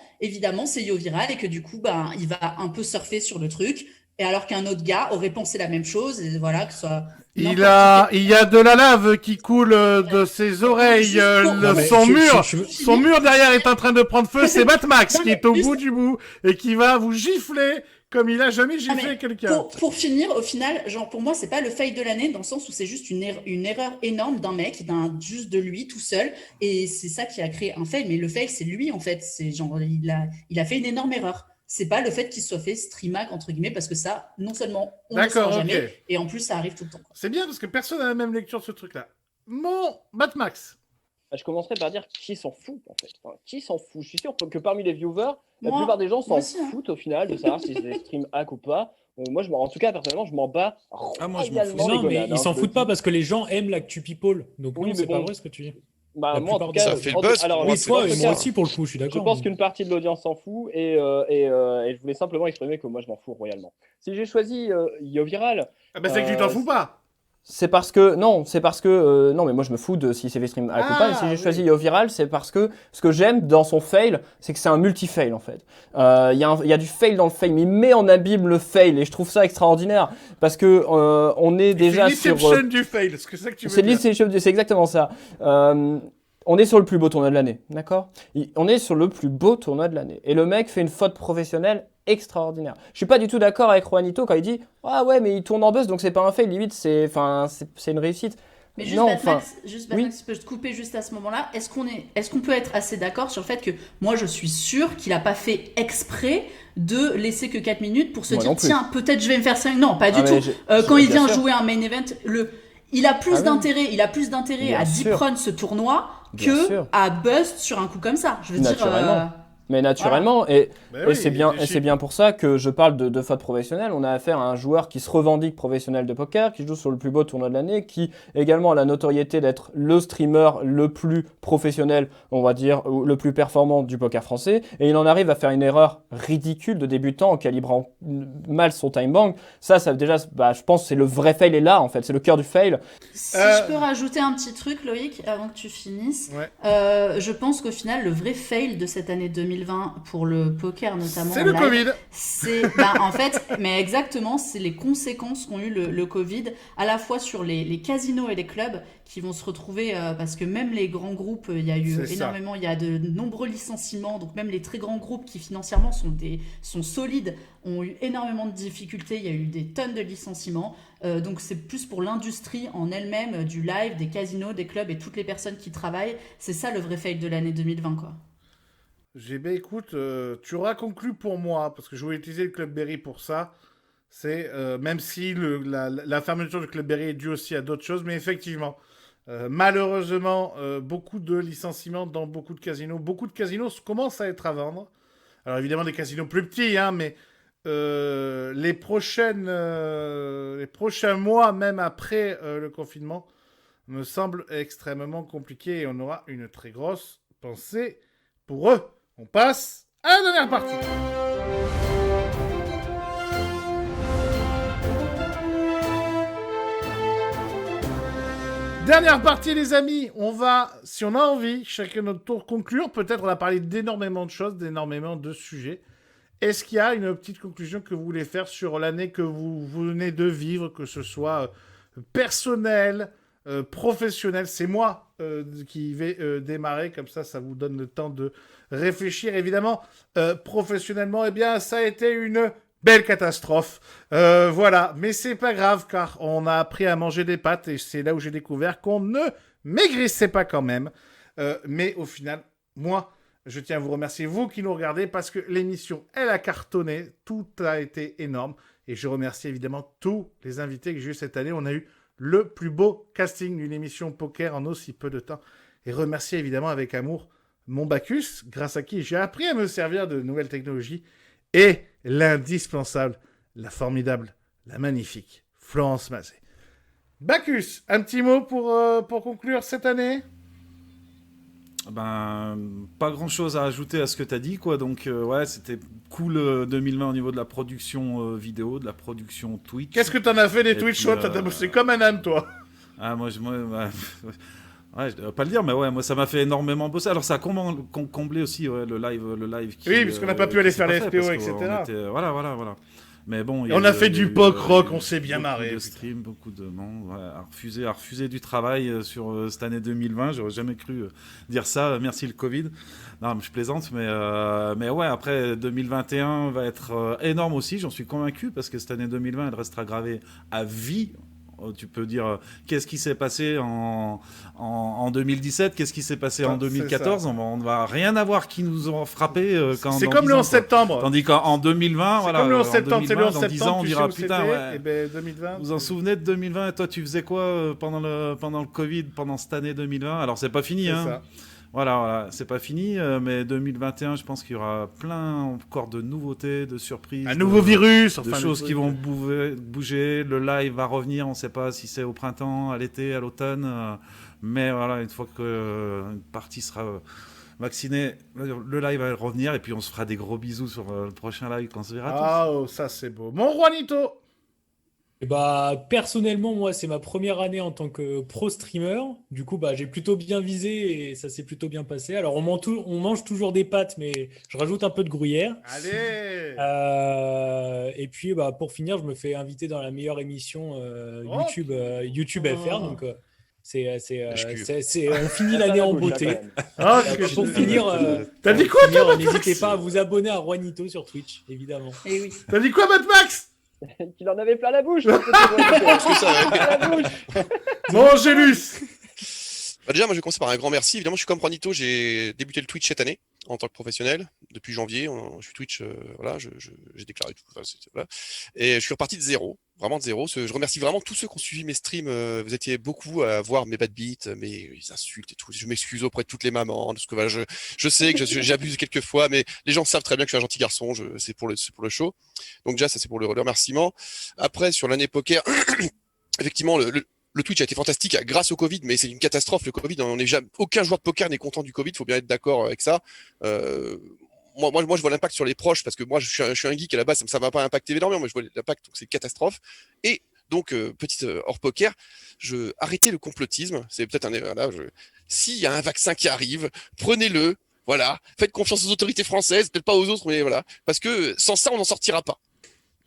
c'est Yoviral et que du coup, ben, il va un peu surfer sur le truc. Et alors qu'un autre gars aurait pensé la même chose, et voilà, que ce soit. Il y a de la lave qui coule de ses oreilles. Juste pour- Non, mais Son mur derrière est en train de prendre feu. C'est Batmax Non, qui mais est au juste- bout du bout et qui va vous gifler comme il a jamais Ah, giflé mais quelqu'un. pour finir, au final, genre pour moi, c'est pas le fail de l'année dans le sens où c'est juste une erreur énorme d'un mec, juste de lui tout seul, et c'est ça qui a créé un fail. Mais le fail, c'est lui en fait. C'est genre il a fait une énorme erreur. C'est pas le fait qu'il soit fait streamac entre guillemets, parce que ça, non seulement on ne le D'accord, saura jamais, ok. et en plus ça arrive tout le temps. C'est bien parce que personne n'a la même lecture de ce truc-là. Mon Batmax. Bah, je commencerai par dire qui s'en fout en fait. Enfin, qui s'en fout? Je suis sûr que parmi les viewers, la Moi- plupart des gens s'en moi aussi, hein. foutent au final de savoir si c'est des stream hack ou pas. Moi, en tout cas, personnellement, je m'en bats. Ah, moi, je m'en royalement fous. les Non, mais gonades, ils hein, s'en je le foutent pas dis. parce que les gens aiment l'actu people. Donc Oui, non, mais c'est pas bon. vrai ce que tu dis. Bah, La moi, en plupart tout des- cas, Ça fait le buzz, alors, pour moi, Oui, c'est toi pas et ça. moi aussi pour le coup, je suis je d'accord. pense qu'une partie de l'audience s'en fout et je voulais simplement exprimer que moi, je m'en fous royalement. Si j'ai choisi Yoviral, Ah bah c'est que tu t'en fous pas. c'est parce que non, mais moi je me fous de si c'est fait stream hack ou Ah, pas. Et si j'ai oui. choisi Yoviral, c'est parce que ce que j'aime dans son fail, c'est que c'est un multi-fail en fait. Il y a du fail dans le fail, mais il met en abîme le fail et je trouve ça extraordinaire parce que on est déjà C'est sur l'inception du fail. Est-ce que c'est ça que tu veux c'est dire c'est exactement ça. On est sur le plus beau tournoi de l'année, d'accord? On est sur le plus beau tournoi de l'année. Et le mec fait une faute professionnelle extraordinaire. Je suis pas du tout d'accord avec Juanito quand il dit ah ouais mais il tourne en buzz donc c'est pas un fail, limite c'est une réussite. Mais juste Non, Batmax, oui. je peux te couper juste à ce moment-là. Est-ce qu'on peut être assez d'accord sur le fait que moi je suis sûr qu'il a pas fait exprès de laisser que 4 minutes pour se Moi dire non plus. tiens peut-être je vais me faire 5. Non, pas du Ah, mais tout. Quand il bien vient sûr. jouer un main event, il a plus Ah oui. d'intérêt Bien à sûr. deep run ce tournoi Bien que sûr. à bust sur un coup comme ça. Je veux dire. Naturellement. Mais naturellement, et oui, c'est bien pour ça que je parle de faute professionnelle. On a affaire à un joueur qui se revendique professionnel de poker, qui joue sur le plus beau tournoi de l'année, qui également a la notoriété d'être le streamer le plus professionnel, on va dire, ou le plus performant du poker français. Et il en arrive à faire une erreur ridicule de débutant en calibrant mal son time bank. Ça déjà, je pense que c'est le vrai fail est là, en fait. C'est le cœur du fail. Si je peux rajouter un petit truc, Loïc, avant que tu finisses, Ouais. je pense qu'au final, le vrai fail de cette année 2020 pour le poker notamment, C'est le live, Covid. c'est en fait, mais exactement, c'est les conséquences qu'ont eu le Covid, à la fois sur les casinos et les clubs qui vont se retrouver, parce que même les grands groupes, il y a eu C'est énormément, il y a de nombreux licenciements, donc même les très grands groupes qui financièrement sont solides, ont eu énormément de difficultés, il y a eu des tonnes de licenciements, donc c'est plus pour l'industrie en elle-même, du live, des casinos, des clubs et toutes les personnes qui travaillent, c'est ça le vrai fail de l'année 2020 quoi. Écoute, tu auras conclu pour moi, parce que je voulais utiliser le Club Berry pour ça. C'est, même si la fermeture du Club Berry est due aussi à d'autres choses, mais effectivement, malheureusement, beaucoup de licenciements dans beaucoup de casinos. Beaucoup de casinos commencent à être à vendre. Alors évidemment, des casinos plus petits, hein, mais les prochains mois, même après le confinement, me semblent extrêmement compliqués et on aura une très grosse pensée pour eux. On passe à la dernière partie. Dernière partie, les amis. On va, si on a envie, chacun notre tour conclure. Peut-être on a parlé d'énormément de choses, d'énormément de sujets. Est-ce qu'il y a une petite conclusion que vous voulez faire sur l'année que vous venez de vivre, que ce soit personnel, professionnel? C'est moi qui vais démarrer, comme ça vous donne le temps de réfléchir. Évidemment, professionnellement, eh bien, ça a été une belle catastrophe. Voilà, mais c'est pas grave, car on a appris à manger des pâtes, et c'est là où j'ai découvert qu'on ne maigrissait pas quand même. Mais au final, moi, je tiens à vous remercier, vous qui nous regardez, parce que l'émission, elle a cartonné, tout a été énorme, et je remercie évidemment tous les invités que j'ai eu cette année. On a eu le plus beau casting d'une émission poker en aussi peu de temps, et remercier évidemment avec amour mon Bacchus, grâce à qui j'ai appris à me servir de nouvelles technologies, et l'indispensable, la formidable, la magnifique Florence Mazet. Bacchus, un petit mot pour conclure cette année? Ben, pas grand chose à ajouter à ce que tu as dit, quoi. Donc, ouais, c'était cool 2020 au niveau de la production vidéo, de la production Twitch. Qu'est-ce que t'en as fait des Et Twitch puis, shows? T'as bossé comme un âne, toi. Ah, ouais, ouais, je dois pas le dire, mais ouais, moi ça m'a fait énormément bosser. Alors ça a comblé aussi ouais, le live qui, Oui, parce qu'on n'a pas pu aller qui s'est faire pas les fait, FPO, parce etc. qu'on était- voilà. Mais bon, Et on a fait du POC rock, on s'est bien beaucoup marré, de putain. stream, beaucoup de monde, ouais, à refuser du travail sur cette année 2020. J'aurais jamais cru dire ça. Merci le Covid. Non, mais je plaisante, mais ouais, après 2021 va être énorme aussi. J'en suis convaincu parce que cette année 2020, elle restera gravée à vie. Tu peux dire qu'est-ce qui s'est passé en 2017, qu'est-ce qui s'est passé en C'est 2014. On va rien avoir qui nous aura frappé C'est comme le 11 septembre. Tandis qu'en 2020, C'est voilà, comme le 11 en septembre, c'est le 11 2020, dans 10 ans, septembre, on tu sais dira où putain, c'était. ouais. Et ben 2020. Vous vous en souvenez de 2020? Et toi, tu faisais quoi pendant le Covid, pendant cette année 2020? Alors, c'est pas fini, C'est hein. ça. Voilà, c'est pas fini, mais 2021, je pense qu'il y aura plein encore de nouveautés, de surprises. Un nouveau virus, De enfin. choses qui vont bouger. Le live va revenir, on ne sait pas si c'est au printemps, à l'été, à l'automne. Mais voilà, une fois qu'une partie sera vaccinée, le live va revenir. Et puis on se fera des gros bisous sur le prochain live quand on se verra tous. Ah, oh, ça c'est beau. Mon Juanito. Et bah, personnellement, moi, c'est ma première année en tant que pro streamer. Du coup, bah, j'ai plutôt bien visé et ça s'est plutôt bien passé. Alors, on mange toujours des pâtes, mais je rajoute un peu de gruyère. Allez. Et puis, bah, pour finir, je me fais inviter dans la meilleure émission Oh. YouTube FR. Donc, On finit l'année en beauté. Ah, Pour finir, T'as dit quoi, toi, Matt n'hésitez Max pas à vous abonner à Juanito sur Twitch, évidemment. Et oui. T'as dit quoi, Matt Max? Qu'il en avait plein la bouche. Parce que ça, Plein la bouche. Bon, Angélus. déjà, moi, je vais commencer par un grand merci. Évidemment, je suis comme Juanito, j'ai débuté le Twitch cette année en tant que professionnel. Depuis janvier, je suis Twitch, voilà, j'ai déclaré tout. Enfin, voilà. Et je suis reparti de zéro, vraiment de zéro. Je remercie vraiment tous ceux qui ont suivi mes streams. Vous étiez beaucoup à voir mes bad beats, mes insultes et tout. Je m'excuse auprès de toutes les mamans, parce que voilà, je sais que j'abuse quelques fois, mais les gens savent très bien que je suis un gentil garçon. C'est pour le show. Donc déjà, ça c'est pour le remerciement. Après, sur l'année poker, effectivement, le Twitch a été fantastique grâce au Covid, mais c'est une catastrophe. Le Covid, aucun joueur de poker n'est content du Covid. Il faut bien être d'accord avec ça. Moi, je vois l'impact sur les proches parce que moi, je suis un geek à la base, ça m'a pas impacté énormément, mais je vois l'impact, donc c'est une catastrophe. Et donc, petite hors poker, arrêtez le complotisme. C'est peut-être s'il y a un vaccin qui arrive, prenez-le. Voilà, faites confiance aux autorités françaises, peut-être pas aux autres, mais voilà, parce que sans ça, on n'en sortira pas.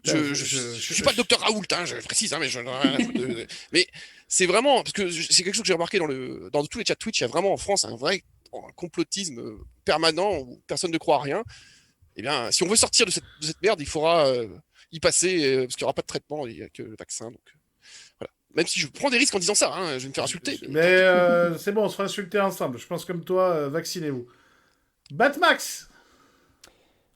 Je suis pas le docteur Raoult, hein, je précise, hein, mais c'est vraiment parce que c'est quelque chose que j'ai remarqué dans tous les chats Twitch, il y a vraiment en France un vrai complotisme permanent où personne ne croit à rien. Eh bien, si on veut sortir de cette merde, il faudra y passer parce qu'il n'y aura pas de traitement, il n'y a que le vaccin. Donc voilà. Même si je prends des risques en disant ça, hein, je vais me faire insulter. Mais c'est bon, on se fera insulter ensemble. Je pense comme toi, vaccinez-vous. Batmax.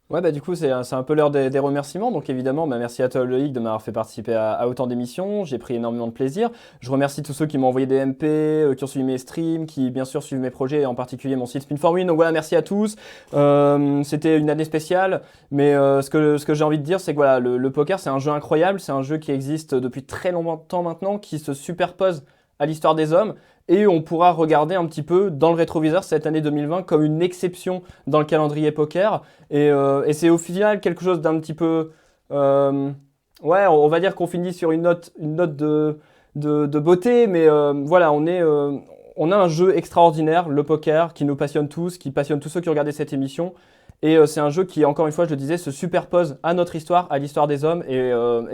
Ouais, bah du coup, c'est un peu l'heure des remerciements. Donc évidemment, bah, merci à toi, Loïc, de m'avoir fait participer à autant d'émissions. J'ai pris énormément de plaisir. Je remercie tous ceux qui m'ont envoyé des MP, qui ont suivi mes streams, qui bien sûr suivent mes projets, et en particulier mon site Spin4Win. Donc voilà, merci à tous. C'était une année spéciale, mais ce que j'ai envie de dire, c'est que voilà, le poker, c'est un jeu incroyable. C'est un jeu qui existe depuis très longtemps maintenant, qui se superpose à l'histoire des hommes. Et on pourra regarder un petit peu dans le rétroviseur cette année 2020 comme une exception dans le calendrier poker. Et c'est au final quelque chose d'un petit peu... ouais, on va dire qu'on finit sur une note de beauté, mais voilà, on a un jeu extraordinaire, le poker, qui nous passionne tous, qui passionne tous ceux qui regardaient cette émission. Et c'est un jeu qui, encore une fois, je le disais, se superpose à notre histoire, à l'histoire des hommes. Et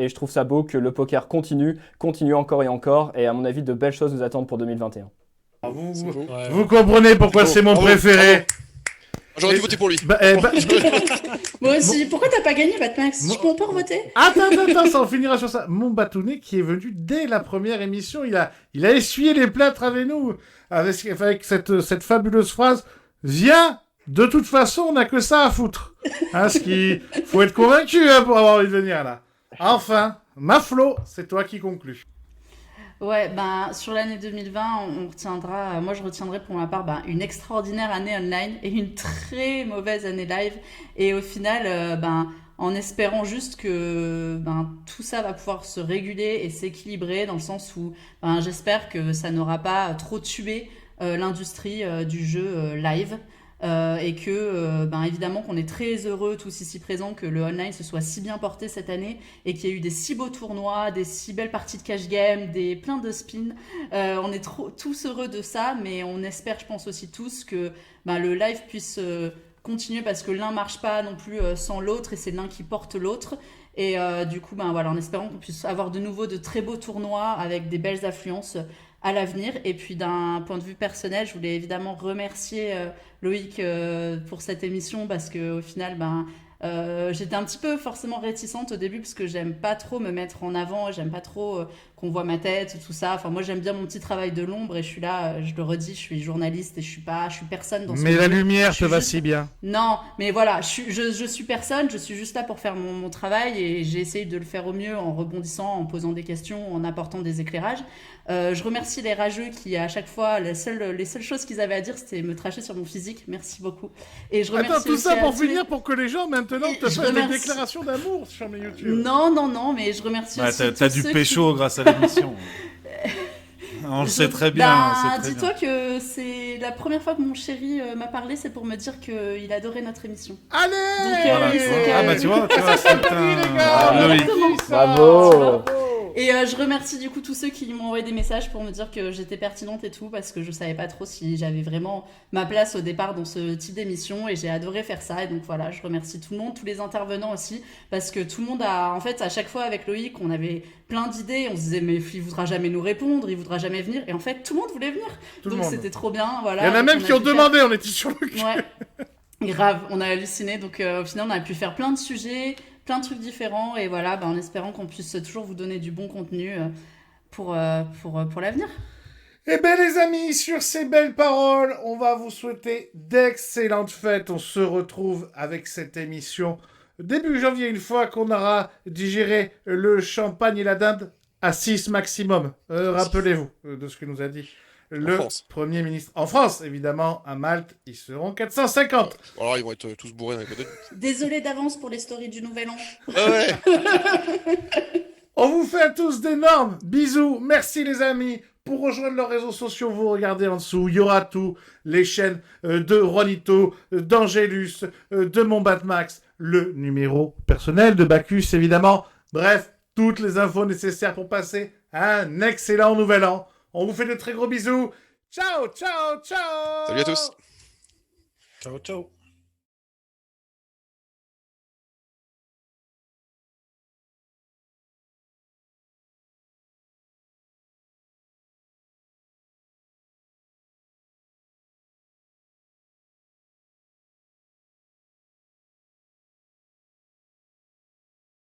je trouve ça beau que le poker continue encore et encore. Et à mon avis, de belles choses nous attendent pour 2021. Vous comprenez pourquoi c'est mon préféré. J'aurais dû voter pour lui. Moi aussi. Pourquoi t'as pas gagné, Batmax? Je peux pas revoter? Attends, ça en finira sur ça. Mon Batounet qui est venu dès la première émission, il a essuyé les plâtres avec nous, avec cette fabuleuse phrase. Viens! De toute façon, on n'a que ça à foutre. Hein, faut être convaincu pour avoir envie de venir là. Enfin, Maflo, c'est toi qui conclus. Ouais, sur l'année 2020, on retiendra, moi je retiendrai pour ma part une extraordinaire année online et une très mauvaise année live. Et au final, en espérant juste que tout ça va pouvoir se réguler et s'équilibrer dans le sens où j'espère que ça n'aura pas trop tué l'industrie du jeu live. Et que, évidemment, qu'on est très heureux tous ici présents que le online se soit si bien porté cette année et qu'il y ait eu des si beaux tournois, des si belles parties de cash game, plein de spins. On est tous heureux de ça, mais on espère, je pense aussi tous, que le live puisse continuer parce que l'un marche pas non plus sans l'autre et c'est l'un qui porte l'autre. Et du coup, en espérant qu'on puisse avoir de nouveau de très beaux tournois avec des belles affluences à l'avenir. Et puis d'un point de vue personnel, je voulais évidemment remercier Loïc pour cette émission parce qu'au final, j'étais un petit peu forcément réticente au début parce que j'aime pas trop me mettre en avant, j'aime pas trop qu'on voit ma tête, tout ça. Enfin, moi, j'aime bien mon petit travail de l'ombre et je suis là, je le redis, je suis journaliste et je suis personne dans ce Mais la milieu. lumière te va si bien. Non, mais voilà, je suis personne, je suis juste là pour faire mon travail et j'ai essayé de le faire au mieux en rebondissant, en posant des questions, en apportant des éclairages. Je remercie les rageux qui, à chaque fois, les seules choses qu'ils avaient à dire, c'était me tracher sur mon physique. Merci beaucoup. Et je remercie Attends, tout aussi ça pour tous les- finir pour que les gens maintenant te Je fassent des remercie- déclarations d'amour sur mes YouTube. Non, mais je remercie Ouais, aussi t'as tous du ceux pécho grâce à l'émission. On le sait très bien. c'est très dis-toi bien. que c'est la première fois que mon chéri m'a parlé, c'est pour me dire qu'il adorait notre émission. Allez Donc, Voilà, oui, tu c'est vois. que- Ah bah tu vois, c'est les gars. Loïc. Exactement. Bravo. Et je remercie du coup tous ceux qui m'ont envoyé des messages pour me dire que j'étais pertinente et tout, parce que je savais pas trop si j'avais vraiment ma place au départ dans ce type d'émission, et j'ai adoré faire ça. Et donc voilà, je remercie tout le monde, tous les intervenants aussi, parce que tout le monde a, en fait, à chaque fois avec Loïc, on avait plein d'idées, on se disait mais il voudra jamais nous répondre, il voudra jamais venir, et en fait tout le monde voulait venir. Tout le Donc monde. c'était trop bien, voilà. Il y en a Donc, même on qui ont pu faire- demandé, on était sur le cul. Ouais, grave, on a halluciné. Donc au final, on a pu faire plein de sujets, plein de trucs différents, et voilà, en espérant qu'on puisse toujours vous donner du bon contenu pour l'avenir. Eh bien les amis, sur ces belles paroles, on va vous souhaiter d'excellentes fêtes. On se retrouve avec cette émission début janvier, une fois qu'on aura digéré le champagne et la dinde à 6 maximum. Rappelez-vous de ce que nous a dit le France. Premier ministre. En France, évidemment, à Malte, ils seront 450. Alors, ils vont être tous bourrés dans les côtés. Désolée d'avance pour les stories du Nouvel An. Ouais. On vous fait à tous d'énormes bisous. Merci les amis. Pour rejoindre leurs réseaux sociaux, vous regardez en dessous. Il y aura tout. Les chaînes de Juanito, d'Angélus, de mon Batmax, le numéro personnel de Bacchus, évidemment. Bref, toutes les infos nécessaires pour passer un excellent nouvel an. On vous fait de très gros bisous. Ciao, ciao, ciao. Salut à tous. Ciao, ciao.